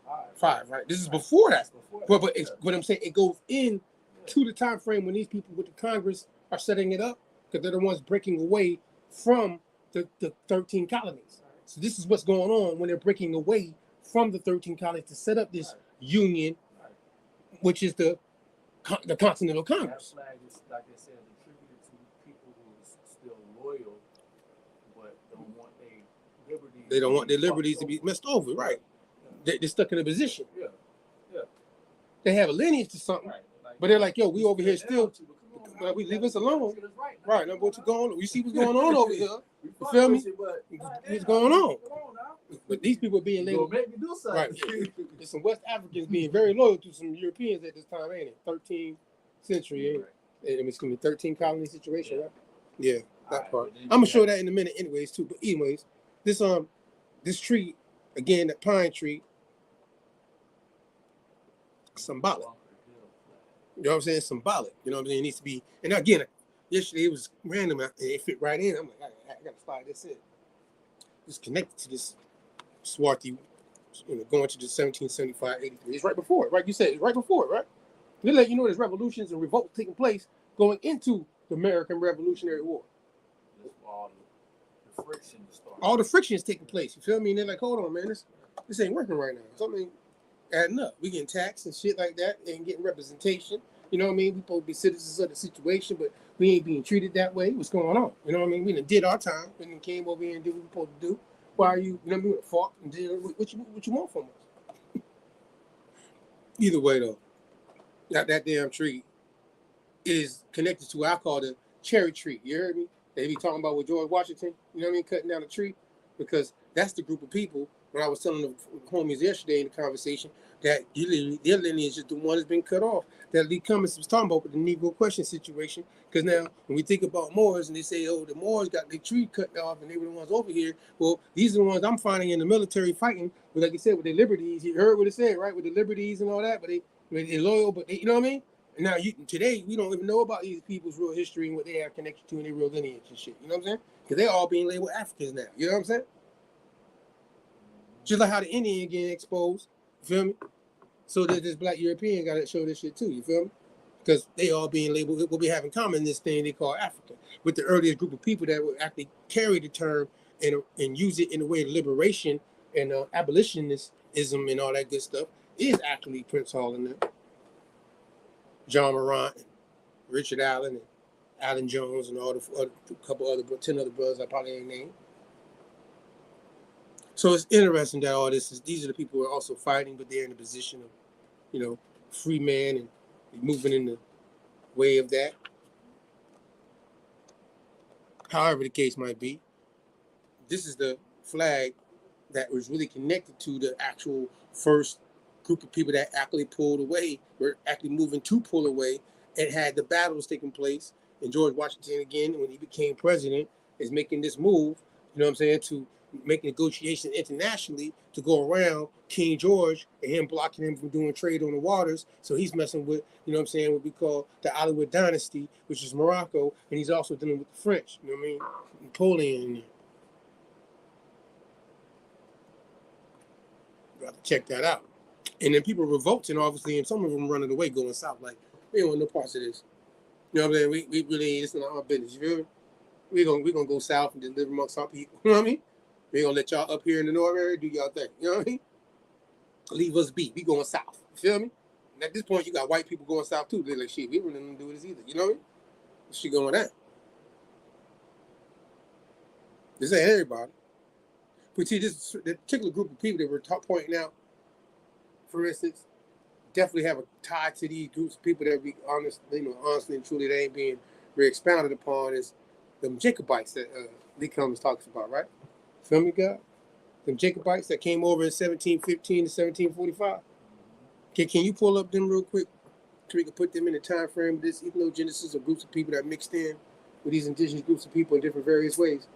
1775. Right. This is before that. But what I'm saying, it goes in to the time frame when these people with the Congress are setting it up, because they're the ones breaking away from the 13 colonies. So this is what's going on when they're breaking away from the 13 colonies to set up this union, which is the Continental Congress. That flag is, like I said, attributed to people who are still loyal, but don't want their liberties. They don't want their liberties to be messed over, right? They're stuck in a position. Yeah. They have a lineage to something, but they're like, yo, we over here still. Like, we leave us alone. Right, now what's going on? You see what's going on over here. You feel me? What's going on? But these people are being labeled. Right. There's some West Africans being very loyal to some Europeans at this time, ain't it? 13th century, ain't it? I mean, excuse me, 13 colony situation, right? Yeah, that part. I'm gonna show that in a minute anyways, too. But anyways, this tree, again, that pine tree, symbolic. You know what I'm saying? Symbolic. You know what I'm saying? It needs to be. And again, yesterday it was random. And it fit right in. I'm like, I got to slide this in. It's connected to this Swarthy, going to the 1775, 83. It's right before it, right? You said it's right before it, right? They let you know there's revolutions and revolts taking place going into the American Revolutionary War. All the friction started. All the friction is taking place. You feel me? And they're like, hold on, man. This ain't working right now. Something adding up. We getting taxed and shit like that and getting representation. You know what I mean? We supposed to be citizens of the situation, but we ain't being treated that way. What's going on? You know what I mean? We done did our time. We done came over here and did what we supposed to do. Why are you know what I mean? Fought and did what you want from us? Either way, though, that damn tree is connected to what I call the cherry tree. You heard me? They be talking about with George Washington. You know what I mean? Cutting down a tree, because that's the group of people. When I was telling the homies yesterday in the conversation, that their lineage is the one that's been cut off. That Lee Cummings was talking about with the Negro question situation. Because now, when we think about Moors and they say, oh, the Moors got their tree cut off and they were the ones over here. Well, these are the ones I'm finding in the military fighting. But like you said, with their liberties, you heard what it said, right? With the liberties and all that. But they're loyal, but you know what I mean? And now, today, we don't even know about these people's real history and what they have connected to in their real lineage and shit. You know what I'm saying? Because they're all being labeled Africans now. You know what I'm saying? Just like how the Indian getting exposed, you feel me? So that this black European got to show this shit too, you feel me? Because they all being labeled, what we have in common, this thing they call Africa. With the earliest group of people that would actually carry the term and use it in a way of liberation and abolitionism and all that good stuff is actually Prince Hall and them. John Maroon, and Richard Allen, and Allen Jones, and all the couple other 10 other brothers I probably ain't named. So it's interesting that all these are the people who are also fighting, but they're in a position of, free man and moving in the way of that. However the case might be, this is the flag that was really connected to the actual first group of people that actually pulled away, were actually moving to pull away, and had the battles taking place. And George Washington, again, when he became president, is making this move, you know what I'm saying, to make negotiations internationally to go around King George and him blocking him from doing trade on the waters. So he's messing with, you know what I'm saying, what we call the Alawite dynasty, which is Morocco, and he's also dealing with the French, you know what I mean, Napoleon. You got to check that out. And then people revolting, obviously, and some of them running away, going south, like, we don't want no parts of this. You know what I'm saying? We really, it's not our business, you feel me? We're gonna go south and live amongst our people, you know what I mean? We're gonna let y'all up here in the north area do y'all thing. You know what I mean? Leave us be. We going south. You feel me? And at this point, you got white people going south too. They're like, shit, we really don't do this either. You know what I mean? What's she going at? This ain't everybody. But see, this particular group of people that we're pointing out, for instance, definitely have a tie to these groups of people that be honest, honestly and truly, they ain't being very expounded upon, is them Jacobites that Lee Cummings talks about, right? Feel me, God? Them Jacobites that came over in 1715 to 1745. Can you pull up them real quick so we can put them in the time frame of this ethnogenesis of groups of people that mixed in with these indigenous groups of people in different various ways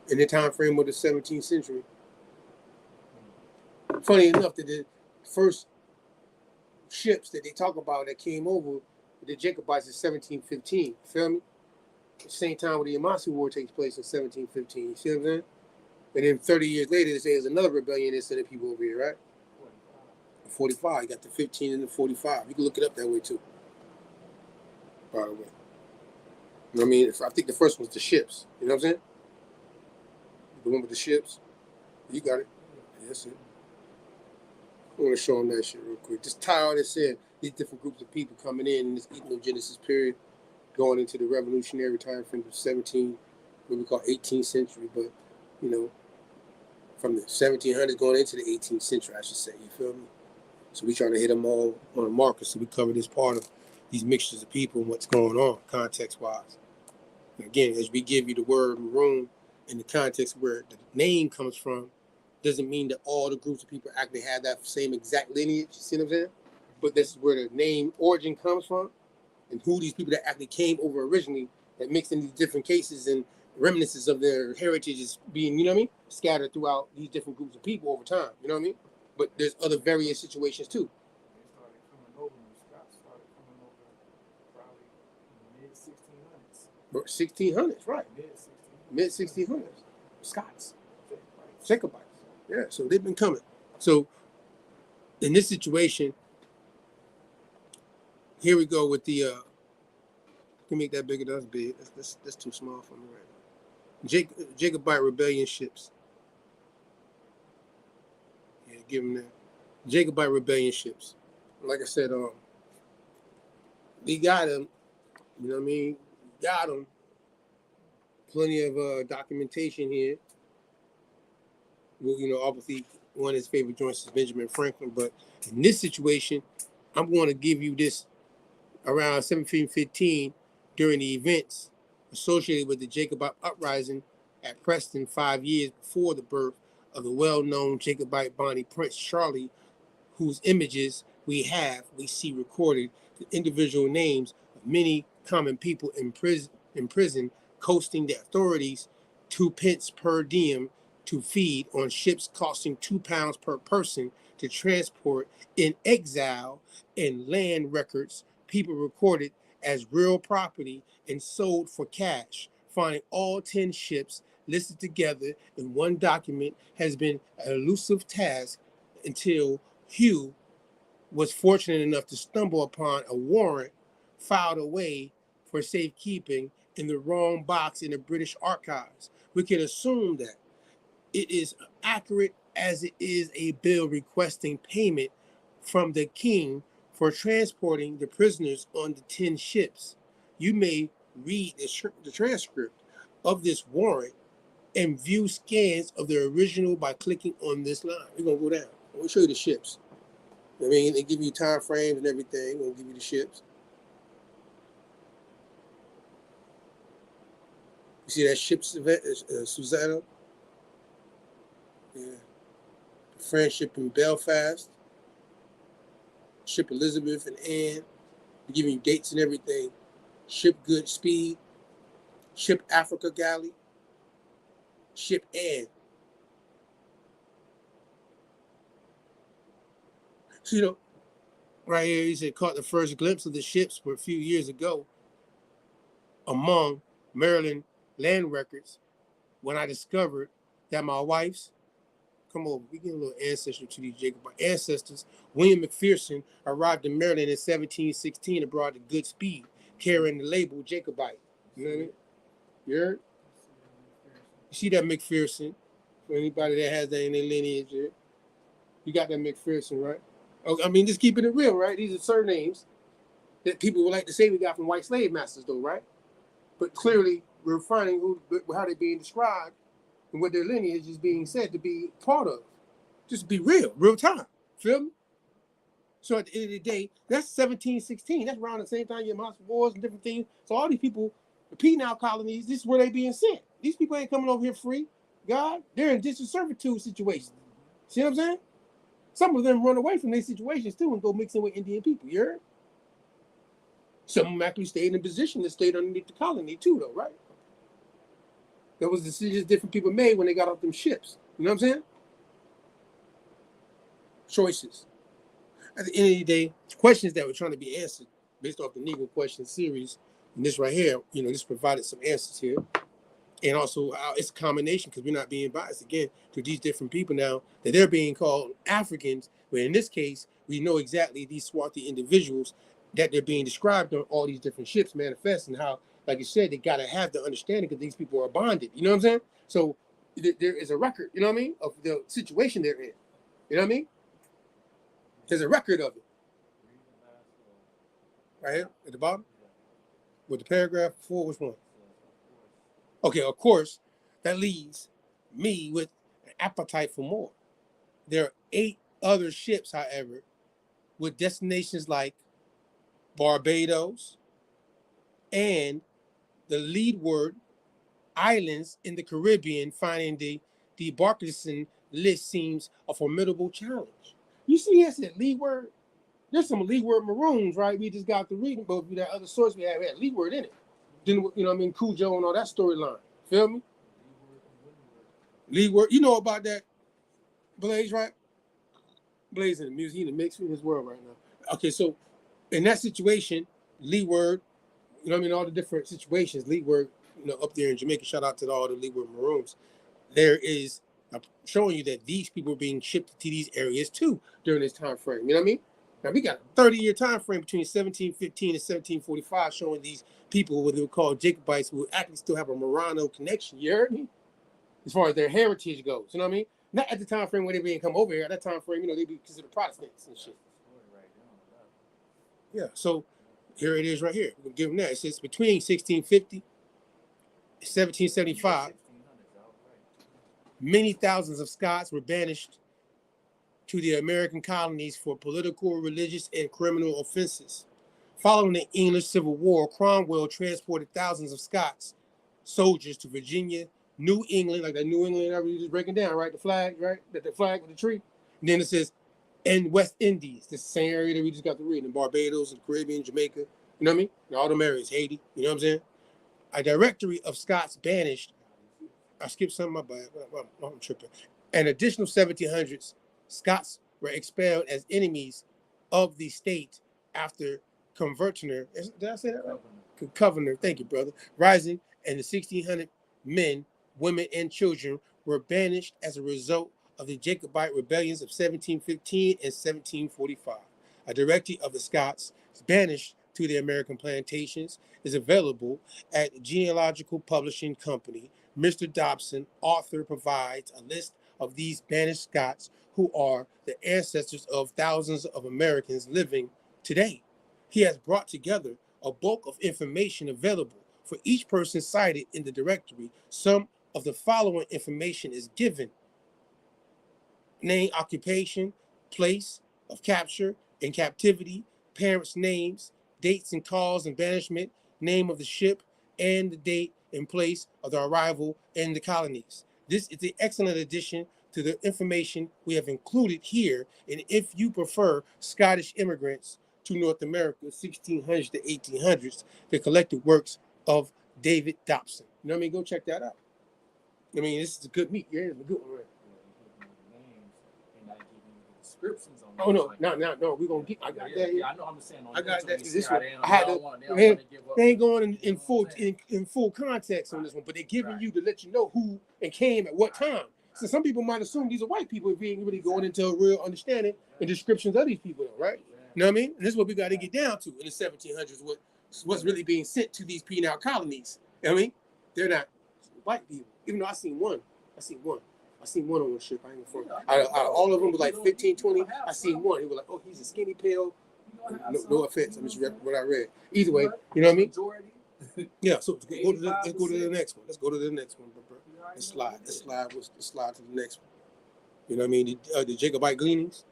in the time frame of the 17th century? Funny enough that the first ships that they talk about that came over the Jacobites in 1715. You feel me? At the same time when the Yamasee War takes place in 1715. You see what I'm saying? And then 30 years later, they say there's another rebellion that sent the people over here, right? 45. You got the 15 and the 45. You can look it up that way too. By the way. You know what I mean? I think the first one's the ships. You know what I'm saying? The one with the ships. You got it. That's it. I want to show them that shit real quick. Just tie all this in. These different groups of people coming in this ethnogenesis period, going into the revolutionary time from the what we call 18th century, but, you know, from the 1700s going into the 18th century, I should say. You feel me? So we trying to hit them all on a marker. So we cover this part of these mixtures of people and what's going on context-wise. And again, as we give you the word Maroon in the context where the name comes from, doesn't mean that all the groups of people actually have that same exact lineage. You see what I'm saying? But this is where the name origin comes from, and who these people that actually came over originally that mixed in these different cases and reminiscences of their heritage is being, you know what I mean, scattered throughout these different groups of people over time. You know what I mean? But there's other various situations too. They started coming over, the Scots started coming over probably in the mid-1600s. 1600s, right. Mid-1600s. Scots. Jacobites. Yeah, so they've been coming. So in this situation, here we go with the, can make that bigger, that's big. That's too small for me right now. Jacobite rebellion ships. Yeah, give them that. Jacobite rebellion ships. Like I said, we got them. You know what I mean? Got them. Plenty of documentation here. Well, you know, obviously one of his favorite joints is Benjamin Franklin, but in this situation, I'm going to give you this around 1715 during the events associated with the Jacobite uprising at Preston 5 years before the birth of the well-known Jacobite Bonnie Prince Charlie, whose images we see recorded the individual names of many common people in prison coasting the authorities 2d per diem to feed on ships costing £2 per person to transport in exile, and land records people recorded as real property and sold for cash. Finding all 10 ships listed together in one document has been an elusive task until Hugh was fortunate enough to stumble upon a warrant filed away for safekeeping in the wrong box in the British archives. We can assume that it is accurate as it is a bill requesting payment from the king for transporting the prisoners on the 10 ships. You may read the transcript of this warrant and view scans of the original by clicking on this line. We're going to go down. I'm going to show you the ships. I mean, they give you time frames and everything. We're going to give you the ships. You see that ship, Susanna? Yeah. The French ship in Belfast. Ship Elizabeth and Anne. They're giving you dates and everything. Ship Good Speed. Ship Africa Galley. Ship Anne. So, you know, right here, he said, caught the first glimpse of the ships a few years ago among Maryland land records when I discovered that my wife's, come over, we get a little ancestry to these Jacobite ancestors. William McPherson arrived in Maryland in 1716 and brought the good speed, carrying the label Jacobite. You know what I mean? You heard? You see that McPherson? For anybody that has that in their lineage, yeah? You got that McPherson, right? Oh, I mean, just keeping it real, right? These are surnames that people would like to say we got from white slave masters, though, right? But clearly, we're finding how they're being described and what their lineage is being said to be part of. Just be real time. Feel me? So at the end of the day, that's 1716. That's around the same time your Yamasee Wars and different things. So all these people, the penal colonies, this is where they being sent. These people ain't coming over here free. God, they're in distant servitude situations. See what I'm saying? Some of them run away from these situations too and go mix in with Indian people. You heard? Some of them actually stayed in position that stayed underneath the colony too, though, right? There was decisions different people made when they got off them ships. You know what I'm saying? Choices. at the end of the day, questions that were trying to be answered based off the Negro question series. And this right here, this provided some answers here. And also, it's a combination because we're not being biased again to these different people now that they're being called Africans. But in this case, we know exactly these swarthy individuals that they're being described on all these different ships manifest, and how, like you said, they got to have the understanding because these people are bonded. You know what I'm saying? So there is a record, you know what I mean, of the situation they're in. You know what I mean? There's a record of it. Right here at the bottom? With the paragraph before, which one? Okay, of course, that leaves me with an appetite for more. There are 8 other ships, however, with destinations like Barbados and the Leeward Islands in the Caribbean. Finding the debarkation list seems a formidable challenge. You see, I said Leeward. There's some Leeward Maroons, right? We just got to reading, but that other source we had Leeward in it. Then, you know what I mean, Cujo and all that storyline. Feel me? Leeward, you know about that, Blaze, right? Blaze in the music, he in the mix in his world right now. Okay, so in that situation, Leeward, you know what I mean, all the different situations, Leeward, up there in Jamaica, shout out to all the Leeward Maroons. There is showing you that these people are being shipped to these areas too during this time frame. You know what I mean? Now we got a 30-year time frame between 1715 and 1745, showing these people what they would call Jacobites who actually still have a Marano connection. You heard me? As far as their heritage goes, you know what I mean? Not at the time frame when they being come over here. At that time frame, they be considered Protestants and shit. Yeah, so here it is right here. We'll give them that. It says between 1650 and 1775, many thousands of Scots were banished to the American colonies for political, religious, and criminal offenses. Following the English Civil War, Cromwell transported thousands of Scots soldiers to Virginia, New England, like that New England that we just breaking down, right? The flag, right? The flag with the tree. And then it says, and West Indies, the same area that we just got to read, in Barbados, and Caribbean, Jamaica, you know what I mean? And all them areas, Haiti, you know what I'm saying? A directory of Scots banished. I skipped something, my bad. I'm tripping. An additional 1700s, Scots were expelled as enemies of the state after Convertner. Did I say that right? Covenant, thank you, brother. Rising, and the 1600 men, women, and children were banished as a result of the Jacobite rebellions of 1715 and 1745. A directory of the Scots banished to the American plantations is available at Genealogical Publishing Company. Mr. Dobson, author, provides a list of these banished Scots who are the ancestors of thousands of Americans living today. He has brought together a bulk of information available for each person cited in the directory. Some of the following information is given: name, occupation, place of capture and captivity, parents' names, dates and cause and banishment, name of the ship, and the date and place of the arrival in the colonies. This is an excellent addition to the information we have included here. And if you prefer Scottish immigrants to North America, 1600s to 1800s, the collected works of David Dobson. You know what I mean? Go check that out. I mean, this is a good meat. Yeah, it's a good one, right? Descriptions on Oh no, we're gonna get. I got that. Yeah, I know. I'm saying. I got that. This one, I had to. They ain't going in full context on this one, but they're giving you to let you know who and came at what time. So some people might assume these are white people if we ain't really going into a real understanding and descriptions of these people, though, right? You know what I mean? And this is what we got to get down to in the 1700s. What's really being sent to these penal colonies? You know what I mean? They're not white people. Even though I seen one on the ship. I ain't front. Out of all of them was like 15, 20. I seen one. He was like, oh, he's a skinny pale. No offense. I'm just what I read. Either way, you know what I mean? Yeah. So let's go to the next one. Let's go to the next one, bro. Let's slide to the next one. You know what I mean? The Jacobite gleanings.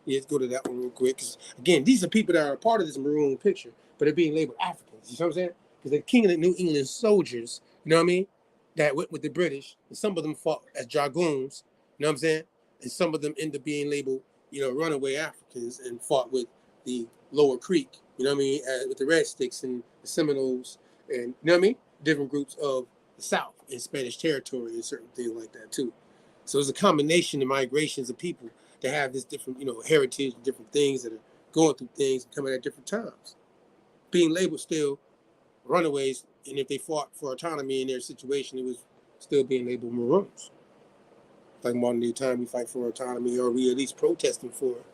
Yeah, let's go to that one real quick. Because again, these are people that are a part of this maroon picture, but they're being labeled Africans. You know what I'm saying? Because they're king of the New England soldiers. You know what I mean? That went with the British, and some of them fought as dragoons, you know what I'm saying? And some of them end up being labeled, runaway Africans and fought with the Lower Creek, you know what I mean? With the Red Sticks and the Seminoles and, you know what I mean? Different groups of the South in Spanish territory and certain things like that too. So it's a combination of migrations of people to have this different, heritage and different things that are going through things and coming at different times. Being labeled still runaways, and if they fought for autonomy in their situation, it was still being labeled Maroons. Like modern day time, we fight for autonomy, or we at least protesting for it.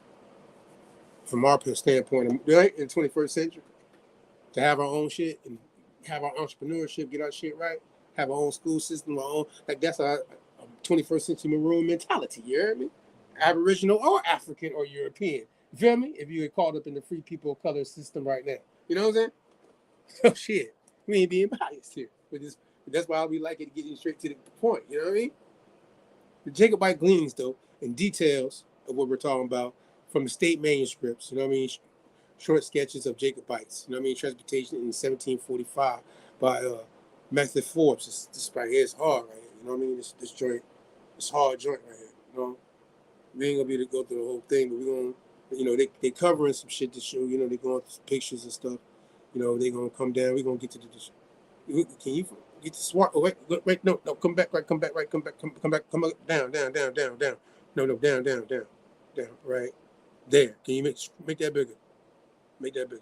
From our standpoint, right, in the 21st century, to have our own shit and have our entrepreneurship, get our shit right, have our own school system, our own, like that's our 21st century Maroon mentality, you hear me? Aboriginal or African or European, you feel me? If you get caught up in the free people of color system right now, you know what I'm saying? Oh shit, we ain't being biased here. But that's why we like it getting straight to the point, you know what I mean? The Jacobite gleanings, though, and details of what we're talking about from the state manuscripts, you know what I mean? Short sketches of Jacobites, you know what I mean? Transportation in 1745 by Matthew Forbes. This right here is hard right here, you know what I mean? This joint, this hard joint right here, you know? We ain't gonna be able to go through the whole thing, but we're gonna, they covering some shit to show, they going through pictures and stuff. They gonna come down. We're gonna get to this. Can you get the SWAT? Oh, wait, no, come back, right, come back, come back, down, down. No, down, right there. Can you make that bigger? Make that bigger.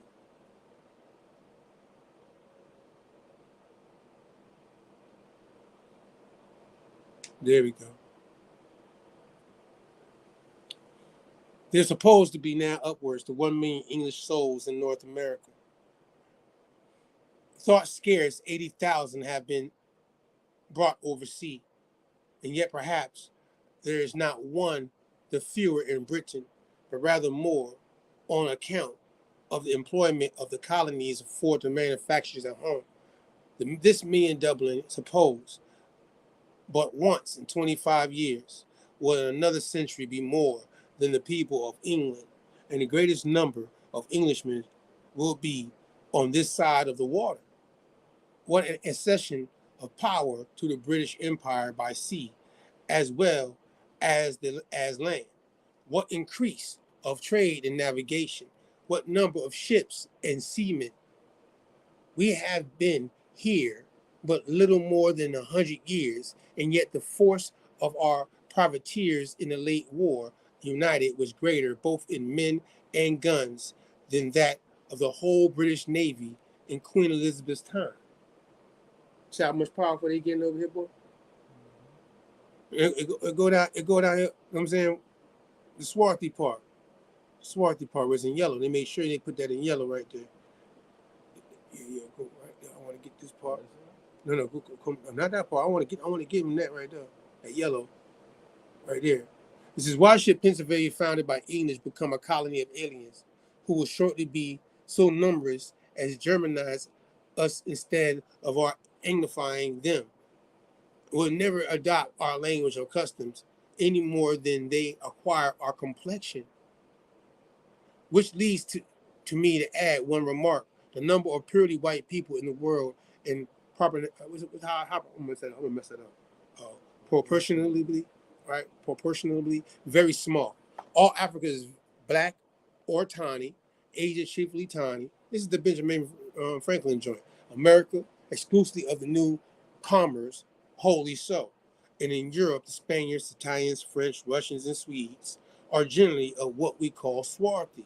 There we go. There's supposed to be now upwards to 1 million English souls in North America. Thought scarce 80,000 have been brought overseas, and yet perhaps there is not one the fewer in Britain, but rather more on account of the employment of the colonies afford to manufacturers at home. This million Dublin, suppose, but once in 25 years, will in another century be more than the people of England, and the greatest number of Englishmen will be on this side of the water. What an accession of power to the British Empire by sea, as well as land. What increase of trade and navigation. What number of ships and seamen. We have been here but little more than 100 years, and yet the force of our privateers in the late war united was greater both in men and guns than that of the whole British Navy in Queen Elizabeth's time. See how much powerful they getting over here, boy? It go down here, you know what I'm saying? The swarthy part. Swarthy part was in yellow. They made sure they put that in yellow right there. Yeah, go right there. I want to get this part. No, go, not that part. I want to give him that right there. That yellow, right there. This is why should Pennsylvania, founded by English, become a colony of aliens, who will shortly be so numerous as Germanize us instead of our Anglifying them. Will never adopt our language or customs any more than they acquire our complexion. Which leads to me to add one remark: the number of purely white people in the world and I'm gonna mess that up. Proportionally, right? Proportionally, very small. All Africa is black or tawny. Asia chiefly tawny. This is the Benjamin Franklin joint. America, exclusively of the new commerce, wholly so. And in Europe, the Spaniards, Italians, French, Russians, and Swedes are generally of what we call swarthy.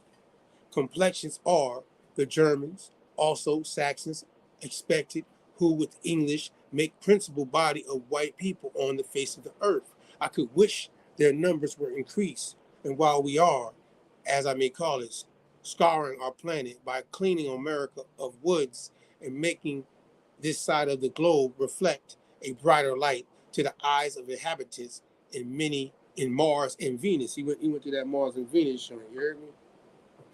Complexions are the Germans, also Saxons, expected, who with English make principal body of white people on the face of the earth. I could wish their numbers were increased, and while we are, as I may call it, scouring our planet by cleaning America of woods and making this side of the globe reflect a brighter light to the eyes of inhabitants in Mars and Venus. He went to that Mars and Venus joint, you heard me?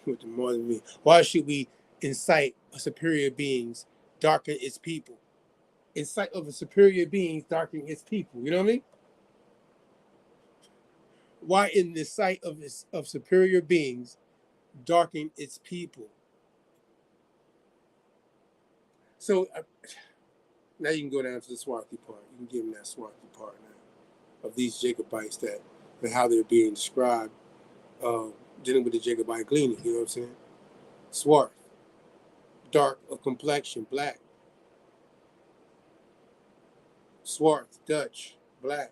With the Mars and Venus. Why should we incite superior beings darken its people? In sight of a superior beings darkening its people, you know what I mean? Why in the sight of superior beings darken its people? So now you can go down to the swarthy part. You can give them that swarthy part now of these Jacobites and how they're being described, dealing with the Jacobite gleaning. You know what I'm saying? Swarth, dark of complexion, black. Swarth, Dutch, black,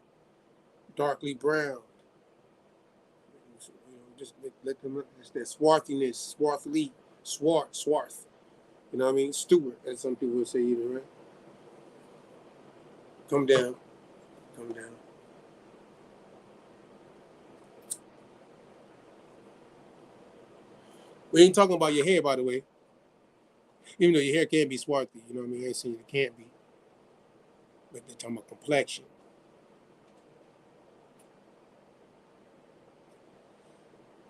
darkly brown. just let them, just that swarthiness, swarthly, swarth. You know what I mean? Stewart, as some people would say, either, right? Come down. We ain't talking about your hair, by the way. Even though your hair can be swarthy, you know what I mean? I ain't saying it can't be. But they're talking about complexion.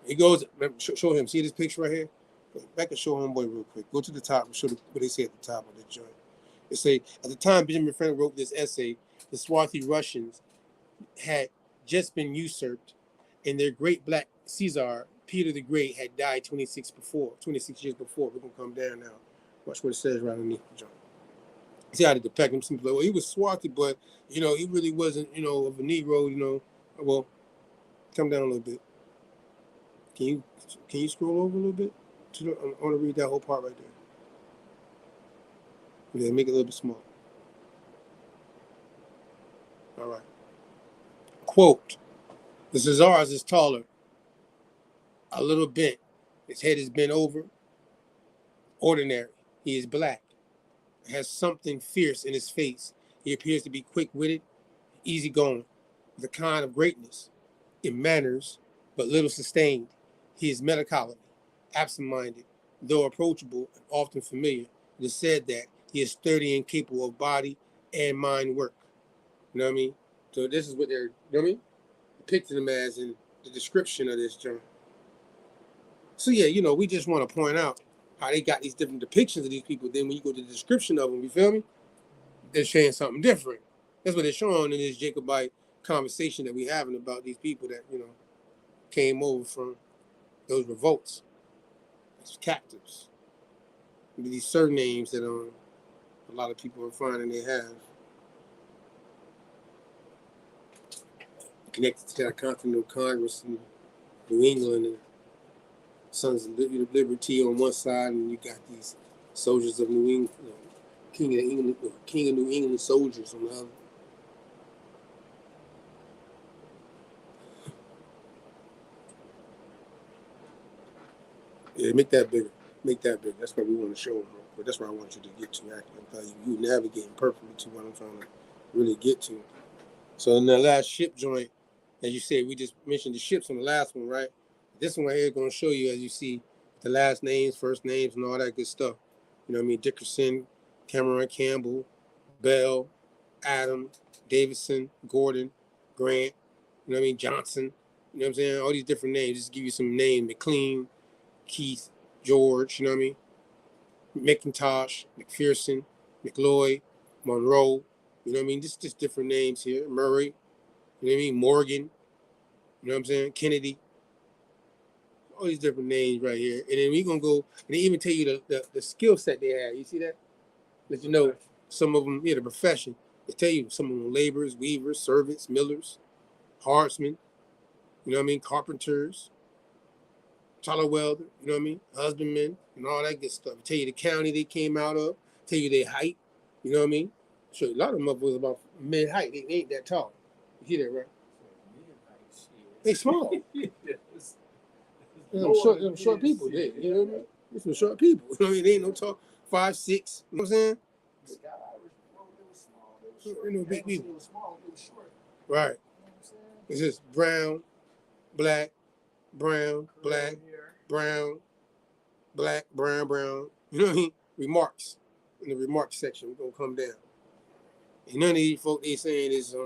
He goes, show him. See this picture right here? Go back and show homeboy real quick. Go to the top and show what they say at the top of the joint. They say, at the time Benjamin Franklin wrote this essay, the swarthy Russians had just been usurped, and their great black Caesar, Peter the Great, had died 26 years before. We're going to come down now. Watch what it says right underneath the joint. See how they depict him. Some people, well, he was swarthy, but, he really wasn't, of a Negro, Well, come down a little bit. Can you scroll over a little bit? I want to read that whole part right there. Yeah, make it a little bit smaller. All right. Quote, the Caesar's is taller, a little bent. His head is bent over. Ordinary. He is black. Has something fierce in his face. He appears to be quick-witted, easygoing, with a kind of greatness in manners, but little sustained. He is melancholy, absent-minded, though approachable and often familiar. It is said that he is sturdy and capable of body and mind work. You know what I mean? So this is what they're, depicting him as in the description of this journal. So yeah, we just want to point out how they got these different depictions of these people. Then when you go to the description of them, you feel me? They're saying something different. That's what they're showing in this Jacobite conversation that we're having about these people that, came over from those revolts as captives. These surnames that a lot of people are finding they have. Connected to that Continental Congress in New England and Sons of Liberty on one side, and you got these soldiers of New England, King of New England soldiers on the other. Yeah, make that bigger. That's what we want to show them. But that's what I want you to get to. Actually, you navigating perfectly to what I'm trying to really get to. So in the last ship joint, as you said, we just mentioned the ships on the last one, right? This one right here is going to show you, as you see, the last names, first names, and all that good stuff. You know what I mean? Dickerson, Cameron Campbell, Bell, Adams, Davidson, Gordon, Grant, you know what I mean? Johnson, you know what I'm saying? All these different names. Just give you some names. McLean, Keith, George, you know what I mean? McIntosh, McPherson, McLeod, Monroe, you know what I mean? Just different names here. Murray, you know what I mean? Morgan, you know what I'm saying? Kennedy. All these different names right here. And then we're going to go, and they even tell you the skill set they have. You see that? Let you know some of them, the profession. They tell you some of them laborers, weavers, servants, millers, hardsmen, you know what I mean? Carpenters, taller welder, you know what I mean? Husbandmen, and all that good stuff. They tell you the county they came out of, tell you their height, you know what I mean? So a lot of them was about mid-height. They ain't that tall. You hear that, right? They small. Them short people, you know what I mean? There's some short people. You know what I mean? They ain't no tall, 5'6", you know what I'm saying? Big people. Right. It's just brown, black, brown, black, brown, black, brown, brown. You know what I mean? Remarks. In the remarks section, we're going to come down. And none of these folk they saying is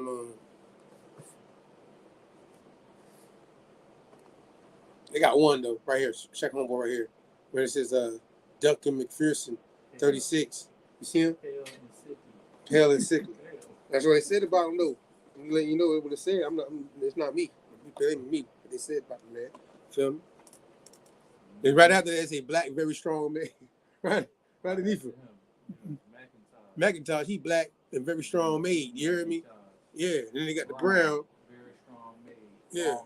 they got one though, right here. Check homeboy right here. Where it says Duncan McPherson, 36. You see him? Pale and sickly. That's what they said about him though. I'm letting you know what they said. It's not me. It ain't me. What they said about the man. Feel me? And right after that, they say black, very strong man. Right underneath him. McIntosh, he black and very strong made. You hear me? Yeah. And then they got the brown. Very strong made. Yeah.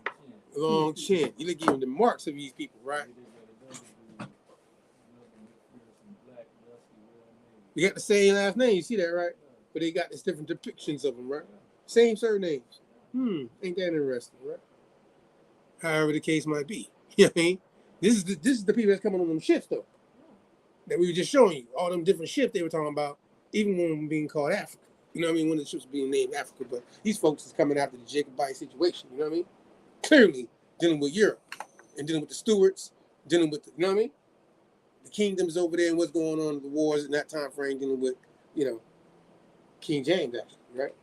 Long chin. You look even the marks of these people, right? They got the same last name. You see that, right? But they got these different depictions of them, right? Same surnames. Ain't that interesting, right? however the case might be. You know what I mean? This is the people that's coming on them shifts though. That we were just showing you all them different shifts they were talking about, even when we were being called Africa. You know what I mean? When the ships were being named Africa, but these folks is coming after the Jacobite situation. You know what I mean? Clearly dealing with Europe and dealing with the Stuarts, dealing with you know what I mean? The kingdoms over there and what's going on in the wars in that time frame, dealing with King James actually, right?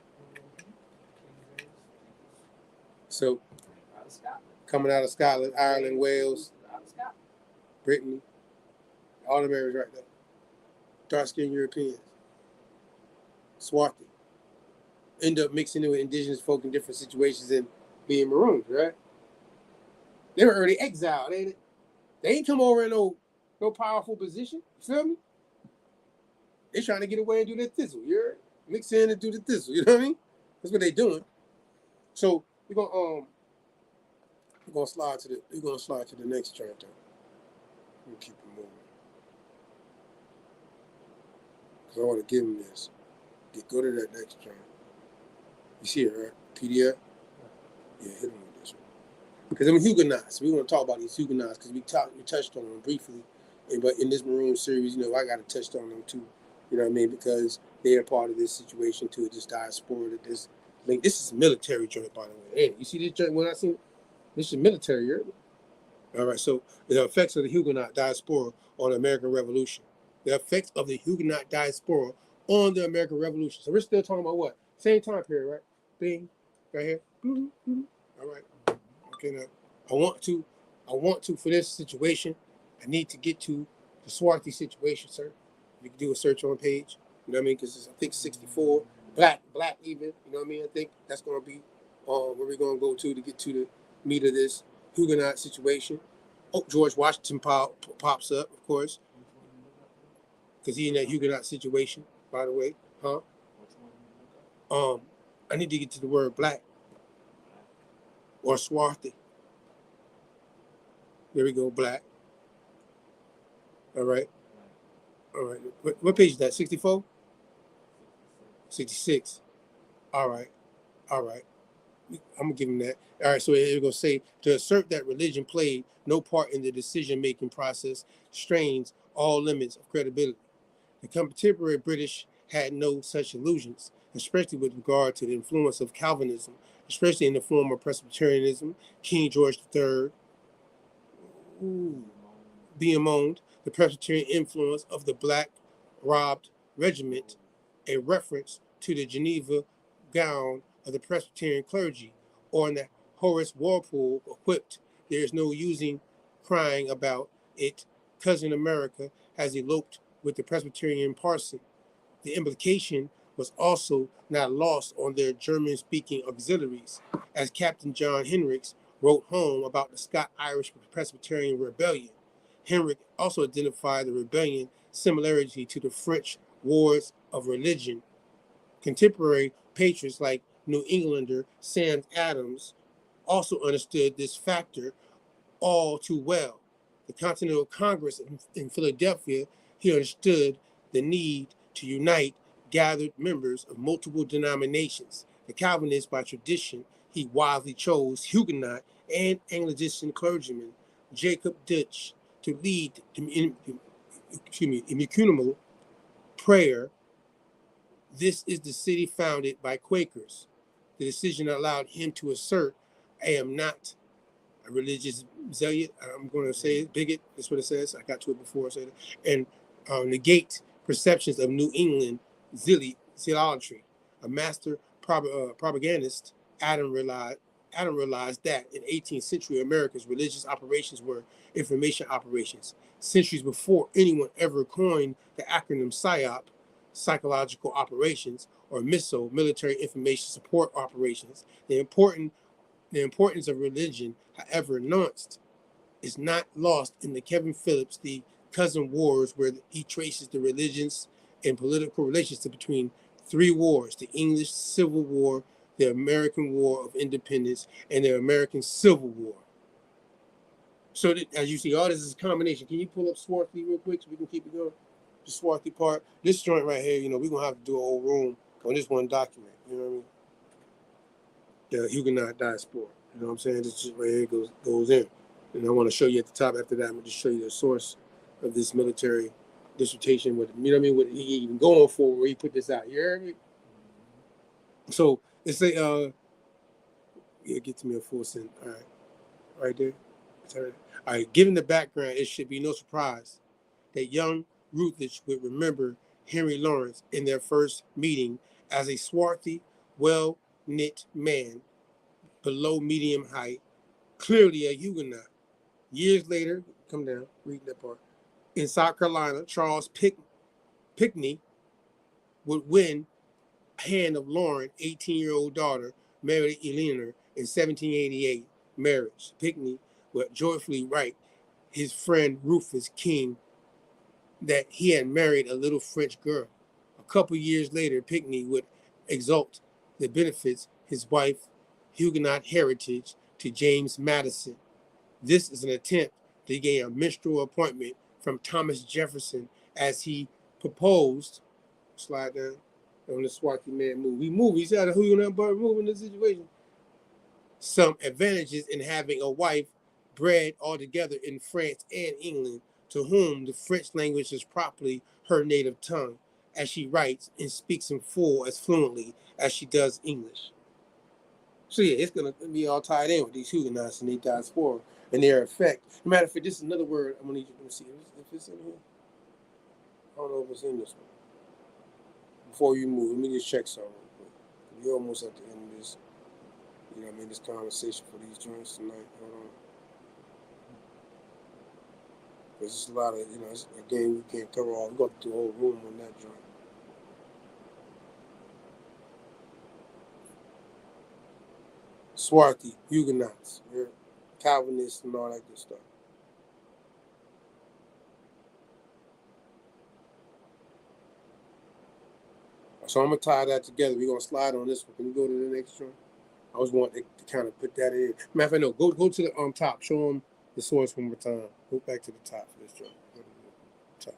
So coming out of Scotland, Ireland, Wales, Brittany, all the areas right there. Dark-skinned Europeans, Swarthy. End up mixing in with indigenous folk in different situations and being Maroons, right? They were already exiled, ain't it? They ain't come over in no powerful position. You feel me? They trying to get away and do their thistle. You heard? Mix in and do the thistle. You know what I mean? That's what they doing. So we're gonna slide to the next chart though. We'll keep it moving. Cause I want to give them this. Go to that next chart. You see it, right? PDF? Yeah, hit them with this one. Because them Huguenots, we want to talk about these Huguenots because we touched on them briefly. But in this Maroon series, I got to touch on them too. You know what I mean? Because they are part of this situation too, this diaspora, this is a military joint, by the way. Hey, you see this joint when I see this is military, right? All right, so the effects of the Huguenot diaspora on the American Revolution. The effects of the Huguenot diaspora on the American Revolution. So we're still talking about what? Same time period, right? Bing, right here. All right. Okay, now I want to for this situation, I need to get to the Swarthy situation, sir. You can do a search on page. You know what I mean? Because I think 64, black even. You know what I mean? I think that's going to be where we're going to go to get to the meat of this Huguenot situation. Oh, George Washington pops up, of course, because he in that Huguenot situation, by the way. Huh? I need to get to the word black or Swarthy. There we go, black. All right. What page is that? 64? 66. All right. I'm gonna give him that. All right, so it's gonna say to assert that religion played no part in the decision-making process strains all limits of credibility. The contemporary British had no such illusions, especially with regard to the influence of Calvinism, especially in the form of Presbyterianism, King George III, being moaned, the Presbyterian influence of the Black Robbed Regiment, a reference to the Geneva gown of the Presbyterian clergy, or in the Horace Walpole quipped, there is no using crying about it, cousin America has eloped with the Presbyterian parson. The implication was also not lost on their German-speaking auxiliaries, as Captain John Henricks wrote home about the Scot-Irish Presbyterian rebellion. Henrik also identified the rebellion similarity to the French wars of religion. Contemporary patriots like New Englander Sam Adams also understood this factor all too well. The Continental Congress in Philadelphia, he understood the need to unite gathered members of multiple denominations. The Calvinists, by tradition, he wisely chose Huguenot and Anglican clergyman Jacob Dutch to lead the ecumenical prayer. This is the city founded by Quakers. The decision allowed him to assert, I am not a religious zealot, I'm going to say it, bigot, that's what it says. I got to it before I said it. And negate perceptions of New England zealotry. A master propagandist, Adam realized that in 18th century America's religious operations were information operations. Centuries before anyone ever coined the acronym PSYOP, psychological operations, or MISO, military information support operations, the importance of religion, however nuanced, is not lost in the Kevin Phillips, the Cousin Wars, where he traces the religions and political relationship between three wars: the English Civil War, the American War of Independence, and the American Civil War. So that, as you see, all this is a combination. Can you pull up Swarthy real quick so we can keep it going? The Swarthy part. This joint right here, we're going to have to do a whole room on this one document. You know what I mean? The Huguenot diaspora. You know what I'm saying? This just right here goes in. And I want to show you at the top after that. I'm going to just show you the source of this military dissertation with, you know what I mean, what he even going for, where he put this out. You heard me? So it's a, yeah, get to me a full sentence. All right. Right there. All right. Given the background, it should be no surprise that young Rutledge would remember Henry Lawrence in their first meeting as a swarthy, well-knit man, below medium height, clearly a Huguenot. Years later, come down, read that part. In South Carolina, Charles Pinckney would win hand of Lauren, 18-year-old daughter, married Eleanor in 1788 marriage. Pinckney would joyfully write his friend Rufus King that he had married a little French girl. A couple years later, Pinckney would exalt the benefits his wife Huguenot heritage to James Madison. This is an attempt to gain a minstrel appointment from Thomas Jefferson as he proposed, slide down, on the Swarthy man move. He's had a Huguenot move in this situation. Some advantages in having a wife bred altogether in France and England, to whom the French language is properly her native tongue, as she writes and speaks in full as fluently as she does English. So yeah, it's gonna be all tied in with these Huguenots and their diaspora and their effect. No matter if this is another word, I'm gonna need you to see if it's in here. I don't know if it's in this one. Before you move, let me just check something real quick. We're almost at the end of this, you know what I mean, this conversation for these joints tonight. Hold on. There's just a lot of, you know, again, we can't cover all. We're going to do a whole room on that joint. Swarthy, Huguenots, Calvinists, and all that good stuff. So I'm going to tie that together. We're going to slide on this one. Can we go to the next one? I always want to kind of put that in. Matter of fact, no, go to the top. Show them the source one more time. Go back to the top for this joint. Go to the top.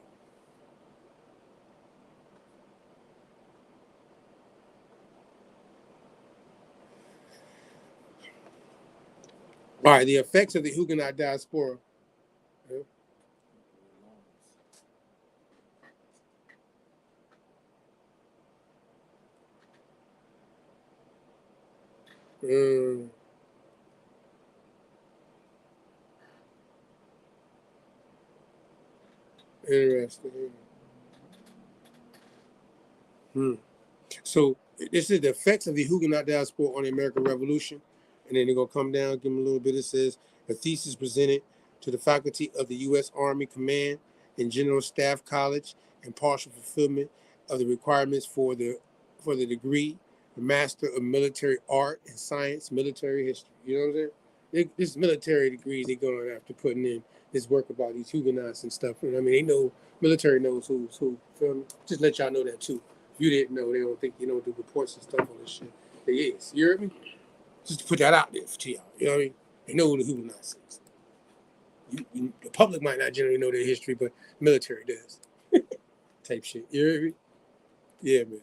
All right, the effects of the Huguenot diaspora. Interesting. So this is the effects of the Huguenot diaspora on the American Revolution. And then they're going to come down, give them a little bit. It says, a thesis presented to the faculty of the U.S. Army Command and General Staff College and partial fulfillment of the requirements for the degree, the Master of Military Art and Science, Military History. You know what I'm saying? This military degrees they're going to have to put in this work about these Huguenots and stuff. You know what I mean? They know, military knows who's who. Feel me? Just let y'all know that too. If you didn't know, they don't think you don't do reports and stuff on this shit. They is. You hear me? Just to put that out there to y'all. You know what I mean? They know who the Huguenots is. The public might not generally know their history, but military does. Type shit. You hear me? Yeah, man.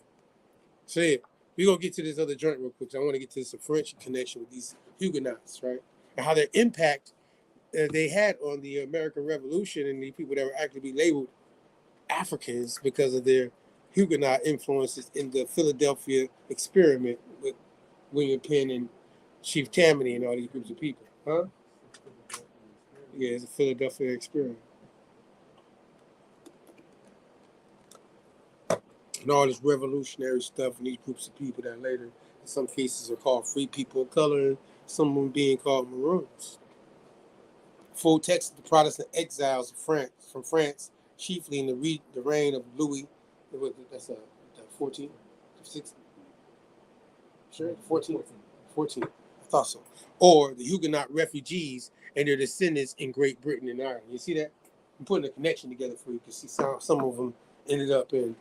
So yeah, we're going to get to this other joint real quick. I want to get to some French connection with these Huguenots, right? And how their impact they had on the American Revolution and the people that were actually labeled Africans because of their Huguenot influences in the Philadelphia experiment with William Penn and Chief Tammany and all these groups of people. Huh? Yeah, it's a Philadelphia experiment. And all this revolutionary stuff and these groups of people that later, in some cases, are called free people of color, and some of them being called Maroons. Full text of the Protestant exiles from France, chiefly in the reign of Louis. That's 14, 16. Sure, 14. I thought so. Or the Huguenot refugees and their descendants in Great Britain and Ireland. You see that? I'm putting a connection together for you. You can see some of them ended up in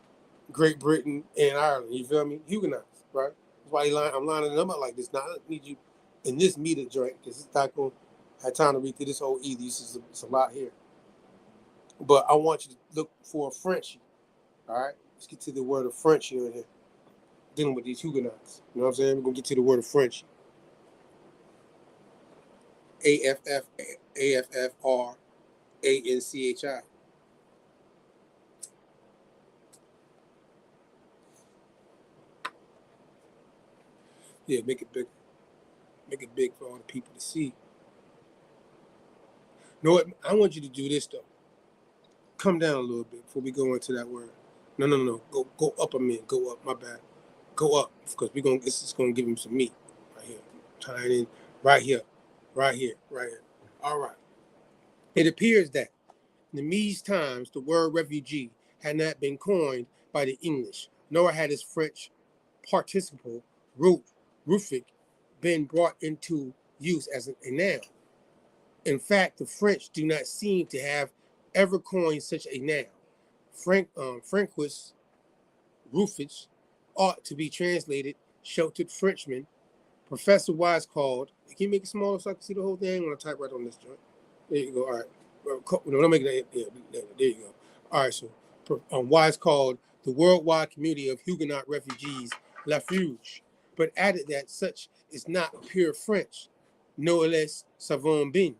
Great Britain and Ireland. You feel me? Huguenots, right? That's why I'm lining them up like this. Now I need you in this meter joint because it's not going to have time to read through this whole either. It's a lot here. But I want you to look for a Frenchie. All right? Let's get to the word of French here. Dealing with these Huguenots. You know what I'm saying? We're going to get to the word of French. AFFRANCHI. Yeah, make it big. Make it big for all the people to see. You know what? I want you to do this though. Come down a little bit before we go into that word. No. Go up a minute. Go up. My bad. Go up because this is gonna give him some meat right here. Tying in right here. All right. It appears that in these times the word refugee had not been coined by the English, nor had its French participle root rufic been brought into use as a noun. In fact, the French do not seem to have ever coined such a noun. Franquist roofage ought to be translated sheltered Frenchman. Professor Wise called. Can you make it smaller so I can see the whole thing? I'm gonna type right on this joint. There you go. All right. No, don't make it. Yeah, there you go. All right. So Wise called the worldwide community of Huguenot refugees refuge, but added that such is not pure French. No less savon bin.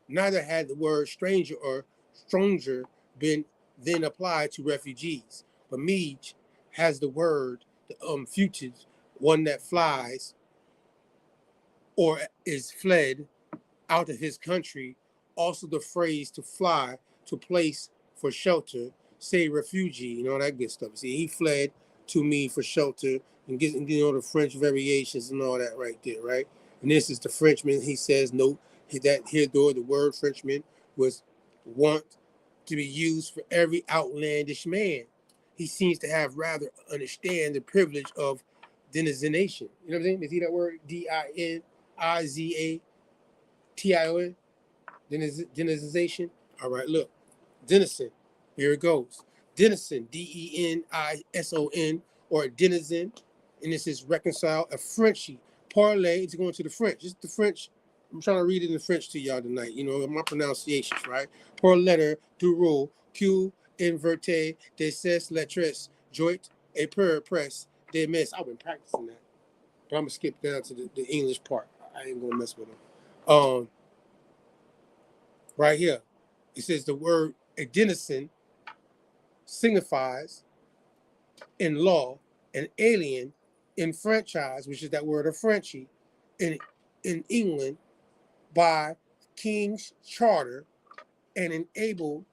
Neither had the word stranger or stranger been then applied to refugees. But Meej has the word, the fugitive, one that flies or is fled out of his country. Also the phrase to fly to place for shelter, say refugee, you know, that good stuff. See, he fled to me for shelter and get, you know, the French variations and all that right there, right? And this is the Frenchman. He says, note that here, though, the word Frenchman was wont to be used for every outlandish man. He seems to have rather understand the privilege of denization. You know what I'm saying? You see that word? DINIZATION? Denization? All right, look. Denizen. Here it goes. Denizen, DENISON, or denizen. And this is reconcile a Frenchie. Parlay, it's going to the French. It's the French. I'm trying to read it in French to y'all tonight. You know, my pronunciations, right? Par letter du rôle, Q inverté de ses lettres, joint et per press de mes. I've been practicing that. But I'm going to skip down to the English part. I ain't going to mess with them. Right here, it says the word adenosine signifies in law an alien in franchise, which is that word of Frenchy, in England by King's Charter and enabled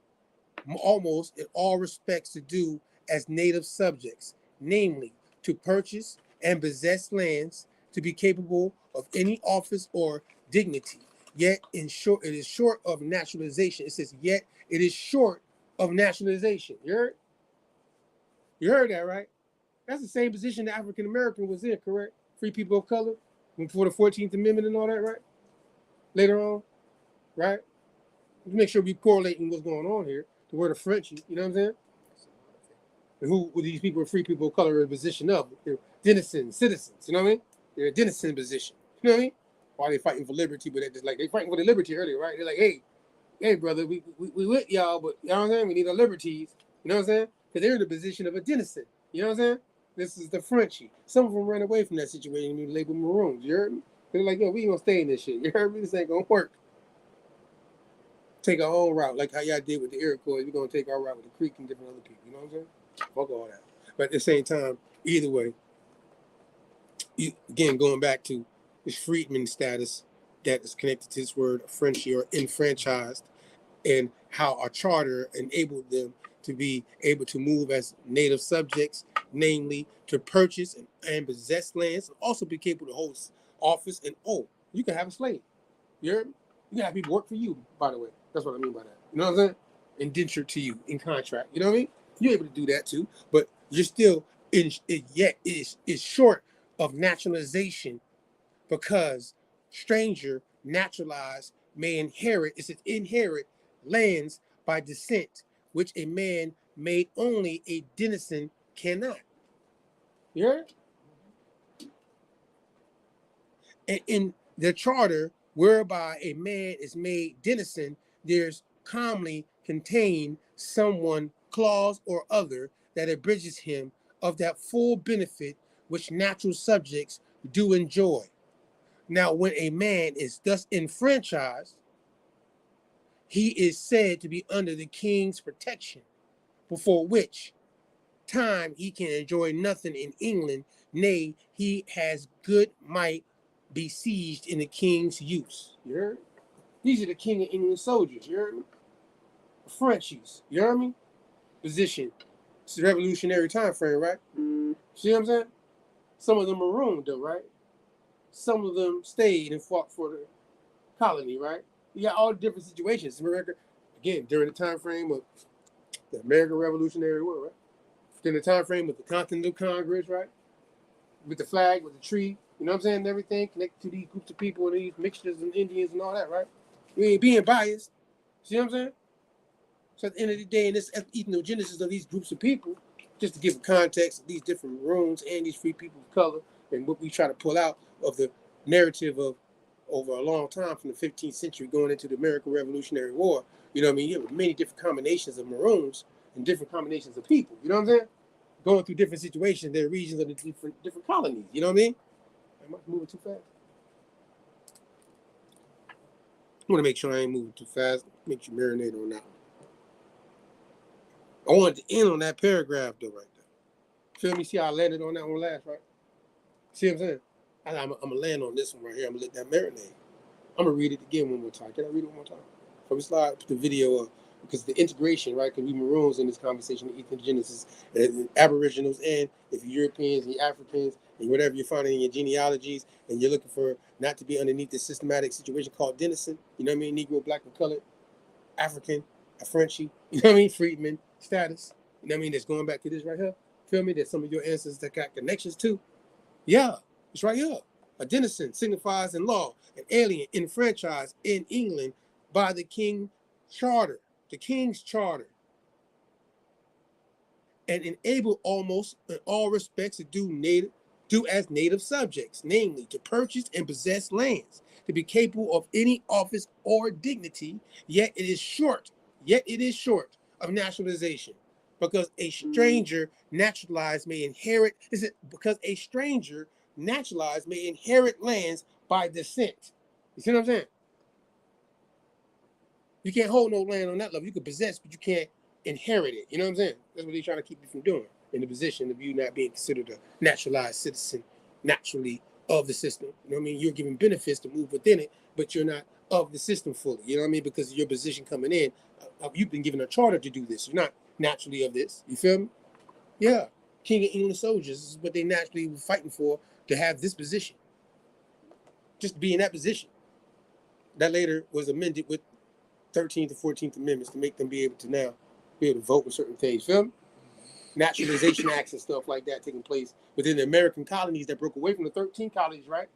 almost in all respects to do as native subjects, namely to purchase and possess lands, to be capable of any office or dignity. Yet in short, it is short of naturalization. It says, yet it is short of naturalization. You heard that, right? That's the same position the African American was in, correct? Free people of color before the 14th Amendment and all that, right? Later on, right? Let's make sure we correlating what's going on here. The word of Frenchie, you know what I'm saying? And who these people are free people of color in a position of? They're denizens, citizens, you know what I mean? They're a denizen position, you know what I mean? Why they fighting for liberty, but they fighting for the liberty earlier, right? They're like, hey, brother, we with y'all, but you know what I'm saying? We need our liberties, you know what I'm saying? Because they're in the position of a denizen, you know what I'm saying? This is the Frenchie. Some of them ran away from that situation and labeled Maroons, you heard me? They're like, yo, we ain't gonna stay in this shit, you heard me? This ain't gonna work. Take our own route, like how y'all did with the Iroquois. We're gonna take our route with the Creek and different other people, you know what I'm saying? Fuck all that. But at the same time, either way, again, going back to this freedman status that is connected to this word Frenchie or enfranchised, and how our charter enabled them to be able to move as native subjects, namely to purchase and possess lands, and also be capable to hold office. And you can have a slave. You heard me? You can have people work for you, by the way. That's what I mean by that. You know what I'm saying? Indentured to you in contract. You know what I mean? You're able to do that too, but you're still yet is short of naturalization, because stranger naturalized may inherit lands by descent, which a man made only a denizen cannot. You heard? And in the charter, whereby a man is made denizen, there's commonly contained someone, clause or other, that abridges him of that full benefit which natural subjects do enjoy. Now, when a man is thus enfranchised, he is said to be under the king's protection, before which time he can enjoy nothing in England, nay, he has good might besieged in the king's use. You heard? These are the King of England soldiers, you heard me? Frenchies, you heard me? Position. It's a revolutionary time frame, right? See what I'm saying? Some of them marooned though, right? Some of them stayed and fought for the colony, right? You got all different situations. America, again, during the time frame of the American Revolutionary War, right? During the time frame of the Continental Congress, right? With the flag, with the tree, you know what I'm saying? And everything connected to these groups of people and these mixtures and Indians and all that, right? We ain't being biased. See what I'm saying? So at the end of the day, in this ethnogenesis of these groups of people, just to give a context of these different Maroons and these free people of color and what we try to pull out of the narrative of over a long time from the 15th century going into the American Revolutionary War, you know what I mean? You have many different combinations of Maroons and different combinations of people, you know what I'm saying? Going through different situations, their regions of the different colonies, you know what I mean? Am I moving too fast? I want to make sure I ain't moving too fast. Make you marinate on that one. I wanted to end on that paragraph though, right there. Feel me? See how I landed on that one last, right? See what I'm saying? I'm gonna land on this one right here. I'm gonna let that marinate. I'm gonna read it again one more time. Can I read it one more time? From the slide, put the video up because the integration, right? Because we Maroons in this conversation, ethnogenesis, and Aboriginals, and if you're Europeans and you're Africans and whatever you're finding in your genealogies, and you're looking for not to be underneath this systematic situation called denizen, you know what I mean? Negro, black, and colored, African, a Frenchie, you know what I mean? Freedman status, you know what I mean? That's going back to this right here. Feel me? That some of your ancestors that got connections to. Yeah, it's right here. A denizen signifies in law an alien enfranchised in England by the King's Charter, and enabled almost in all respects to do as native subjects, namely to purchase and possess lands, to be capable of any office or dignity, yet it is short of nationalization. Because a stranger naturalized may inherit lands by descent. You see what I'm saying? You can't hold no land on that level. You can possess, but you can't inherit it. You know what I'm saying? That's what they're trying to keep you from doing in the position of you not being considered a naturalized citizen naturally of the system. You know what I mean? You're given benefits to move within it, but you're not of the system fully. You know what I mean? Because of your position coming in, you've been given a charter to do this. You're not naturally of this. You feel me? Yeah. King of England soldiers, this is what they naturally were fighting for, to have this position. Just to be in that position. That later was amended with 13th and 14th Amendments to make them be able to now be able to vote with certain things. Feel me? Naturalization acts and stuff like that taking place within the American colonies that broke away from the 13 colonies, right?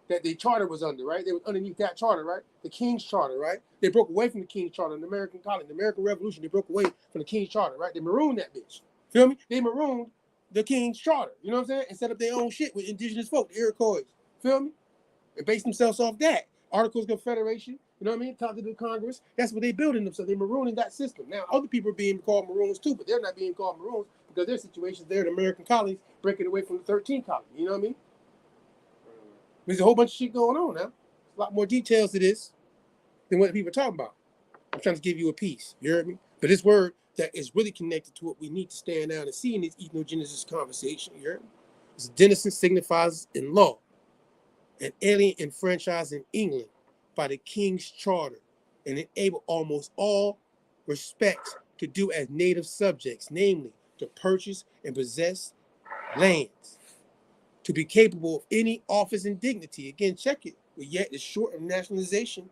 That the charter was under, right? They were underneath that charter, right? The King's Charter, right? They broke away from the King's Charter in the American colony, the American Revolution. They broke away from the King's Charter, right? They marooned that bitch. Feel me? They marooned the King's Charter, you know what I'm saying? And set up their own shit with indigenous folk, the Iroquois. Feel me? And based themselves off that. Articles of Confederation, you know what I mean? Continental Congress. That's what they building themselves. They're marooning that system. Now, other people are being called Maroons too, but they're not being called Maroons because their situations, they're the American colonies breaking away from the 13 colonies. You know what I mean? There's a whole bunch of shit going on now. There's a lot more details to this than what people are talking about. I'm trying to give you a piece. You heard me? But this word that is really connected to what we need to stand down and see in this ethnogenesis conversation. You heard me? This denizen signifies in law an alien enfranchised in England by the King's Charter and enable almost all respects to do as native subjects, namely to purchase and possess lands, to be capable of any office and dignity. Again, check it. But yet it's short of nationalization.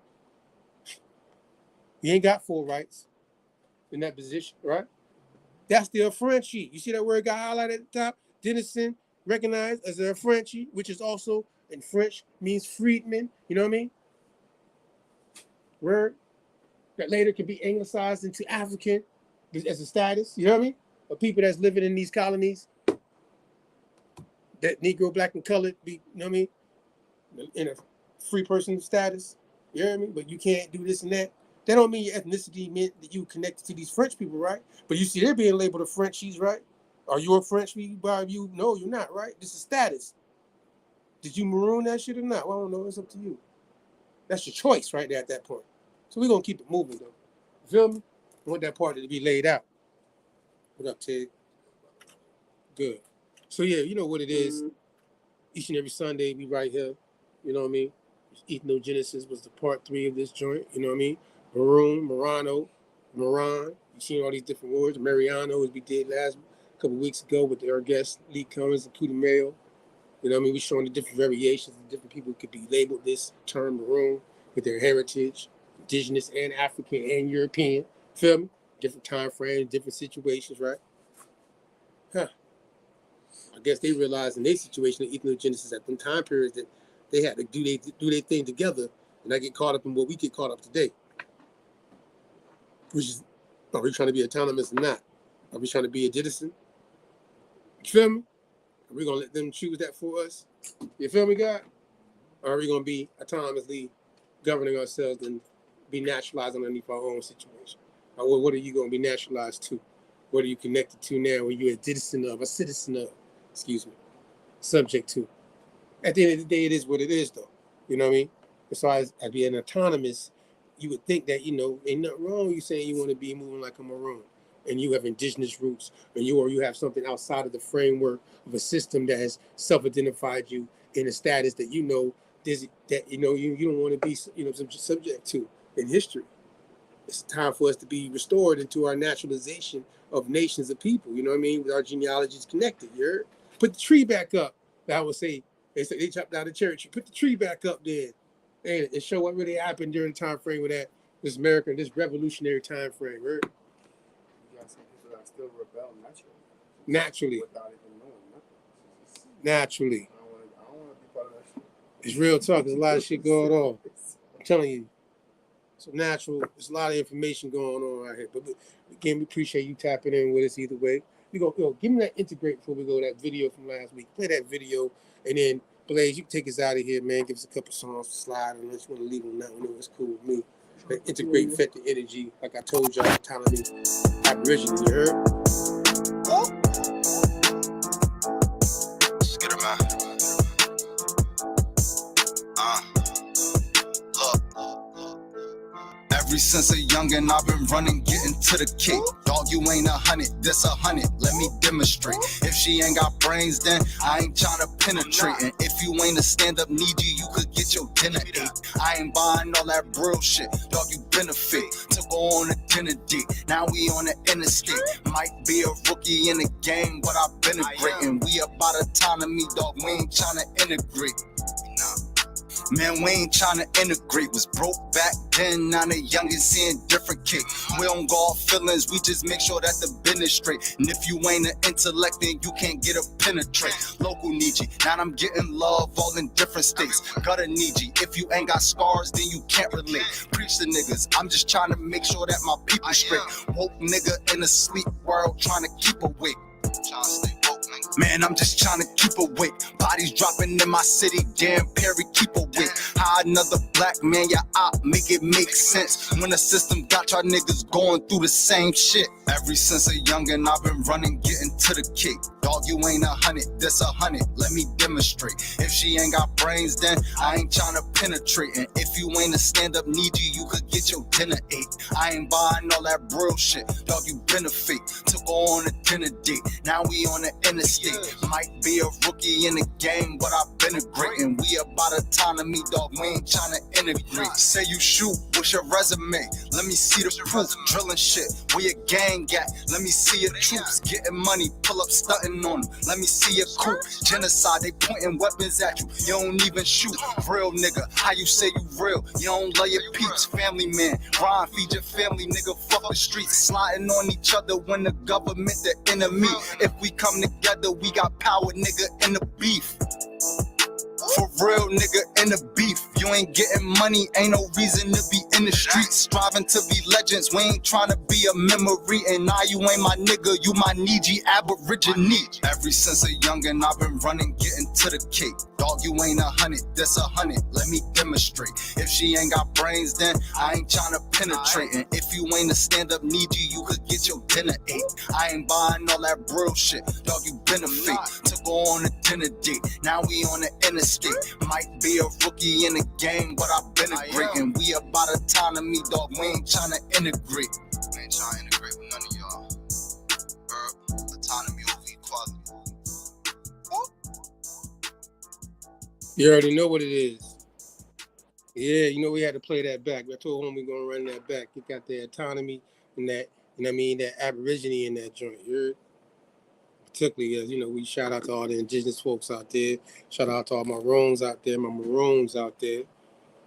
You ain't got full rights in that position, right? That's the Frenchie. You see that word got highlighted at the top? Denizen, recognized as a Frenchie, which is also in French means freedman. You know what I mean? Word that later can be anglicized into African as a status. You know what I mean? Of people that's living in these colonies, that Negro, black, and colored, be, you know what I mean? In a free person status. You know what I mean? But you can't do this and that. That don't mean your ethnicity meant that you connected to these French people, right? But you see, they're being labeled a Frenchies, right? Are you a Frenchie by you? No, you're not, right? This is status. Did you maroon that shit or not? Well, I don't know. It's up to you. That's your choice right there at that point. So we're going to keep it moving, though. You feel me? I want that party to be laid out. What up, Ted? Good. So, yeah, you know what it is. Each and every Sunday, we right here. You know what I mean? Ethnogenesis was the part 3 of this joint. You know what I mean? Maroon, Marano, Maron. You seen all these different words. Mariano, as we did last couple weeks ago with our guest, Lee Cummins and Cootie Mayo. You know what I mean? We're showing the different variations. The different people could be labeled this term Maroon with their heritage, indigenous and African and European. Feel me? Different time frames, different situations, right? Huh. I guess they realized in their situation, the ethnogenesis at them time periods, that they had to do their thing together and not get caught up in what we get caught up today. Which is, are we trying to be autonomous or not? Are we trying to be a citizen? You feel me? Are we going to let them choose that for us? You feel me, God? Or are we going to be autonomously governing ourselves and be naturalized underneath our own situation? Or what are you going to be naturalized to? What are you connected to now when you're a citizen of, subject to? At the end of the day, it is what it is, though. You know what I mean? As far as being autonomous, you would think that, ain't nothing wrong you saying you want to be moving like a Maroon and you have indigenous roots, and you have something outside of the framework of a system that has self-identified you in a status that you don't want to be subject to in history. It's time for us to be restored into our naturalization of nations of people. You know what I mean? With our genealogies connected. You heard? Put the tree back up. I would say they chopped down the church. You put the tree back up there, and show what really happened during the time frame with this American, this revolutionary time frame. Right? You got some people that still rebel naturally. Without even knowing nothing. Naturally. I don't want to be part of that shit. It's real talk. There's a lot of shit going on. I'm telling you. So natural. There's a lot of information going on out here. But again, we appreciate you tapping in with us either way. We go, give me that integrate before we go. That video from last week. Play that video, and then Blaze, you can take us out of here, man. Give us a couple songs to slide, and let's want to leave on that one. It's cool with me. That integrate fit the energy, like I told y'all, telling me Aboriginal. You heard? Get him out. Ever since a youngin', I've been running, getting to the cake. Dog, you ain't 100, this 100, let me demonstrate. If she ain't got brains, then I ain't tryna penetrate. And if you ain't a stand-up needy, you could get your dinner ate. I ain't buying all that real shit, dog, you benefit. Took on a dinner date, now we on the interstate. Might be a rookie in the game, but I've been a great. And we about autonomy, dog, we ain't tryna integrate. Man, we ain't tryna integrate. Was broke back then, now the youngin' seeing different kick. We don't go off feelings, we just make sure that the business straight. And if you ain't an intellect, then you can't get a penetrate. Local need you, now I'm getting love all in different states. Gotta need you, if you ain't got scars, then you can't relate. Preach the niggas, I'm just trying to make sure that my people straight. Woke nigga in a sleep world, trying to keep awake. Man, I'm just trying to keep awake. Bodies dropping in my city, damn Perry, keep awake. How another black man, your op, make it make sense. When the system got y'all niggas going through the same shit. Ever since a youngin', I've been running, getting to the cake. Dog, you ain't 100, this 100, let me demonstrate. If she ain't got brains, then I ain't trying to penetrate. And if you ain't a stand-up needy, you could get your dinner ate. I ain't buying all that real shit, dog, you benefit. Took her on a dinner date, now we on the interstate. Might be a rookie in the game, but I've been a great. And we about autonomy, dog, we ain't trying to integrate. Say you shoot, what's your resume? Let me see the proof. Drilling shit, where your gang at? Let me see your troops. Getting money, pull up stunting on them. Let me see your coup. Genocide, they pointing weapons at you. You don't even shoot. Real nigga, how you say you real? You don't love your peeps. Family man, Ron, feed your family, nigga. Fuck the streets, sliding on each other when the government the enemy. If we come together, we got power, nigga, in the beef. For real, nigga, in the beef. If you ain't getting money, ain't no reason to be in the streets. Striving to be legends, we ain't trying to be a memory. And now you ain't my nigga, you my Niji Aborigine. Ever since a youngin', I've been running, getting to the cake. Dog, you ain't 100, that's 100, let me demonstrate. If she ain't got brains, then I ain't tryna penetrate. And if you ain't a stand-up needy, you could get your dinner ate. I ain't buying all that bro shit, dog, you been a fake. Took her on a dinner date, now we on the interstate. Might be a rookie in the game, but I've been a great. And we about autonomy, dog, we ain't tryna integrate. We ain't tryna integrate with none of y'all. Autonomy over equality. You already know what it is. Yeah, you know we had to play that back. I told him we gonna run that back. He got the autonomy and that, you know what I mean, that Aborigine in that joint. You heard? Particularly, as you know, we shout out to all the indigenous folks out there. Shout out to all my Maroons out there, my Maroons out there. You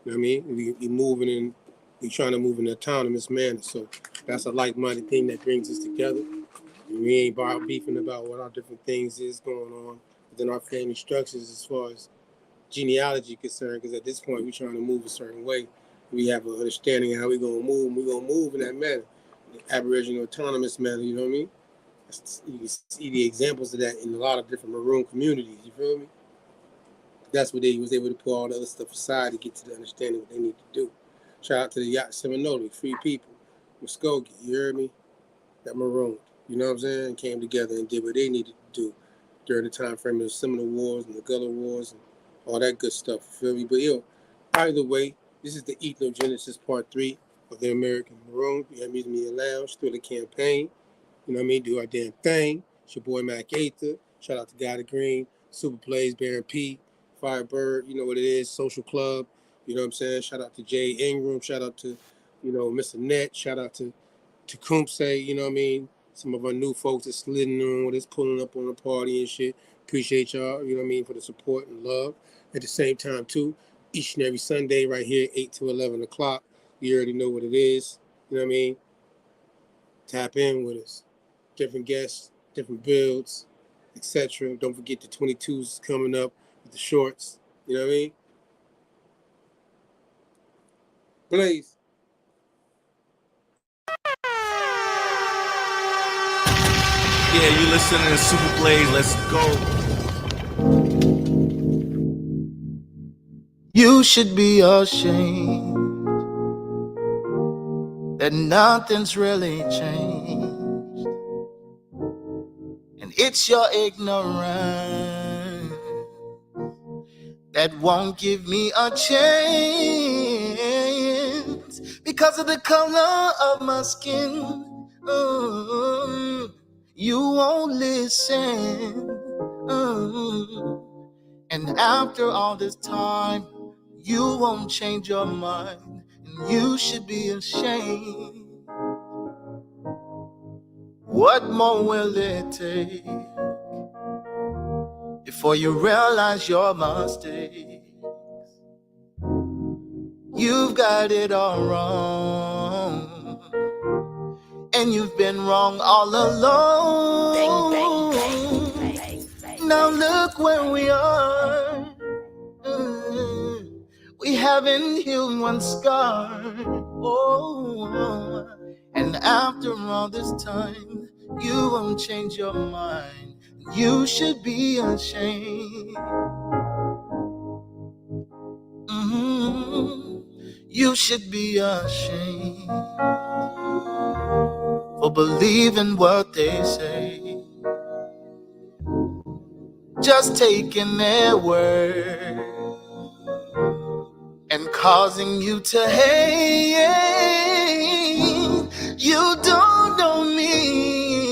know what I mean? We moving in, we trying to move in an autonomous manner. So that's a like-minded thing that brings us together. And we ain't beefing about what our different things is going on within our family structures as far as genealogy concerned, because at this point we're trying to move a certain way. We have an understanding of how we're gonna move, and we're gonna move in that manner, the Aboriginal autonomous manner, you know what I mean? You can see the examples of that in a lot of different Maroon communities, you feel me? That's what they was able to put all the other stuff aside to get to the understanding what they need to do. Shout out to the Yacht Seminole, free people, Muskogee, you heard me? That Maroon, you know what I'm saying? Came together and did what they needed to do during the time frame of the Seminole Wars and the Gullah Wars and all that good stuff, you feel me? But yo, either way, this is the Ethnogenesis Part 3 of the American Maroon. We have Music Media Lounge through the campaign. You know what I mean? Do our damn thing. It's your boy Mac Aether. Shout out to Guy the Green, Super Plays, Baron P, Firebird, you know what it is, Social Club. You know what I'm saying? Shout out to Jay Ingram. Shout out to, you know, Mr. Net. Shout out to Kumse, you know what I mean? Some of our new folks that slid in on with us, pulling up on the party and shit. Appreciate y'all, you know what I mean, for the support and love. At the same time, too, each and every Sunday right here, 8 to 11 o'clock. You already know what it is, you know what I mean? Tap in with us. Different guests, different builds, etc. Don't forget the 22s coming up with the shorts, you know what I mean? Blaze. Yeah, you listening to Super Blaze, let's go. You should be ashamed that nothing's really changed, and it's your ignorance that won't give me a chance because of the color of my skin. You won't listen, and after all this time you won't change your mind, and you should be ashamed. What more will it take before you realize your mistake? You've got it all wrong, and you've been wrong all along. Now look where we are. We haven't healed one scar. Oh, and after all this time, you won't change your mind. You should be ashamed. You should be ashamed for believing what they say, just taking their word and causing you to hate. You don't know me,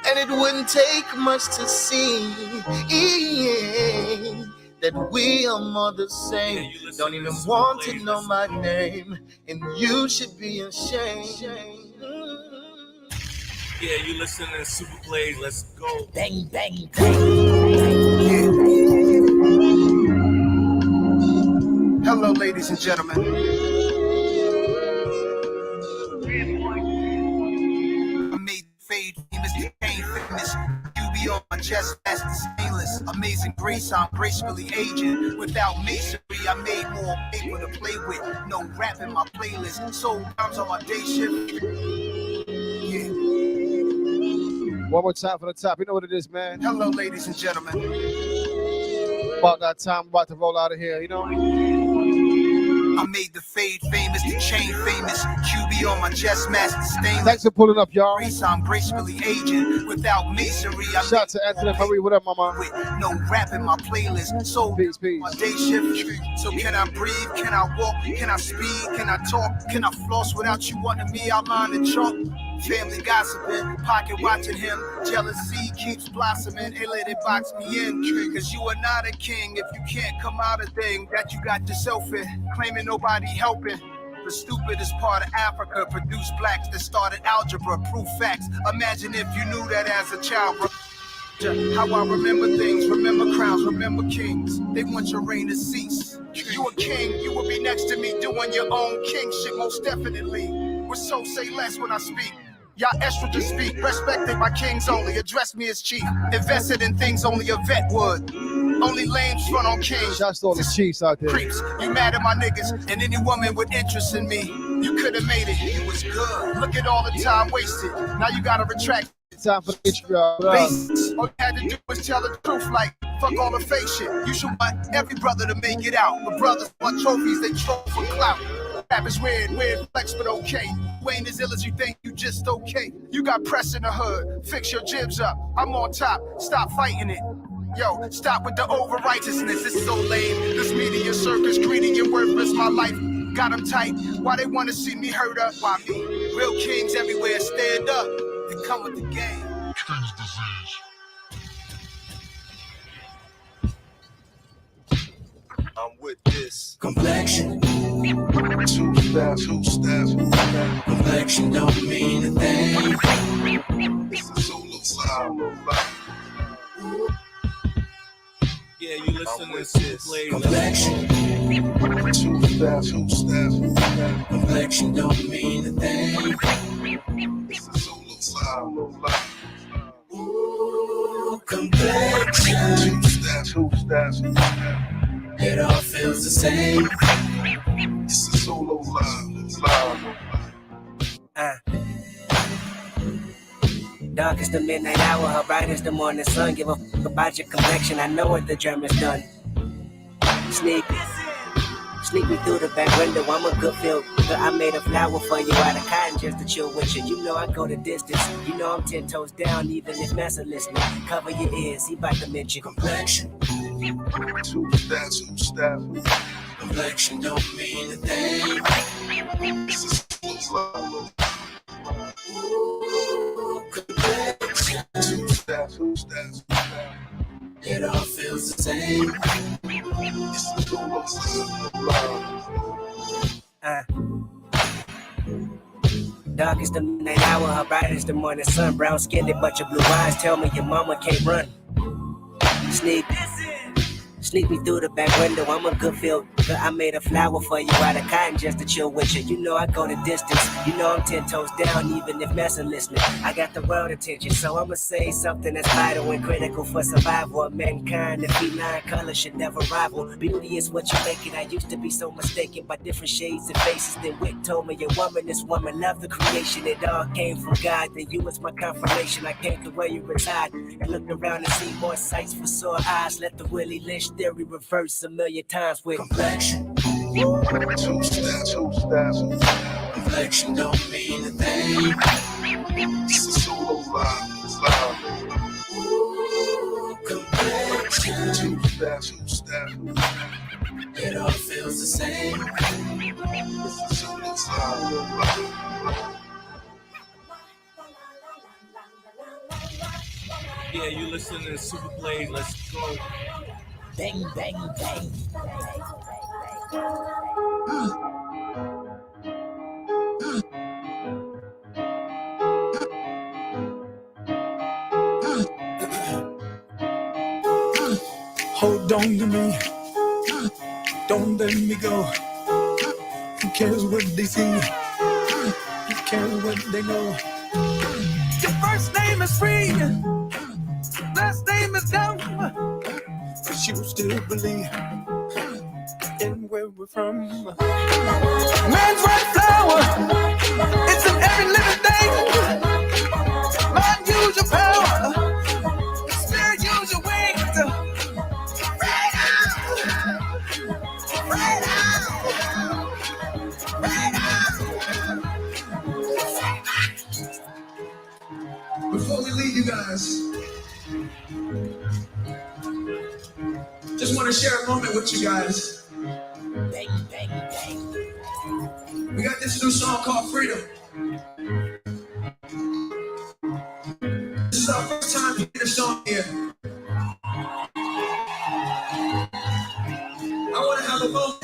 and it wouldn't take much to see that we are more the same. Don't even want to know my name, and you should be ashamed. Yeah, you listening to Super Plays, let's go. Bang, bang, bang. Hello, ladies and gentlemen. I made fade famous, became famous. You be on my chest, that's the stainless. Amazing amazing grace, I'm gracefully aging. Without masonry, I made more paper to play with. No rap in my playlist, soul rhymes on my day shift. Yeah. One more time for the top. You know what it is, man. Hello, ladies and gentlemen. About that time, about to roll out of here, you know? I made the fade famous, the chain famous. QB on my chest, master stainless. Thanks for pulling up, y'all. I'm gracefully aging. Without masonry, I shout out to Anthony Marie. What up, mama? With no rap in my playlist. So peace. My day shift. So can I breathe? Can I walk? Can I speed? Can I talk? Can I floss without you wanting me? I'll line the chalk. Family gossiping, pocket watching him. Jealousy keeps blossoming. Hey, let it box me in. Cause you are not a king if you can't come out a thing that you got yourself in. Claiming nobody helping. The stupidest part of Africa produced blacks that started algebra, proof facts. Imagine if you knew that as a child, bro. How I remember things, remember crowns, remember kings. They want your reign to cease. You a king, you will be next to me doing your own king shit, most definitely. With so say less when I speak. Y'all estrogen speak, respected by kings only, address me as chief. Invested in things only a vet would. Only lames front on kings. Shouts to all the chiefs out there. Creeps, you mad at my niggas, and any woman with interest in me. You could have made it, it was good. Look at all the time wasted, now you gotta retract. Time for the intro. All you had to do was tell the truth, like, fuck all the fake shit. You should want every brother to make it out. But brothers want trophies, they troll for clout. Rap is weird flex, but okay. You ain't as ill as you think, you just okay. You got press in the hood, fix your jibs up. I'm on top, stop fighting it. Yo, stop with the over-righteousness, it's so lame. This media circus, greedy and worthless, my life got them tight. Why they wanna see me hurt up? Why me? Real kings everywhere, stand up. They come with the game. I'm with this complexion. Two step. Complexion don't mean a thing. It's a solo vibe. Yeah, you listen to this complexion. Two step. Complexion don't mean a thing. It's a solo vibe. Ooh, complexion. Two step. It all feels the same. It's a solo vibe. Dark is the midnight hour, her bright is the morning sun. Give a fuck about your complexion, I know what the germ is done. Sneak me through the back window, I'm a good feel. I made a flower for you out of cotton just to chill with you. You know I go the distance, you know I'm 10 toes down even if Massa listening. Cover your ears, he about to mention complexion. Two step. Complexion don't mean a thing. It's a slow. Ooh, complexion. Two step. It all feels the same. It's a slow. Dark is the midnight hour, her bright is the morning sun. Brown skinned, but your blue eyes tell me your mama can't run. Sneak me through the back window, I'm a good feel. I made a flower for you out of cotton just to chill with you. You know I go the distance, you know I'm 10 toes down even if Massa listening. I got the world attention, so I'ma say something that's vital and critical for survival of mankind. The feline color should never rival. Beauty is what you make it. I used to be so mistaken by different shades and faces. Then Wick told me a woman, this woman loved the creation. It all came from God, then you was my confirmation. I came to where you reside and looked around and see more sights for sore eyes. Let the Willie Lynch theory reverse a million times with complexion. Two step. Complexion don't mean a thing. It's a solo vibe. Ooh, complexion. Two step. It all feels the same. It's a solo vibe. Yeah, you listen to Super Blaze. Let's go. Bang, bang, bang. Hold on to me. Don't let me go. Who cares what they see? Who cares what they know? Your first name is free. Last name is dumb. Cause you still believe in where we're from. Man's right flower, it's in every living thing. Mind, use your power. Spirit, use your wings. Before we leave you guys, just want to share a moment with you guys. We got this new song called Freedom. This is our first time hearing the song here. I want to have a moment.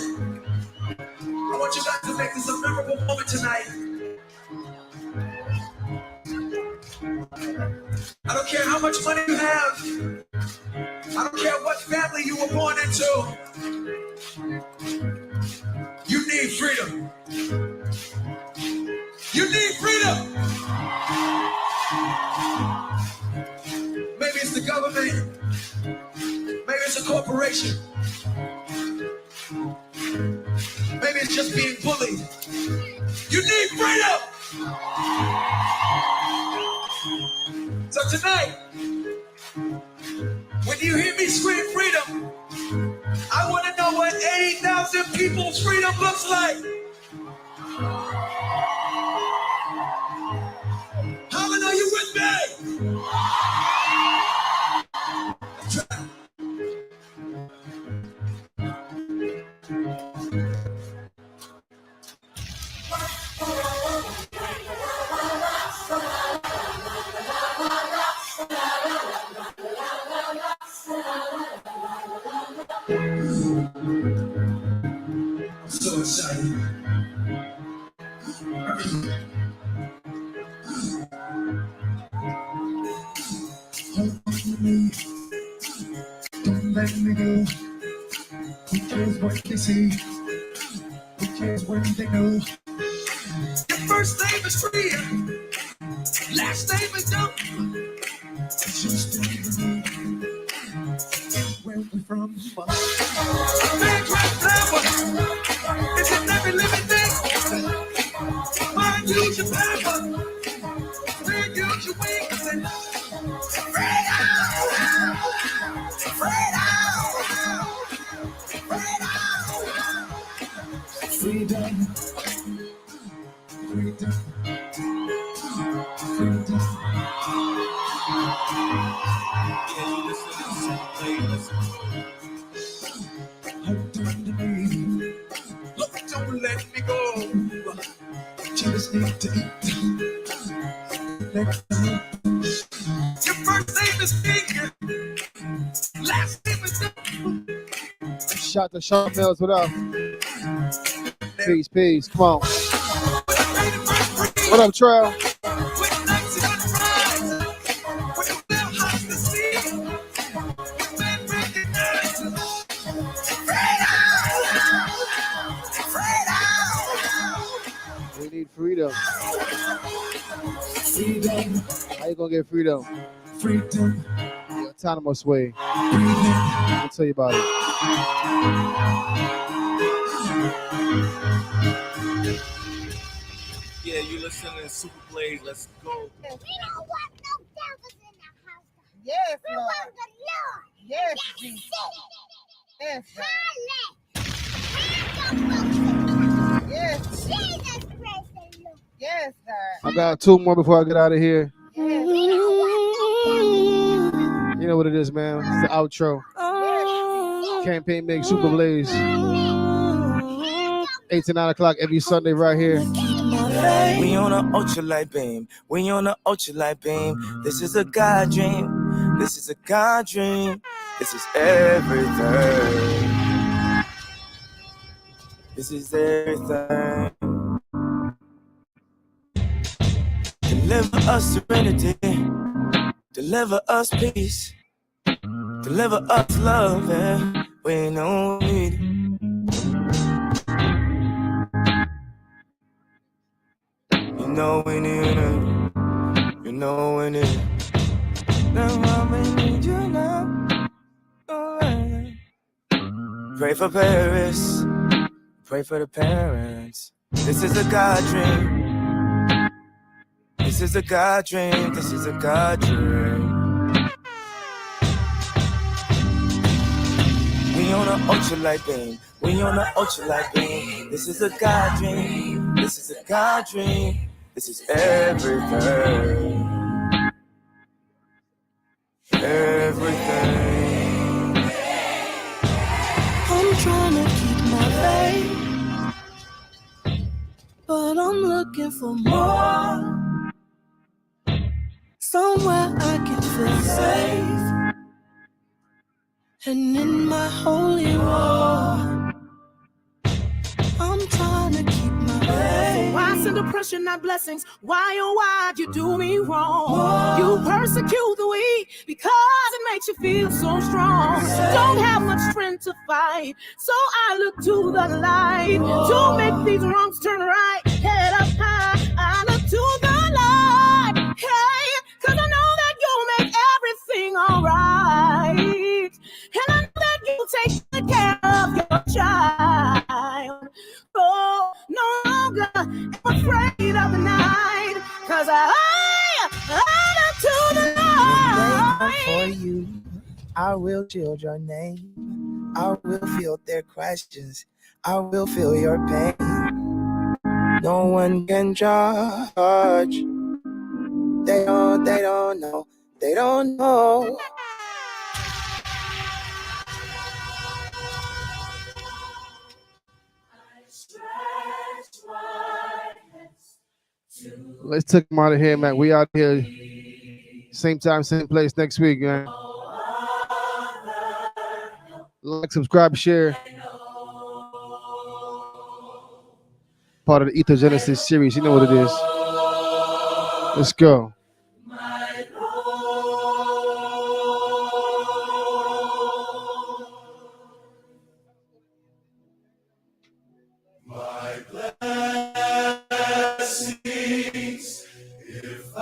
I want you guys to make this a memorable moment tonight. I don't care how much money you have. I don't care what family you were born into. You need freedom. You need freedom. Maybe it's the government. Maybe it's a corporation. Maybe it's just being bullied. You need freedom. So tonight, when you hear me scream freedom, I want to know what 80,000 people's freedom looks like. How many are you with me? I'm so excited. Hold on to me. Don't let me go. Who cares what they see? Who cares when they know? Your first name is free. Last name is dumb. It's just where we from. Man's right flower. It's in every living thing. Mind, use your power. Spirit, use your wings. Freedom! Freedom! Freedom! Freedom! Hold on to me. Look, don't let me go. Just need to eat. Let me. Your first name is King. Last name is Shout to Sean Mills, what up? Peace, peace. Come on. What up, Trail? We need freedom. Freedom. How you gonna get freedom? Freedom. The autonomous way. I'll tell you about it. Yeah, you listening to Super Blaze. Let's go. We don't want no devils in the house. Yes, we Lord. want the Lord. Yes, That's Jesus. it. Yes, God. Yes. Jesus praise the Lord. Yes, God. I got two more before I get out of here. Yes. We don't want no You know what it is, man. It's the outro. Campaign Make Super Blaze. 8 to 9 o'clock every Sunday right here. We on a ultralight beam. We on a ultralight beam. This is a God dream. This is a God dream. This is everything. This is everything. Deliver us serenity. Deliver us peace. Deliver us love. Yeah. We know we need it. You know we need it. You know we need it. Now I need you now. Oh, yeah. Pray for Paris, pray for the parents. This is a God dream. This is a God dream. This is a God dream. We on an ultralight beam. We on an ultralight beam. This is a God dream. This is a God dream. This is everything. Everything. I'm trying to keep my faith, but I'm looking for more. Somewhere I can feel safe, and in my holy war, I'm trying to keep my faith. Why send oppression, not blessings? Why, oh why you do me wrong? You persecute the weak because it makes you feel so strong. Don't have much strength to fight, so I look to the light to make these wrongs turn right. Head up high, I look to the light. Hey, cause I know that you'll make everything alright. And I know that you take good care of your child. Oh, no longer am afraid of the night, cause I look to the light. They come for you, I will shield your name. I will feel their questions. I will feel your pain. No one can judge. They don't know. They don't know. Let's take him out of here, man. We out here. Same time, same place next week, man. Like, subscribe, share. Part of the Ethnogenesis series. You know what it is. Let's go. My blessings, if I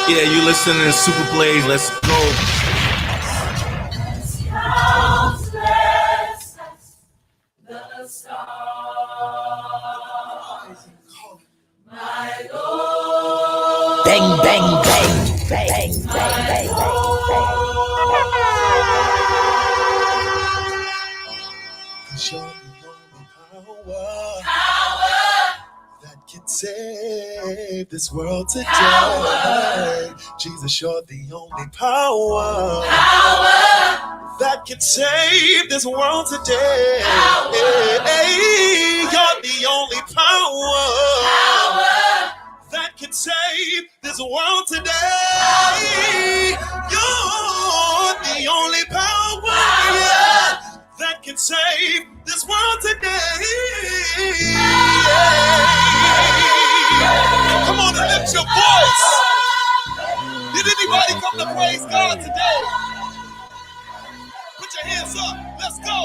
should. Yeah, you listening to Super Plays. Let's go. Bang, bang, bang, bang, bang, bang, bang, bang. That can save this world today. Jesus, you're the only power that can save this world today. You're the only power that can save this world today. You're the only power that can save this world today. Come on and lift your voice. Did anybody come to praise God today? Put your hands up. Let's go.